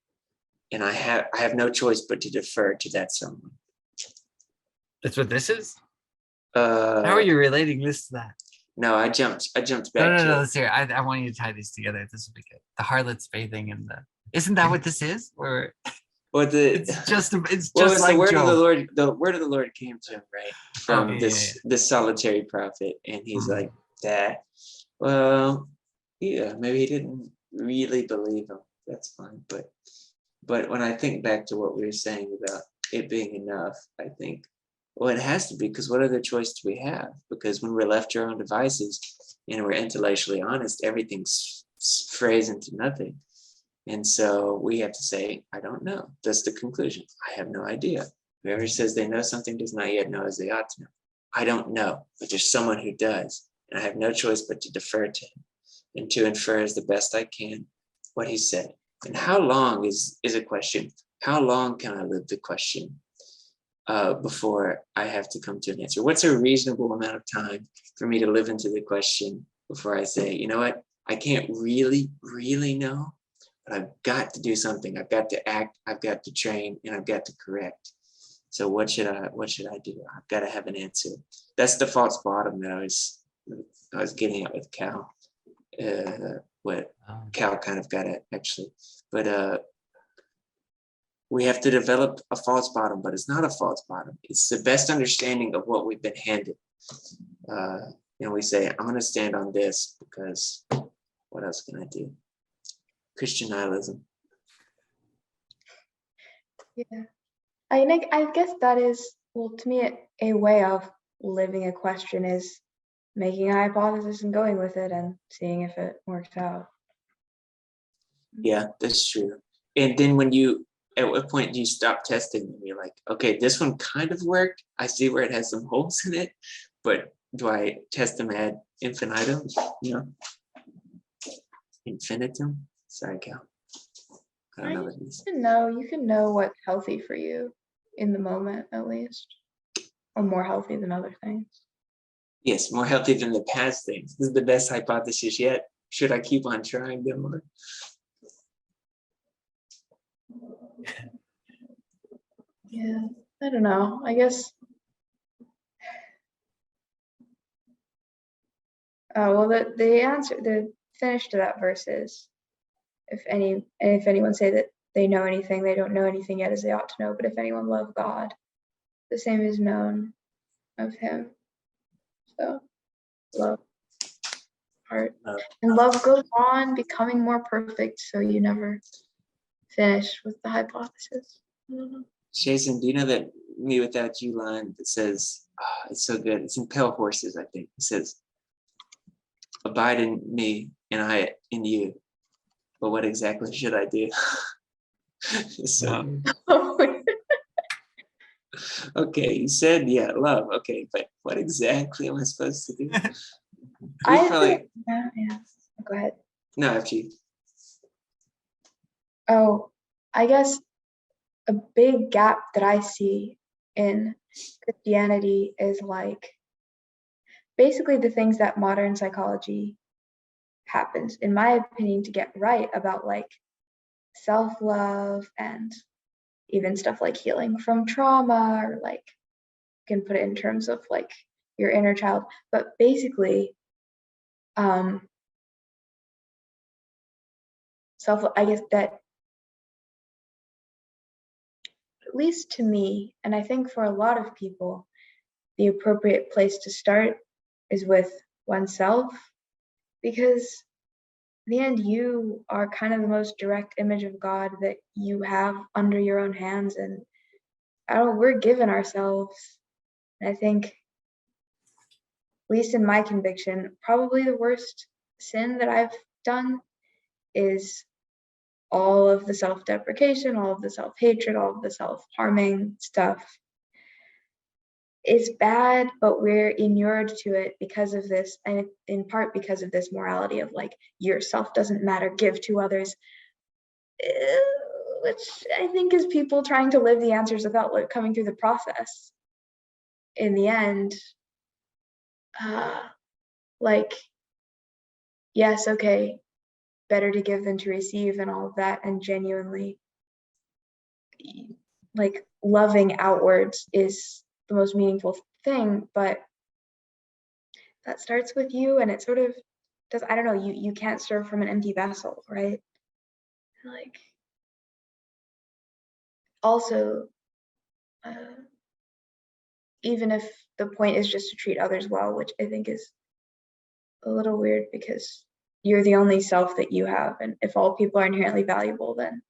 and I have no choice but to defer to that someone. That's what this is? How are you relating this to that? No, I jumped back No, to it. let's hear. I want you to tie these together. This will be good. The harlots bathing and the. Isn't that what this is? Or Well, it's just well, it's like the word of the Job. Lord. The word of the Lord came to him, right, from yeah, this solitary prophet, and he's Mhm. like, that. Well, yeah, maybe he didn't really believe him. That's fine, but when I think back to what we were saying about it being enough, I think, well, it has to be, because what other choice do we have? Because when we're left to our own devices and we're intellectually honest, everything's phrased into nothing. And so we have to say, I don't know. That's the conclusion. I have no idea. Whoever says they know something does not yet know as they ought to know. I don't know, but there's someone who does. And I have no choice but to defer to him and to infer as the best I can what he said. And how long is a question. How long can I live the question before I have to come to an answer? What's a reasonable amount of time for me to live into the question before I say, you know what, I can't really know, but I've got to do something. I've got to act, I've got to train, and I've got to correct. So what should I do? I've got to have an answer. That's the false bottom that I was getting at with Cal. What Cal kind of got at, actually. But we have to develop a false bottom, but it's not a false bottom. It's the best understanding of what we've been handed. And we say, I'm going to stand on this because what else can I do? Christian nihilism. yeah. I guess that is, well, to me, a way of living a question is making a hypothesis and going with it and seeing if it works out. Yeah, that's true. And then at what point do you stop testing and you're like, okay, this one kind of worked. I see where it has some holes in it, but do I test them ad infinitum? Infinitum? Sorry, Cal. I don't know what it is. You can know what's healthy for you in the moment, at least, or more healthy than other things. Yes, more healthy than the past things. This is the best hypothesis yet. Should I keep on trying them? Or? Yeah, I don't know. I guess. Well, the finish to that verse is, if anyone say that they know anything, they don't know anything yet as they ought to know. But if anyone love God, the same is known of him. So, love, heart, and love goes on becoming more perfect. So you never finish with the hypothesis. I don't know. Jason, do you know that "me without you" line that says, it's so good. It's in Pale Horses, I think. It says, "Abide in me and I in you. But what exactly should I do?" So, okay, you said, yeah, love. Okay, but what exactly am I supposed to do? I We probably, think, yeah. Go ahead. no, after you. Oh, I guess a big gap that I see in Christianity is like basically the things that modern psychology happens, in my opinion, to get right about like self-love and even stuff like healing from trauma, or like you can put it in terms of like your inner child. But basically, I guess that, at least to me, and I think for a lot of people, the appropriate place to start is with oneself, because in the end, you are kind of the most direct image of God that you have under your own hands. And I don't know, we're given ourselves. And I think, at least in my conviction, probably the worst sin that I've done is all of the self-deprecation, all of the self-hatred, all of the self-harming stuff. It's bad, but we're inured to it because of this, and in part because of this morality of like, yourself doesn't matter, give to others, which I think is people trying to live the answers without like coming through the process. In the end, like, yes, okay, better to give than to receive and all of that, and genuinely like loving outwards is the most meaningful thing, but that starts with you, and it sort of does, I don't know, you can't serve from an empty vessel, right? Like, also, even if the point is just to treat others well, which I think is a little weird because you're the only self that you have, and if all people are inherently valuable, then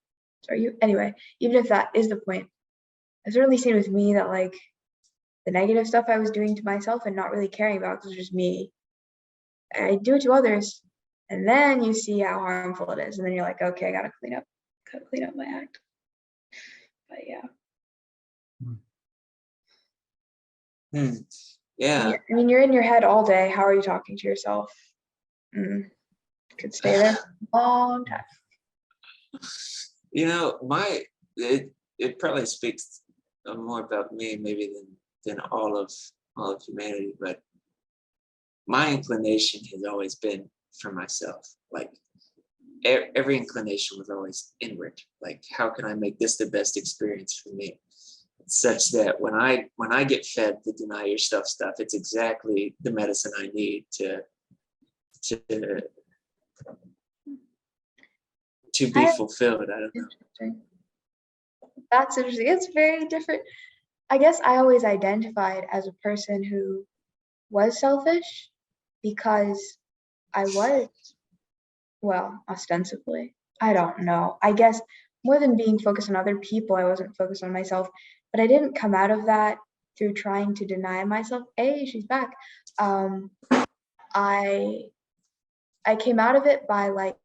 so are you. Anyway, even if that is the point, I've certainly seen with me that like the negative stuff I was doing to myself and not really caring about because it was just me, I do it to others, and then you see how harmful it is, and then you're like, okay, I gotta clean up my act. But yeah. Yeah. I mean, you're in your head all day. How are you talking to yourself? Could stay there a long time. You know, it probably speaks more about me maybe than all of humanity, but my inclination has always been for myself. Like every inclination was always inward. Like, how can I make this the best experience for me? Such that when I get fed the deny yourself stuff, it's exactly the medicine I need to be fulfilled. I don't know. Interesting. That's interesting. It's very different. I guess I always identified as a person who was selfish because I was, well, ostensibly. I don't know. I guess more than being focused on other people, I wasn't focused on myself. But I didn't come out of that through trying to deny myself. Hey, she's back. I came out of it by like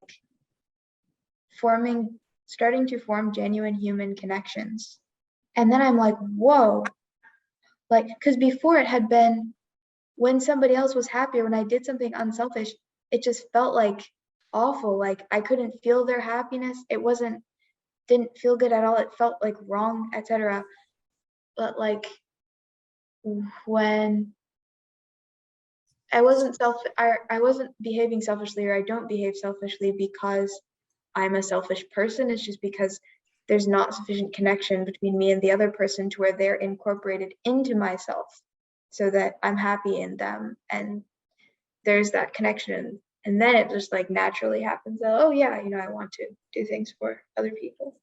starting to form genuine human connections. And then I'm like, whoa, like, because before it had been when somebody else was happy or when I did something unselfish, it just felt like awful. Like I couldn't feel their happiness. Didn't feel good at all. It felt like wrong, etc. But like when I wasn't behaving selfishly, or I don't behave selfishly because I'm a selfish person. It's just because there's not sufficient connection between me and the other person to where they're incorporated into myself so that I'm happy in them, and there's that connection, and then it just like naturally happens that, oh yeah, I want to do things for other people.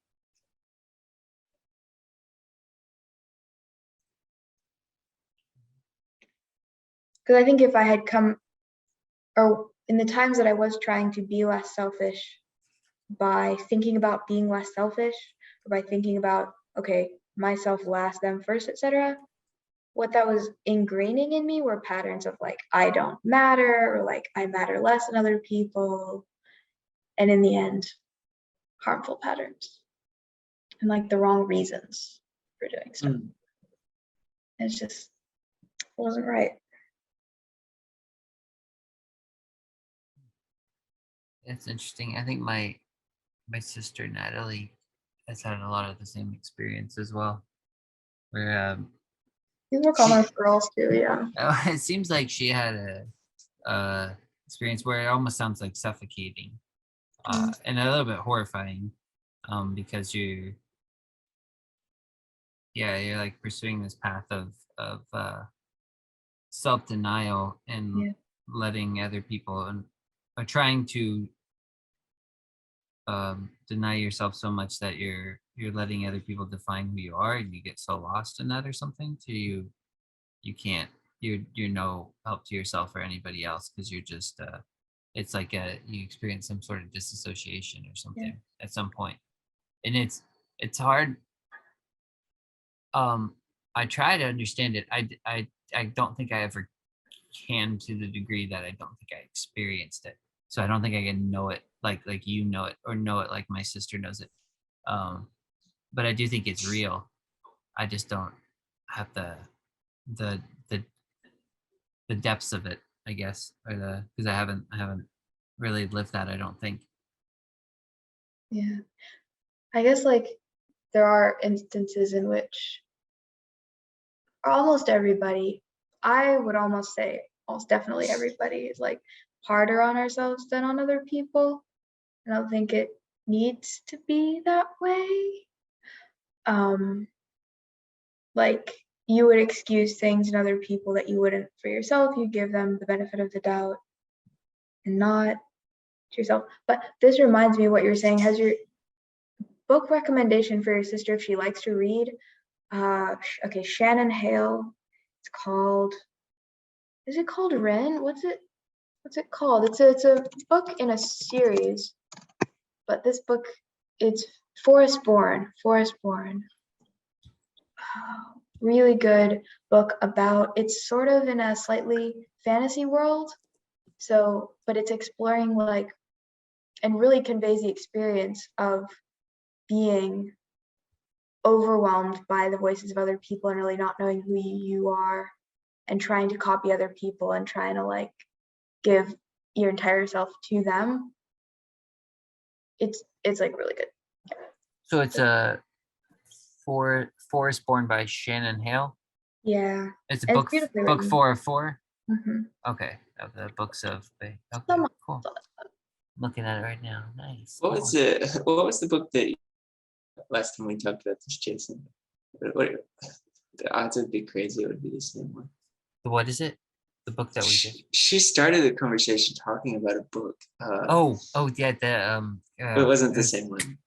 Because I think if I had come, or in the times that I was trying to be less selfish, by thinking about being less selfish, or by thinking about, okay, myself last, them first, etc. What that was ingraining in me were patterns of like, I don't matter, or like, I matter less than other people. And in the end, harmful patterns and like the wrong reasons for doing so. Mm. It's just wasn't right. It's interesting. I think my sister Natalie has had a lot of the same experience as well. Where These were common with girls too, yeah. it seems like she had a experience where it almost sounds like suffocating, and a little bit horrifying, because you're like pursuing this path of self-denial and Yeah. letting other people and or trying to deny yourself so much that you're letting other people define who you are, and you get so lost in that or something to you can't you're no help to yourself or anybody else because you're just it's like you experience some sort of disassociation or something at some point, and it's hard. I try to understand it. I don't think I ever can, to the degree that I don't think I experienced it. So I don't think I can know it like you know it, or know it like my sister knows it. But I do think it's real. I just don't have the the the depths of it, I guess, or because I haven't really lived that, I don't think. Yeah. I guess like there are instances in which almost everybody, I would almost say almost definitely everybody is like harder on ourselves than on other people. I don't think it needs to be that way. Like you would excuse things in other people that you wouldn't for yourself. You give them the benefit of the doubt and not to yourself. But this reminds me of what you're saying. Has your book recommendation for your sister, if she likes to read, okay, Shannon Hale. It's called, is it called Wren? What's it called? It's a book in a series, but this book, it's Forest Born. Really good book about, it's sort of in a slightly fantasy world. So, but it's exploring like, and really conveys the experience of being overwhelmed by the voices of other people and really not knowing who you are and trying to copy other people and trying to like give your entire self to them. It's like really good. So it's a Forest Born by Shannon Hale. Yeah. It's a And it's book beautifully book written. 4 of 4. Mhm. Okay, of the books of okay, Somewhat. cool. Looking at it right now. Nice. What cool. was it? What was the book that last time we talked about this, Jason? What the odds would be crazy it would be the same one. What is it? The book that we did. She started the conversation talking about a book. Oh yeah, But it wasn't the same one.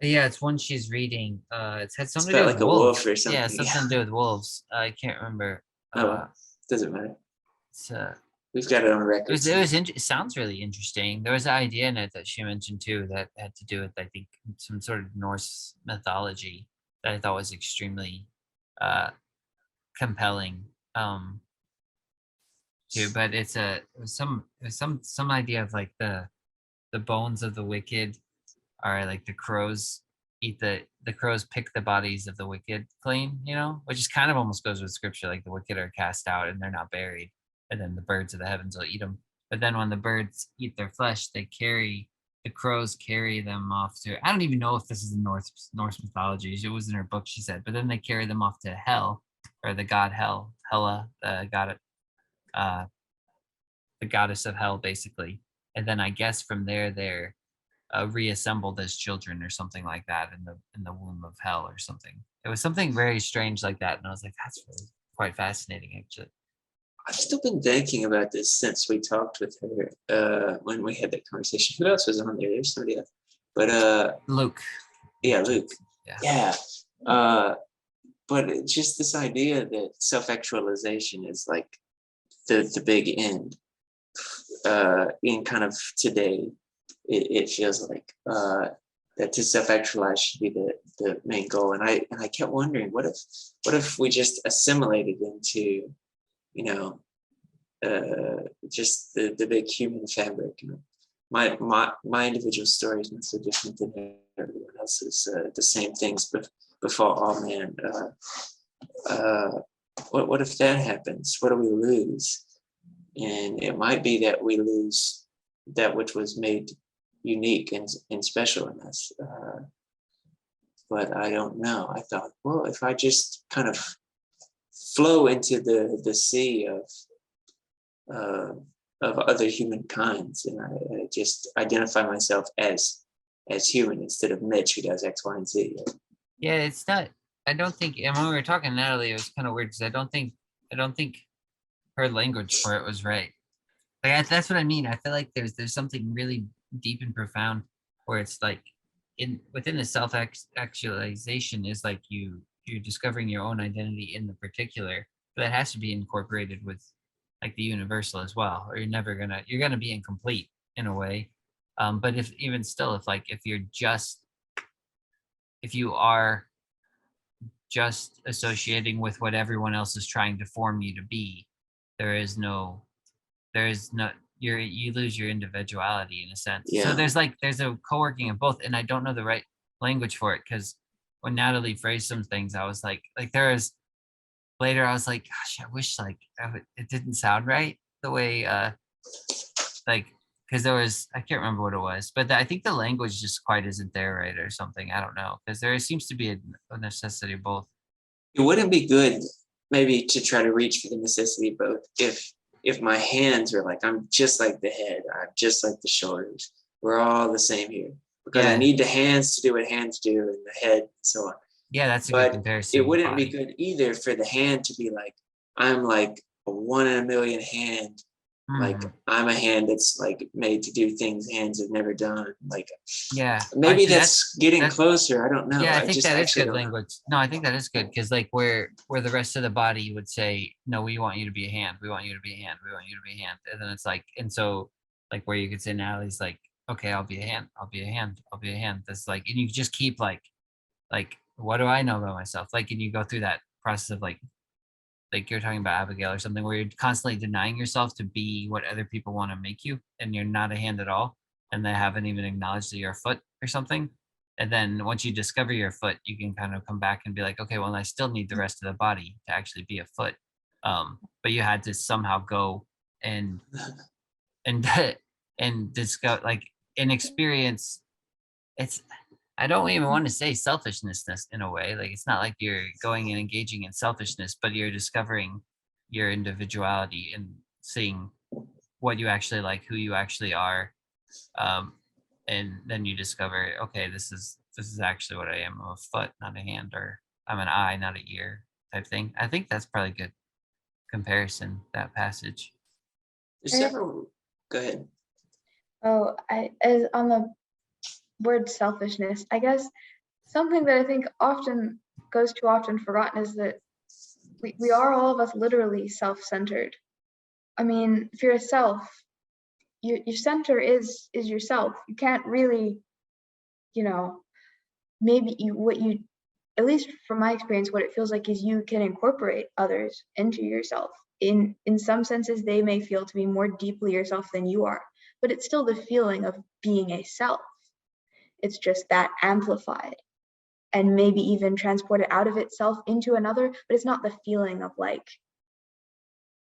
Yeah, it's one she's reading. It's had It's something to do about with like a wolves. wolf or something. Yeah, something to do with wolves. I can't remember. Oh, well, doesn't matter. It's We've got it on record. it sounds really interesting. There was an idea in it that she mentioned too that had to do with, I think, some sort of Norse mythology that I thought was extremely compelling. Too, but it was some idea of like the bones of the wicked are like the crows eat the crows pick the bodies of the wicked clean, which is kind of almost goes with scripture, like the wicked are cast out and they're not buried, and then the birds of the heavens will eat them. But then when the birds eat their flesh, the crows carry them off to, I don't even know if this is in Norse mythology. It was in her book, she said, but then they carry them off to hell, or the god Hela, the goddess of hell, basically. And then I guess from there they're reassembled as children or something like that in the womb of hell or something. It was something very strange like that, and I was like, that's really quite fascinating, actually. I've still been thinking about this since we talked with her when we had that conversation. Who else was on there? There's somebody else, but Luke. Yeah, Luke. Yeah. But it's just this idea that self-actualization is like the big end in kind of today. it feels like that to self-actualize should be the main goal. And I kept wondering, what if we just assimilated into, you know, just the big human fabric. You know, my individual story is not so different than everyone else's. The same things befall all men. What if that happens? What do we lose? And it might be that we lose that which was made unique and special in us. But I don't know. I thought, well, if I just kind of flow into the sea of other human kinds, and I just identify myself as human instead of Mitch who does X, Y, and Z. Yeah, it's not. I don't think. And when we were talking to Natalie, it was kind of weird because I don't think her language for it was right. Like that's what I mean. I feel like there's something really deep and profound where it's like within the self actualization is like you're discovering your own identity in the particular, but that has to be incorporated with like the universal as well, or you're gonna be incomplete in a way. But if even still, if you are just associating with what everyone else is trying to form you to be, you lose your individuality in a sense. Yeah. So there's a co-working of both, and I don't know the right language for it because when Natalie phrased some things, I was like later I was like, gosh, I wish it didn't sound right the way because I can't remember what it was, but I think the language just quite isn't there right or something. I don't know, because there seems to be a necessity of both. It wouldn't be good maybe to try to reach for the necessity of both if my hands were like, I'm just like the head, I'm just like the shoulders, we're all the same here, because I need the hands to do what hands do and the head and so on. Yeah, that's a But good comparison. it wouldn't be good either for the hand to be like, I'm like a 1 in a million hand. Like I'm a hand that's like made to do things hands have never done. Like, yeah, maybe that's getting closer. I don't know. Yeah, I think that is good don't know. language. No, I think that is good because like where the rest of the body would say, no, we want you to be a hand. We want you to be a hand. We want you to be a hand. And then it's like, and so like where you could say Natalie's like, okay, I'll be a hand. I'll be a hand. I'll be a hand. That's like, and you just keep like, what do I know about myself? Like, and you go through that process of like you're talking about Abigail or something where you're constantly denying yourself to be what other people want to make you, and you're not a hand at all, and they haven't even acknowledged that you're a foot or something. And then once you discover your foot, you can kind of come back and be like, okay, well, I still need the rest of the body to actually be a foot. But you had to somehow go and and discover like an experience. I don't even want to say selfishness in a way. Like it's not like you're going and engaging in selfishness, but you're discovering your individuality and seeing what you actually like, who you actually are. And then you discover, okay, this is actually what I am. I'm a foot, not a hand, or I'm an eye, not an ear type thing. I think that's probably a good comparison, that passage. There's several. Go ahead. Oh, as on the word selfishness, I guess something that I think often goes too often forgotten is that we are all of us literally self-centered. I mean, if you're a self, your center is yourself. You can't really, maybe at least from my experience, what it feels like is you can incorporate others into yourself. In some senses, they may feel to be more deeply yourself than you are, but it's still the feeling of being a self. It's just that amplified and maybe even transported out of itself into another, but it's not the feeling of like,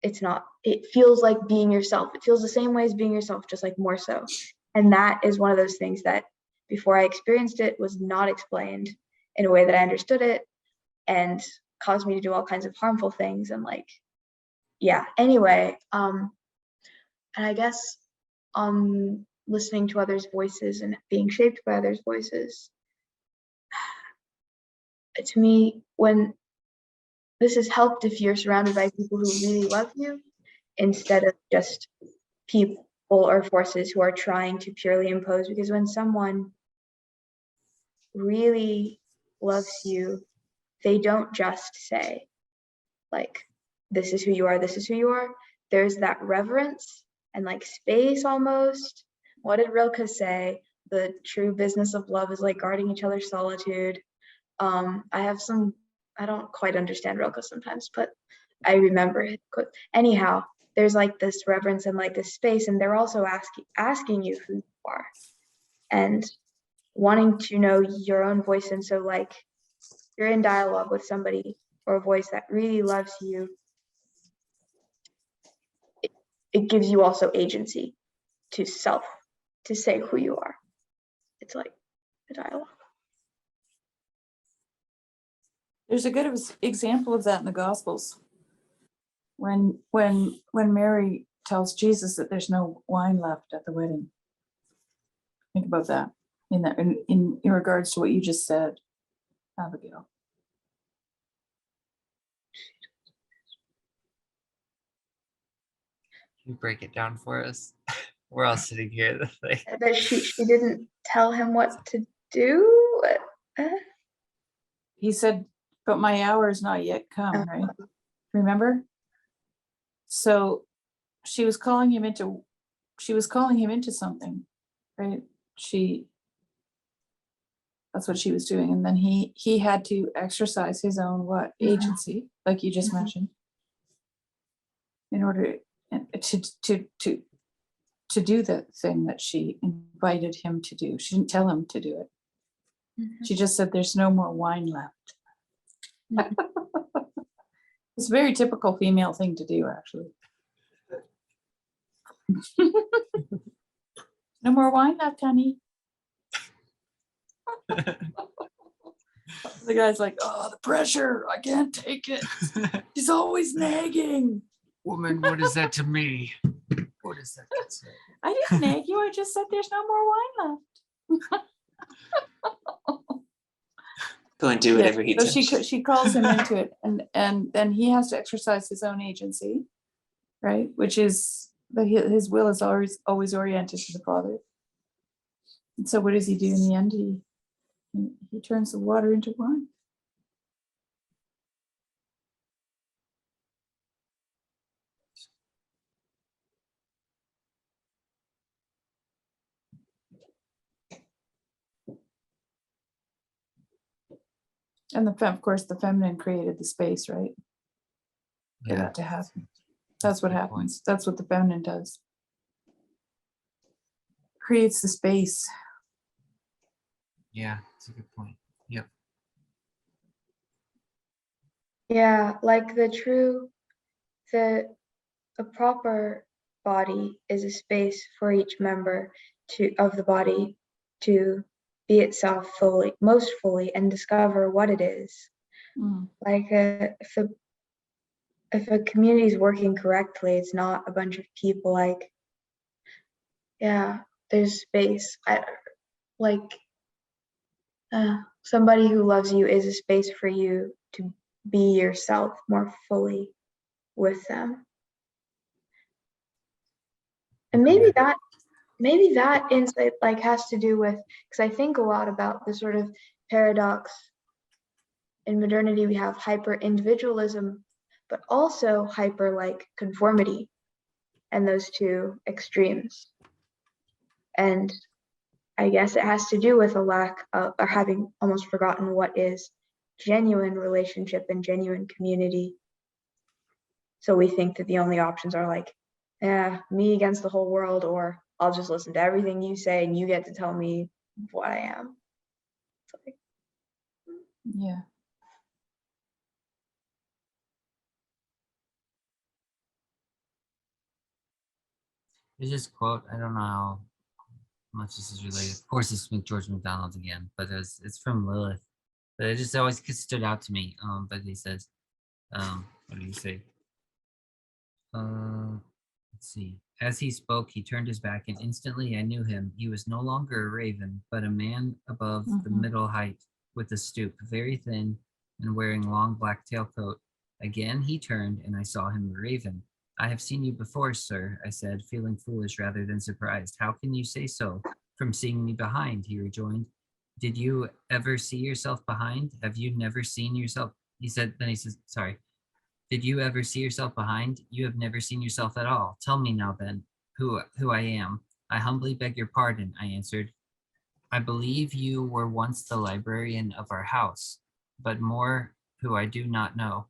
it feels like being yourself. It feels the same way as being yourself, just like more so. And that is one of those things that before I experienced it was not explained in a way that I understood it and caused me to do all kinds of harmful things. And like, yeah, anyway, and I guess listening to others' voices and being shaped by others' voices, to me, when this has helped if you're surrounded by people who really love you instead of just people or forces who are trying to purely impose, because when someone really loves you, they don't just say like, this is who you are, this is who you are. There's that reverence and like space almost, what did Rilke say? The true business of love is like guarding each other's solitude. I don't quite understand Rilke sometimes, but I remember it. Anyhow, there's like this reverence and like this space, and they're also asking you who you are and wanting to know your own voice. And so like you're in dialogue with somebody or a voice that really loves you. It gives you also agency to say who you are. It's like a dialogue. There's a good example of that in the Gospels. When Mary tells Jesus that there's no wine left at the wedding. Think about that in regards to what you just said, Abigail. Can you break it down for us? We're all sitting here. Like, That she didn't tell him what to do. He said, but my hour is not yet come, right? Remember? So she was calling him into something, right? That's what she was doing. And then he had to exercise his own agency, like you just mentioned, in order to do the thing that she invited him to do. She didn't tell him to do it. She just said, there's no more wine left. It's a very typical female thing to do, actually. No more wine left, honey. The guy's like, oh, the pressure, I can't take it. She's always nagging. woman, what is that to me? What is that to say? I didn't nag you, I just said there's no more wine left. Go and do whatever he So tells. she calls him into it, and then he has to exercise his own agency, right? Which is that his will is always oriented to the Father. And so what does he do in the end? He turns the water into wine. And of course, the feminine created the space, right? For that to happen. That's what happens. That's what the feminine does. Creates the space. Yeah, that's a good point. Yep. Yeah, like a proper body is a space for each member of the body to be itself most fully, and discover what it is. Like if a community is working correctly, it's not a bunch of people like, yeah, there's space. Somebody who loves you is a space for you to be yourself more fully with them. And maybe that insight like has to do with, because I think a lot about the sort of paradox in modernity. We have hyper individualism, but also hyper like conformity, and those two extremes. And I guess it has to do with a lack of, or having almost forgotten what is genuine relationship and genuine community. So we think that the only options are like, me against the whole world, or I'll just listen to everything you say and you get to tell me what I am. Like, yeah. There's this quote, I don't know how much this is related. Of course, it's with George MacDonald again, but it's from Lilith. But it just always stood out to me. But he says, what did he say? Let's see. As he spoke, he turned his back, and instantly I knew him. He was no longer a raven, but a man above the middle height, with a stoop, very thin, and wearing long black tailcoat. Again he turned, and I saw him a raven. I have seen you before, sir, I said, feeling foolish rather than surprised. How can you say so? From seeing me behind, he rejoined. Did you ever see yourself behind? Have you never seen yourself? He said, sorry. Did you ever see yourself behind? You have never seen yourself at all. Tell me now then, who I am. I humbly beg your pardon, I answered. I believe you were once the librarian of our house, but more who I do not know.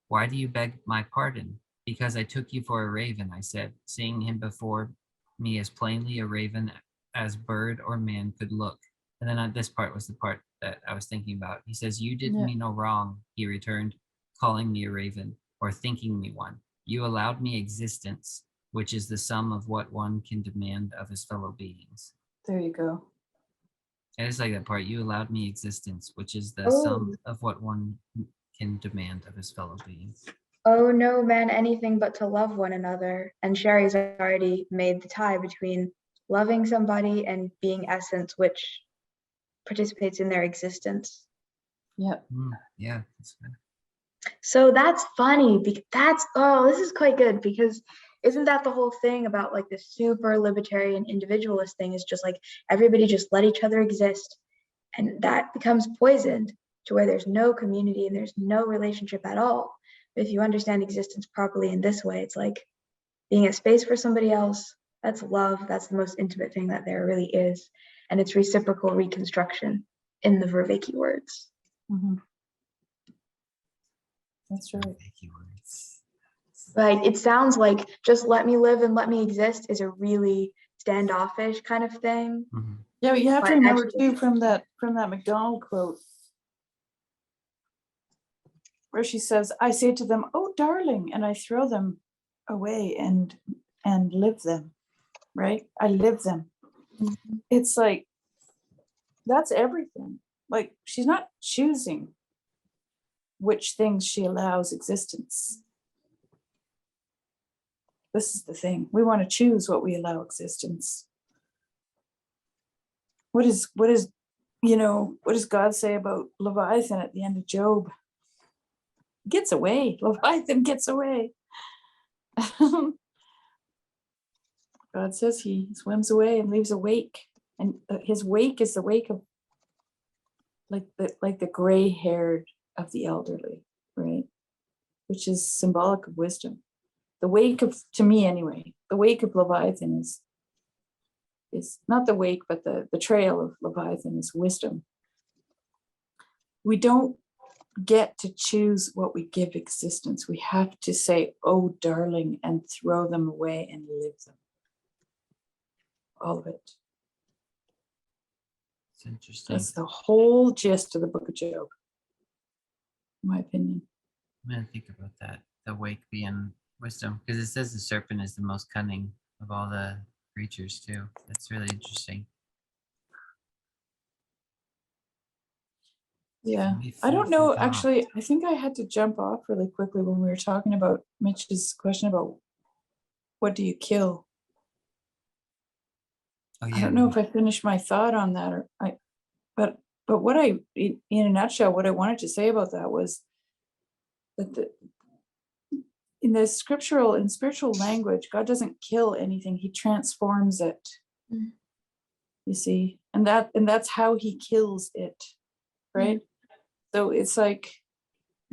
Why do you beg my pardon? Because I took you for a raven, I said, seeing him before me as plainly a raven as bird or man could look. And then this part was the part that I was thinking about. He says, you did Yeah. me no wrong, he returned, calling me a raven or thinking me one. You allowed me existence, which is the sum of what one can demand of his fellow beings. There you go. I just like that part. You allowed me existence, which is the Oh. sum of what one can demand of his fellow beings. Oh no man anything but to love one another. And Sherry's already made the tie between loving somebody and being essence, which participates in their existence. Yep. Yeah, that's good. So that's funny because this is quite good because isn't that the whole thing about like the super libertarian individualist thing is just like everybody just let each other exist, and that becomes poisoned to where there's no community and there's no relationship at all. But if you understand existence properly in this way, it's like being a space for somebody else. That's love. That's the most intimate thing that there really is, and it's reciprocal reconstruction in the Vervaeke words. Mhm. That's right. Vicky words. Right. It sounds like just let me live and let me exist is a really standoffish kind of thing. Mhm. Yeah, but you have to But remember actually- too from that McDonald quote where she says, I say to them, oh darling, and I throw them away and live them, right? I live them. Mhm. It's like that's everything. Like she's not choosing which things she allows existence. This is the thing. We want to choose what we allow existence. What does God say about Leviathan at the end of Job? Gets away. Leviathan gets away. God says he swims away and leaves a wake, and his wake is the wake of like the gray haired of the elderly, right? Which is symbolic of wisdom. The wake of, to me anyway, the wake of Leviathan is not the wake, but the trail of Leviathan is wisdom. We don't get to choose what we give existence. We have to say, oh, darling, and throw them away and live them. All of it. It's interesting. That's the whole gist of the book of Job, in my opinion. I'm gonna think about that. The wake being wisdom, because it says the serpent is the most cunning of all the creatures too. That's really interesting. Yeah. May I don't food know. be gone. Actually, I think I had to jump off really quickly when we were talking about Mitch's question about what do you kill? Oh I yeah. don't know if I finished my thought on that but what in a nutshell, what I wanted to say about that was that in spiritual language, God doesn't kill anything, he transforms it. Mm. You see, and that's how he kills it, right? So it's like,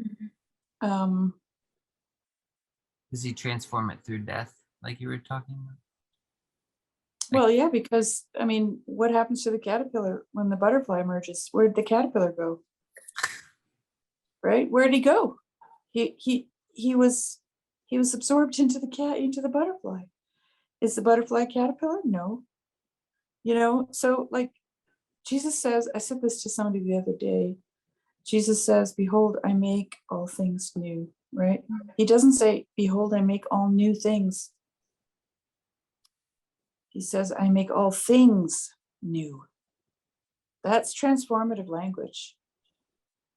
Mhm. Does he transform it through death, like you were talking about? well, yeah, because I mean, what happens to the caterpillar when the butterfly emerges? Where'd the caterpillar go? Right? Where'd he go? He was absorbed into the butterfly. Is the butterfly a caterpillar? No. So like Jesus says, I said this to somebody the other day. Jesus says, behold, I make all things new, right? He doesn't say, behold, I make all new things. He says, I make all things new. That's transformative language.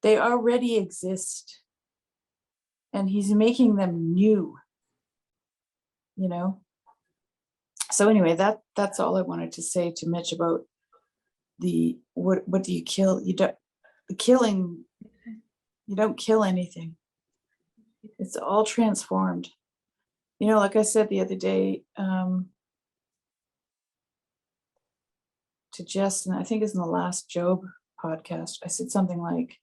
They already exist. And he's making them new. So anyway, that's all I wanted to say to Mitch about the what do you kill? You don't kill anything. It's all transformed. Like I said the other day, to Jess, and I think it's in the last Job podcast, I said something like,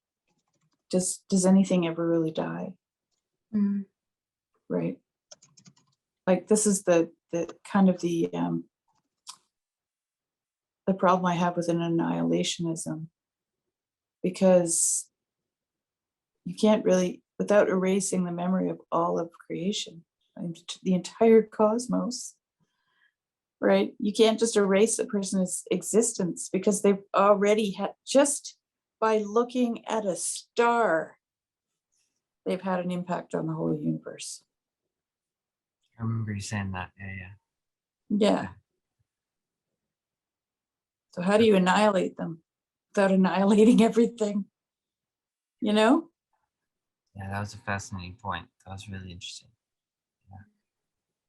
does anything ever really die? Mm. Right? Like this is the kind of the the problem I have with an annihilationism, because you can't really, without erasing the memory of all of creation, and the entire cosmos, right? You can't just erase a person's existence because they've already had, just by looking at a star, they've had an impact on the whole universe. I remember you saying that. Yeah, yeah. Yeah. So how do you annihilate them without annihilating everything? You know? Yeah, that was a fascinating point. That was really interesting. Yeah.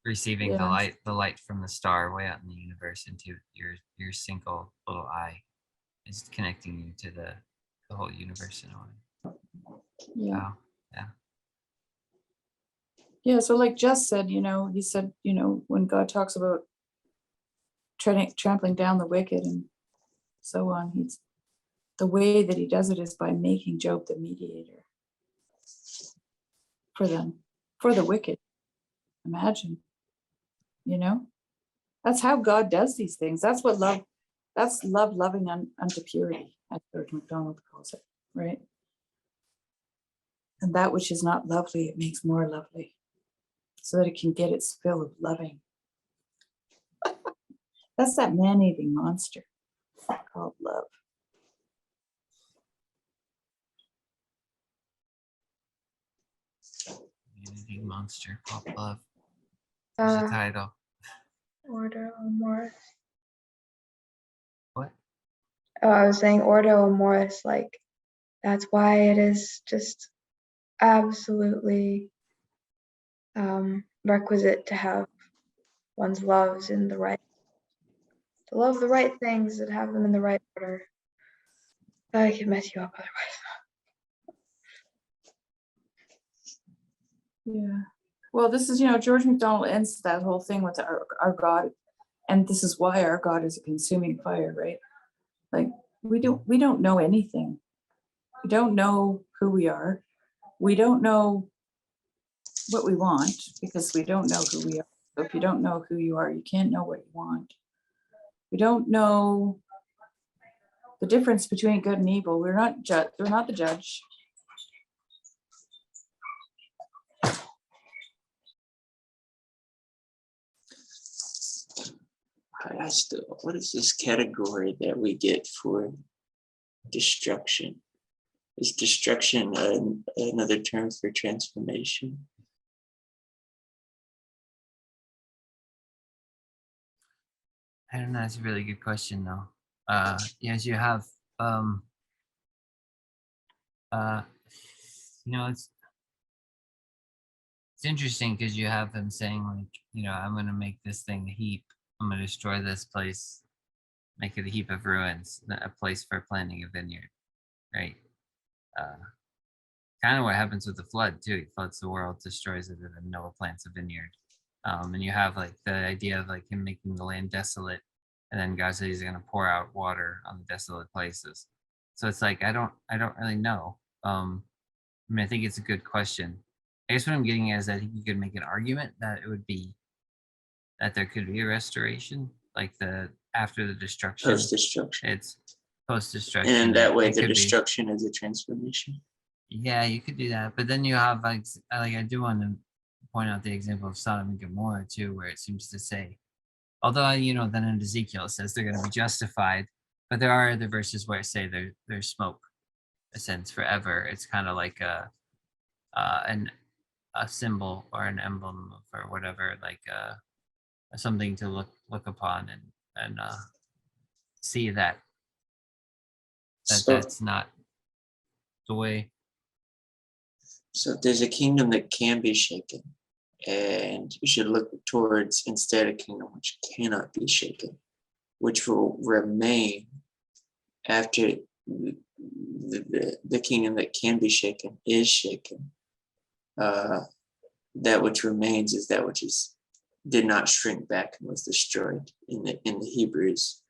Receiving Yeah. the light from the star way out in the universe into your single little eye is connecting you to the whole universe in a way. Yeah. Wow. Yeah. Yeah. So like Jess said, he said, when God talks about trampling down the wicked and so on, the way that he does it is by making Job the mediator for them, for the wicked. Imagine, that's how God does these things. That's love loving unto purity, as George MacDonald calls it, right? And that which is not lovely, it makes more lovely so that it can get its fill of loving. That's that man-eating monster called love. Unity monster called love. There's a title. Ordo Morris. What? Oh, I was saying Ordo Morris, like that's why it is just absolutely requisite to have one's loves in the right, to love the right things and have them in the right order. I can mess you up otherwise. Yeah. Well, this is, George MacDonald ends that whole thing with our God, and this is why our God is a consuming fire, right? Like we don't know anything. We don't know who we are. We don't know what we want because we don't know who we are. So if you don't know who you are, you can't know what you want. We don't know the difference between good and evil. We're not the judge. What is this category that we get for destruction? Is destruction another term for transformation? I don't know. That's a really good question, though. Yes, you have it's interesting because you have them saying like, I'm going to make this thing a heap. I'm going to destroy this place, make it a heap of ruins, a place for planting a vineyard, right? Kind of what happens with the flood too. He floods the world, destroys it, and then Noah plants a vineyard. And you have like the idea of like him making the land desolate, and then God says he's going to pour out water on the desolate places. So it's like I don't really know. I think it's a good question. I guess what I'm getting at is that you could make an argument that it would be that there could be a restoration, like after the destruction. Post-destruction. It's post-destruction. And that way the destruction is a transformation. Yeah, you could do that. But then you have like I do want to point out the example of Sodom and Gomorrah too, where it seems to say, although then in Ezekiel it says they're going to be justified, but there are other verses where it say there's smoke ascends forever. It's kind of like a symbol or an emblem or whatever, like something to look upon and see that's not the way. So there's a kingdom that can be shaken, and you should look towards instead a kingdom which cannot be shaken, which will remain after the kingdom that can be shaken is shaken. That which remains is that which did not shrink back and was destroyed in the Hebrews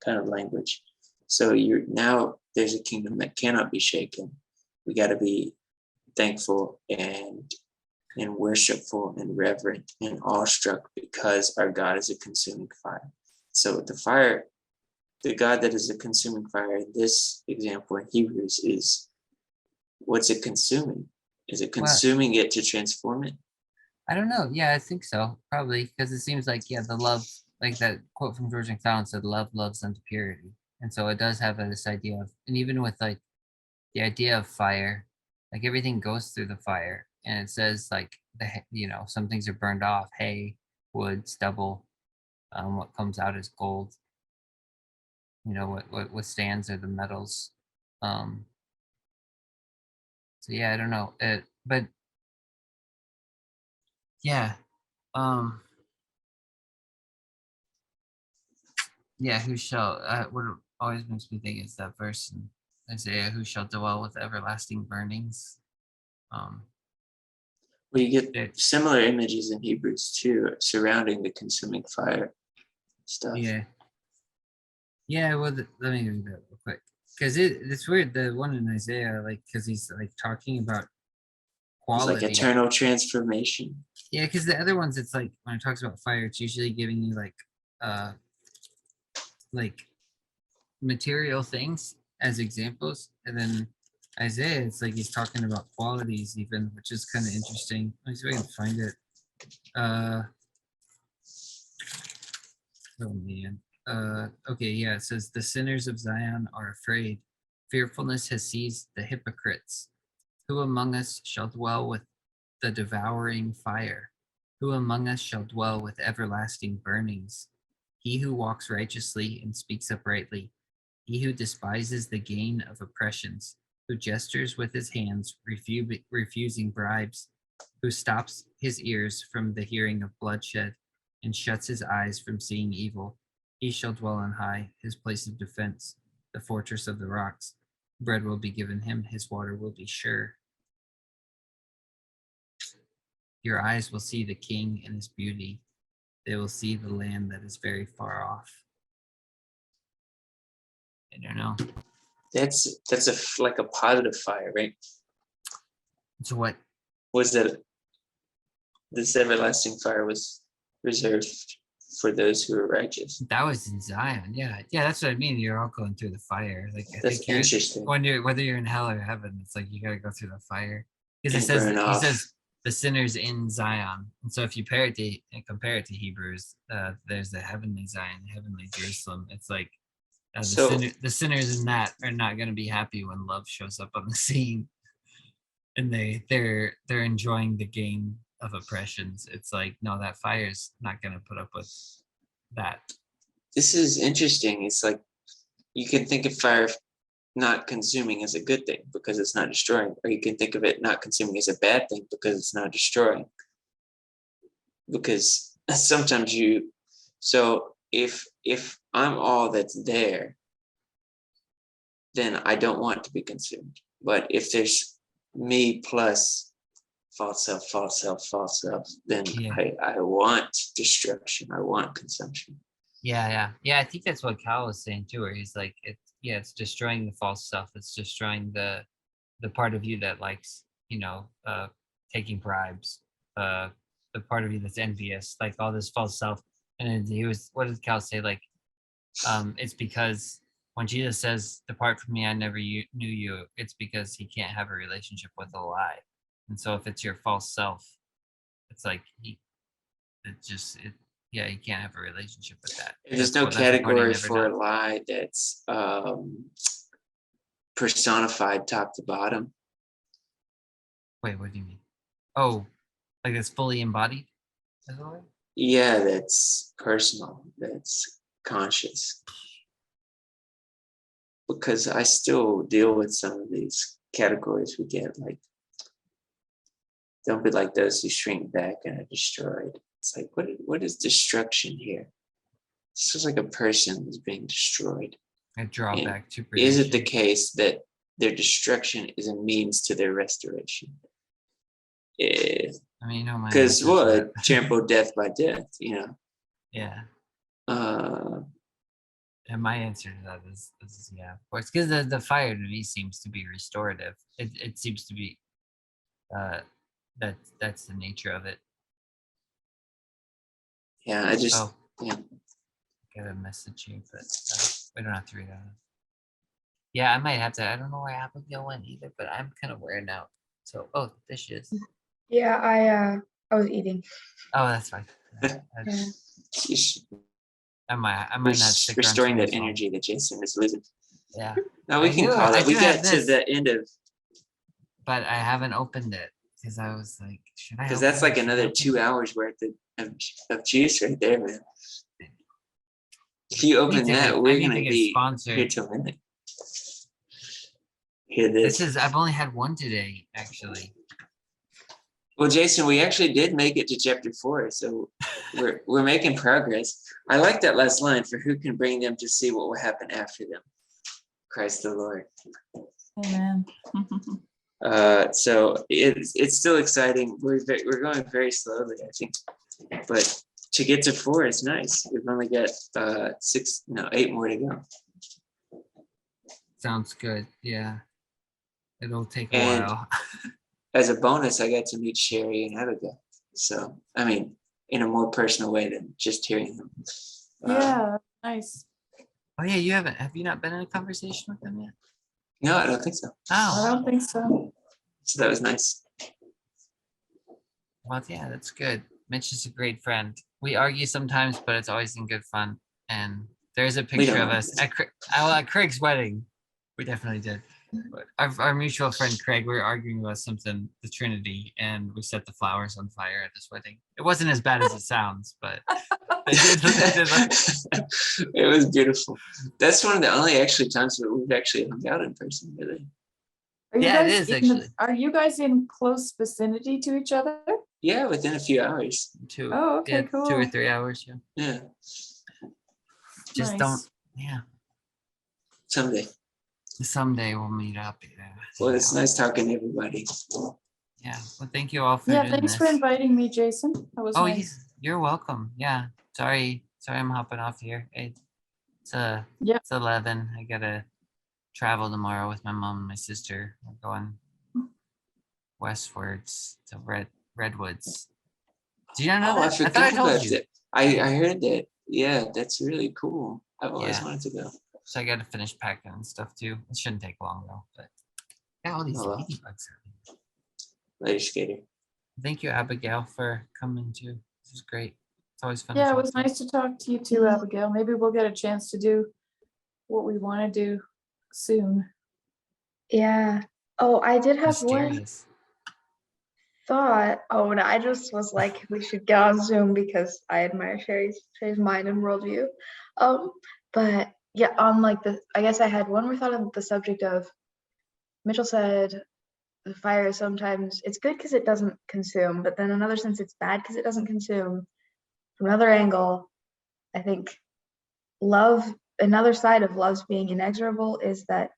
kind of language. So now there's a kingdom that cannot be shaken. We got to be thankful and worshipful and reverent and awestruck because our God is a consuming fire. So the fire the God that is a consuming fire in this example in Hebrews is, what's it consuming? Is it Well- consuming it to transform it? I don't know. Yeah, I think so. Probably because it seems like, yeah, the love, like that quote from George MacDonald said, love loves unto purity. And so it does have this idea of, and even with like the idea of fire, like everything goes through the fire. And it says like some things are burned off, hay, wood, stubble. What comes out is gold. What stands are the metals. So yeah, I don't know. But yeah. Yeah, who shall what always makes me think is that verse in Isaiah, who shall dwell with everlasting burnings. Well, you get it- similar images in Hebrews too, surrounding the consuming fire stuff. Yeah, well, let me read that real quick. Because it's weird, the one in Isaiah, like, because he's like talking about It's quality. like eternal transformation. Yeah, because the other ones, it's like when it talks about fire, it's usually giving you like material things as examples, and then Isaiah, it's like he's talking about qualities even, which is kind of interesting. Let me see if I can find it. Oh man. Okay, yeah, it says the sinners of Zion are afraid. Fearfulness has seized the hypocrites. Who among us shall dwell with the devouring fire? Who among us shall dwell with everlasting burnings? He who walks righteously and speaks uprightly, he who despises the gain of oppressions, who gestures with his hands, refusing bribes, who stops his ears from the hearing of bloodshed, and shuts his eyes from seeing evil. He shall dwell on high, his place of defense, the fortress of the rocks. Bread will be given him, his water will be sure. Your eyes will see the king and his beauty. They will see the land that is very far off. I don't know. That's like a positive fire, right? So what? Was that this everlasting fire was reserved for those who are righteous? That was in Zion. Yeah, that's what I mean. You're all going through the fire. Like I That's think you're interesting. whether you're in hell or heaven, it's like you gotta go through the fire. Because And it says burn he off. says the sinners in Zion. And so if you pair it to and compare it to Hebrews, there's the heavenly Zion, the heavenly Jerusalem. It's like So the sinners in that are not gonna be happy when love shows up on the scene, and they're enjoying the gain of oppressions. It's like, no, that fire's not gonna put up with that. this is interesting. It's like you can think of fire not consuming as a good thing because it's not destroying, or you can think of it not consuming as a bad thing because it's not destroying. Because sometimes so if I'm all that's there, then I don't want to be consumed. But if there's me plus false self, then Yeah. I want destruction. I want consumption. Yeah. I think that's what Cal was saying too, where he's like, it's destroying the false self. It's destroying the part of you that likes, taking bribes. The part of you that's envious, like all this false self. And then what did Cal say? Like, it's because when Jesus says, "Depart from me, I never knew you," it's because he can't have a relationship with a lie. And so if it's your false self, it's like he can't have a relationship with that. There's That's no what he category never for does. a lie that's personified top to bottom. Wait, what do you mean? Oh, like it's fully embodied? Is that right? Yeah, that's personal. That's conscious. Because I still deal with some of these categories we get, like, don't be like those who shrink back and are destroyed. It's like, what is destruction here? This is like a person who's being destroyed. A drawback to Is it the creation. case that their destruction is a means to their restoration? I mean, my Because answer to what? that. Trample death by death, Yeah. Uh, And my answer to that is yeah, of course, because the fire to me seems to be restorative. It seems to be that's the nature of it. yeah, I just, Oh, yeah. got a message here, but We don't have to read out. Yeah, I might have to. I don't know where Abigail went either, but I'm kind of wearing out. So, oh, there she is. Yeah, I was eating. Oh, that's fine. Yeah. She's I might not stick around too restoring that much longer. energy that Jason is losing. Yeah, Now we I can do- call I it. We do have got to this. the end of, but I haven't opened it because I was like, should I? because open that's like it? Should I another open 2 it? hours worth of juice right there, man. If you I open need to that, get- I we're need to gonna get be here sponsored. till midnight. Hear This this. is. I've only had one today, actually. Well, Jason, we actually did make it to chapter 4, so we're making progress. I like that last line, for who can bring them to see what will happen after them? Christ the Lord. Amen. So it's still exciting. We're going very slowly, I think, but to get to 4 is nice. We've only got 8 more to go. Sounds good. Yeah, it'll take a And while. as a bonus, I got to meet Sherry and Abigail. So I mean, in a more personal way than just hearing them. Yeah, nice. Oh yeah, you haven't. Have you not been in a conversation with them yet? No, I don't think so. I Oh, don't think so. So that was nice. well, yeah, that's good. Mitch is a great friend. We argue sometimes, but it's always in good fun. And there's a picture don't of argue. us at Craig's wedding. We definitely did. But our mutual friend Craig, we were arguing about something, the Trinity, and we set the flowers on fire at this wedding. It wasn't as bad as it sounds, but they did like, It was beautiful. That's one of the only actually times that we've actually hung out in person, really. Are you Yeah, it guys is, in actually. Are you guys in close vicinity to each other? Yeah, within a few hours. Oh, okay, yeah, 2 or cool. 3 hours. Yeah, Yeah, just Nice. don't. Yeah, someday. someday we'll meet up. Yeah. Well, it's nice talking to everybody. Yeah. Well, thank you all for Yeah, doing thanks this. for inviting me, Jason. That was Oh, nice. you're welcome. Yeah. Sorry, I'm hopping off here. It's Yep. it's 11. I gotta travel tomorrow with my mom and my sister. We're going westwards to Redwoods. Do you not know Oh, I that? I thought I forgot told about you. that. I heard that. Yeah, that's really cool. I've always Yeah. wanted to go. So I gotta finish packing and stuff too. It shouldn't take long though, but got all these Oh, well. ladybugs out here. Later, skater. Thank you, Abigail, for coming too. This is great. It's always fun. to Yeah, it talk was to you. nice to talk to you too, Abigail. Maybe we'll get a chance to do what we want to do soon. Yeah. Oh, I did have one Mysterious. thought. Oh, and I just was like, we should get on Zoom because I admire Sherry's mind and worldview. But yeah, on like I guess I had one more thought on the subject of Mitchell said the fire sometimes it's good because it doesn't consume, but then in another sense it's bad because it doesn't consume. From another angle, I think another side of love's being inexorable is that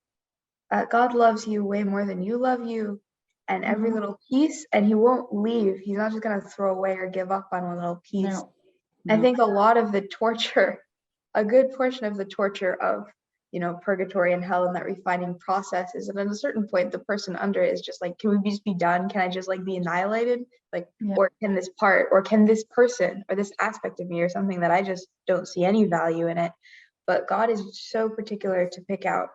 God loves you way more than you love you, and every little piece, and he won't leave. He's not just gonna throw away or give up on one little piece. No. I No. think a lot of the torture, a good portion of the torture of, purgatory and hell and that refining process is that at a certain point, the person under it is just like, can we just be done? Can I just like be annihilated? Like, Yeah. or can this part, or can this person, or this aspect of me, or something that I just don't see any value in it. But God is so particular to pick out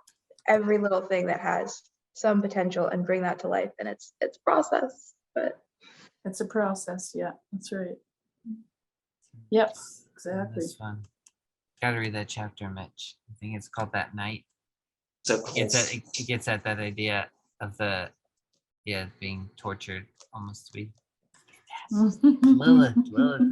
every little thing that has some potential and bring that to life. And it's process, but It's a process. Yeah, that's right. Yep, Yeah, exactly. that's fun. Gotta read that chapter, Mitch. I think it's called That Night. So It gets at that idea of being tortured almost to be Lilith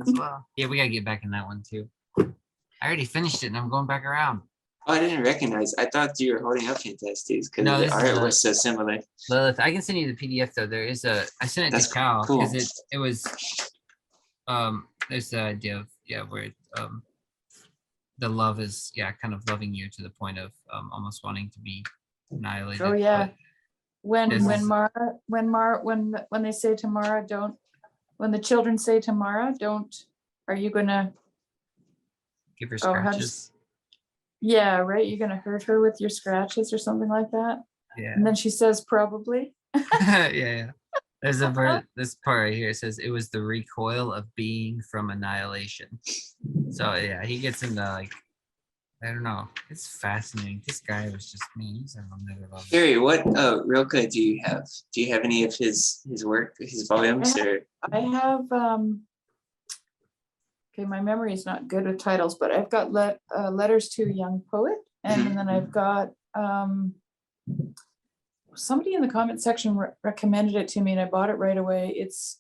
as well. Yeah, we gotta get back in that one too. I already finished it and I'm going back around. Oh, I didn't recognize. I thought you were holding up Fantastes because No, the this is art not. was so similar. Lilith, I can send you the PDF though. I sent it That's to Cal cool. because it was there's the idea of where the love is kind of loving you to the point of almost wanting to be annihilated. Oh, yeah. but When This is- when they say to Mara, don't, when the children say to Mara, don't, are you gonna, give her Oh, how does- scratches. yeah, right, you're gonna hurt her with your scratches or something like that? Yeah. And then she says, probably. yeah. There's this part right here. It says it was the recoil of being from annihilation. So yeah, he gets into like I don't know. It's fascinating. This guy was just me. He's on another level. Gary, what Rilke do you have? Do you have any of his work, his volumes, or I have, okay, my memory is not good with titles, but I've got Letters to a Young Poet, and then I've got, somebody in the comment section recommended it to me and I bought it right away. It's,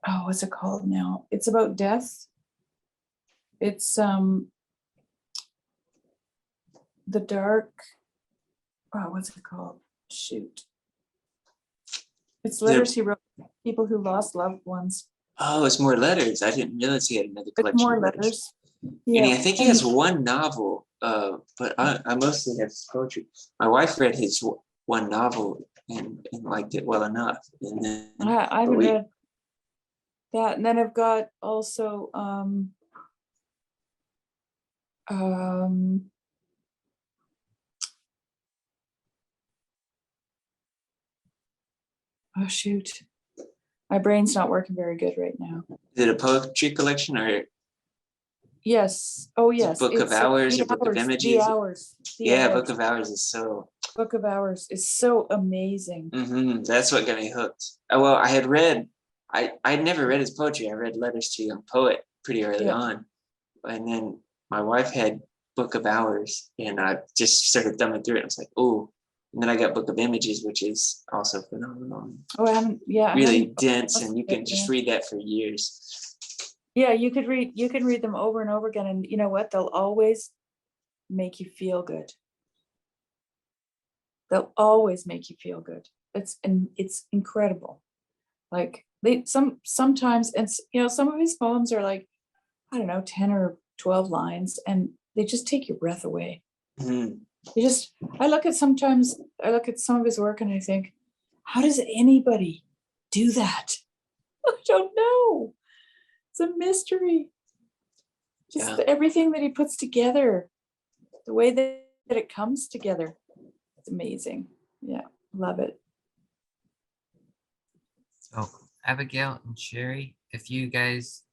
oh, what's it called now? It's about death. It's, The Dark, oh, what's it called? Shoot. It's letters he wrote to people who lost loved ones. oh, it's more letters. I didn't realize he had another It's collection. more of letters. And I think he has one novel, but I mostly have his poetry. My wife read his one novel and liked it well enough. And then I haven't read that. And then I've got also oh shoot. My brain's not working very good right now. is it a poetry collection or Yes. Oh yes. Book of it's, Hours The or Book of Hours, Images? The Hours. The yeah, Hours. Book of Hours is so Book of Hours is so amazing. that's what got me hooked. Oh, well, I had read I'd never read his poetry. I read Letters to a Young Poet pretty early Yeah. on. And then my wife had Book of Hours and I just started thumbing through it. I was like, oh, and then I got Book of Images, which is also phenomenal. Oh, I haven't, yeah. I Really haven't- dense, and you can just read that for years. Yeah, you can read them over and over again, and you know what? They'll always make you feel good. They'll always make you feel good. It's incredible. Like sometimes, and you know, some of his poems are like, I don't know, 10 or 12 lines, and they just take your breath away. Mhm. I look at some of his work and I think, how does anybody do that? I don't know. It's a mystery. Just Yeah. everything that he puts together, the way that it comes together. It's amazing. Yeah, love it. So Abigail and Sherry, if you guys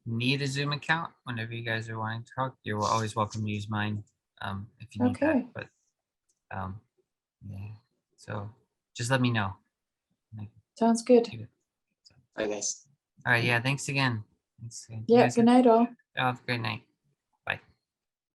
need a Zoom account, whenever you guys are wanting to talk, you're always welcome to use mine. If you need Okay. that. But yeah. So just let me know. Sounds good. Bye, guys. All right. Yeah. Thanks again. Thanks again. Yeah, good night all. Have a great night.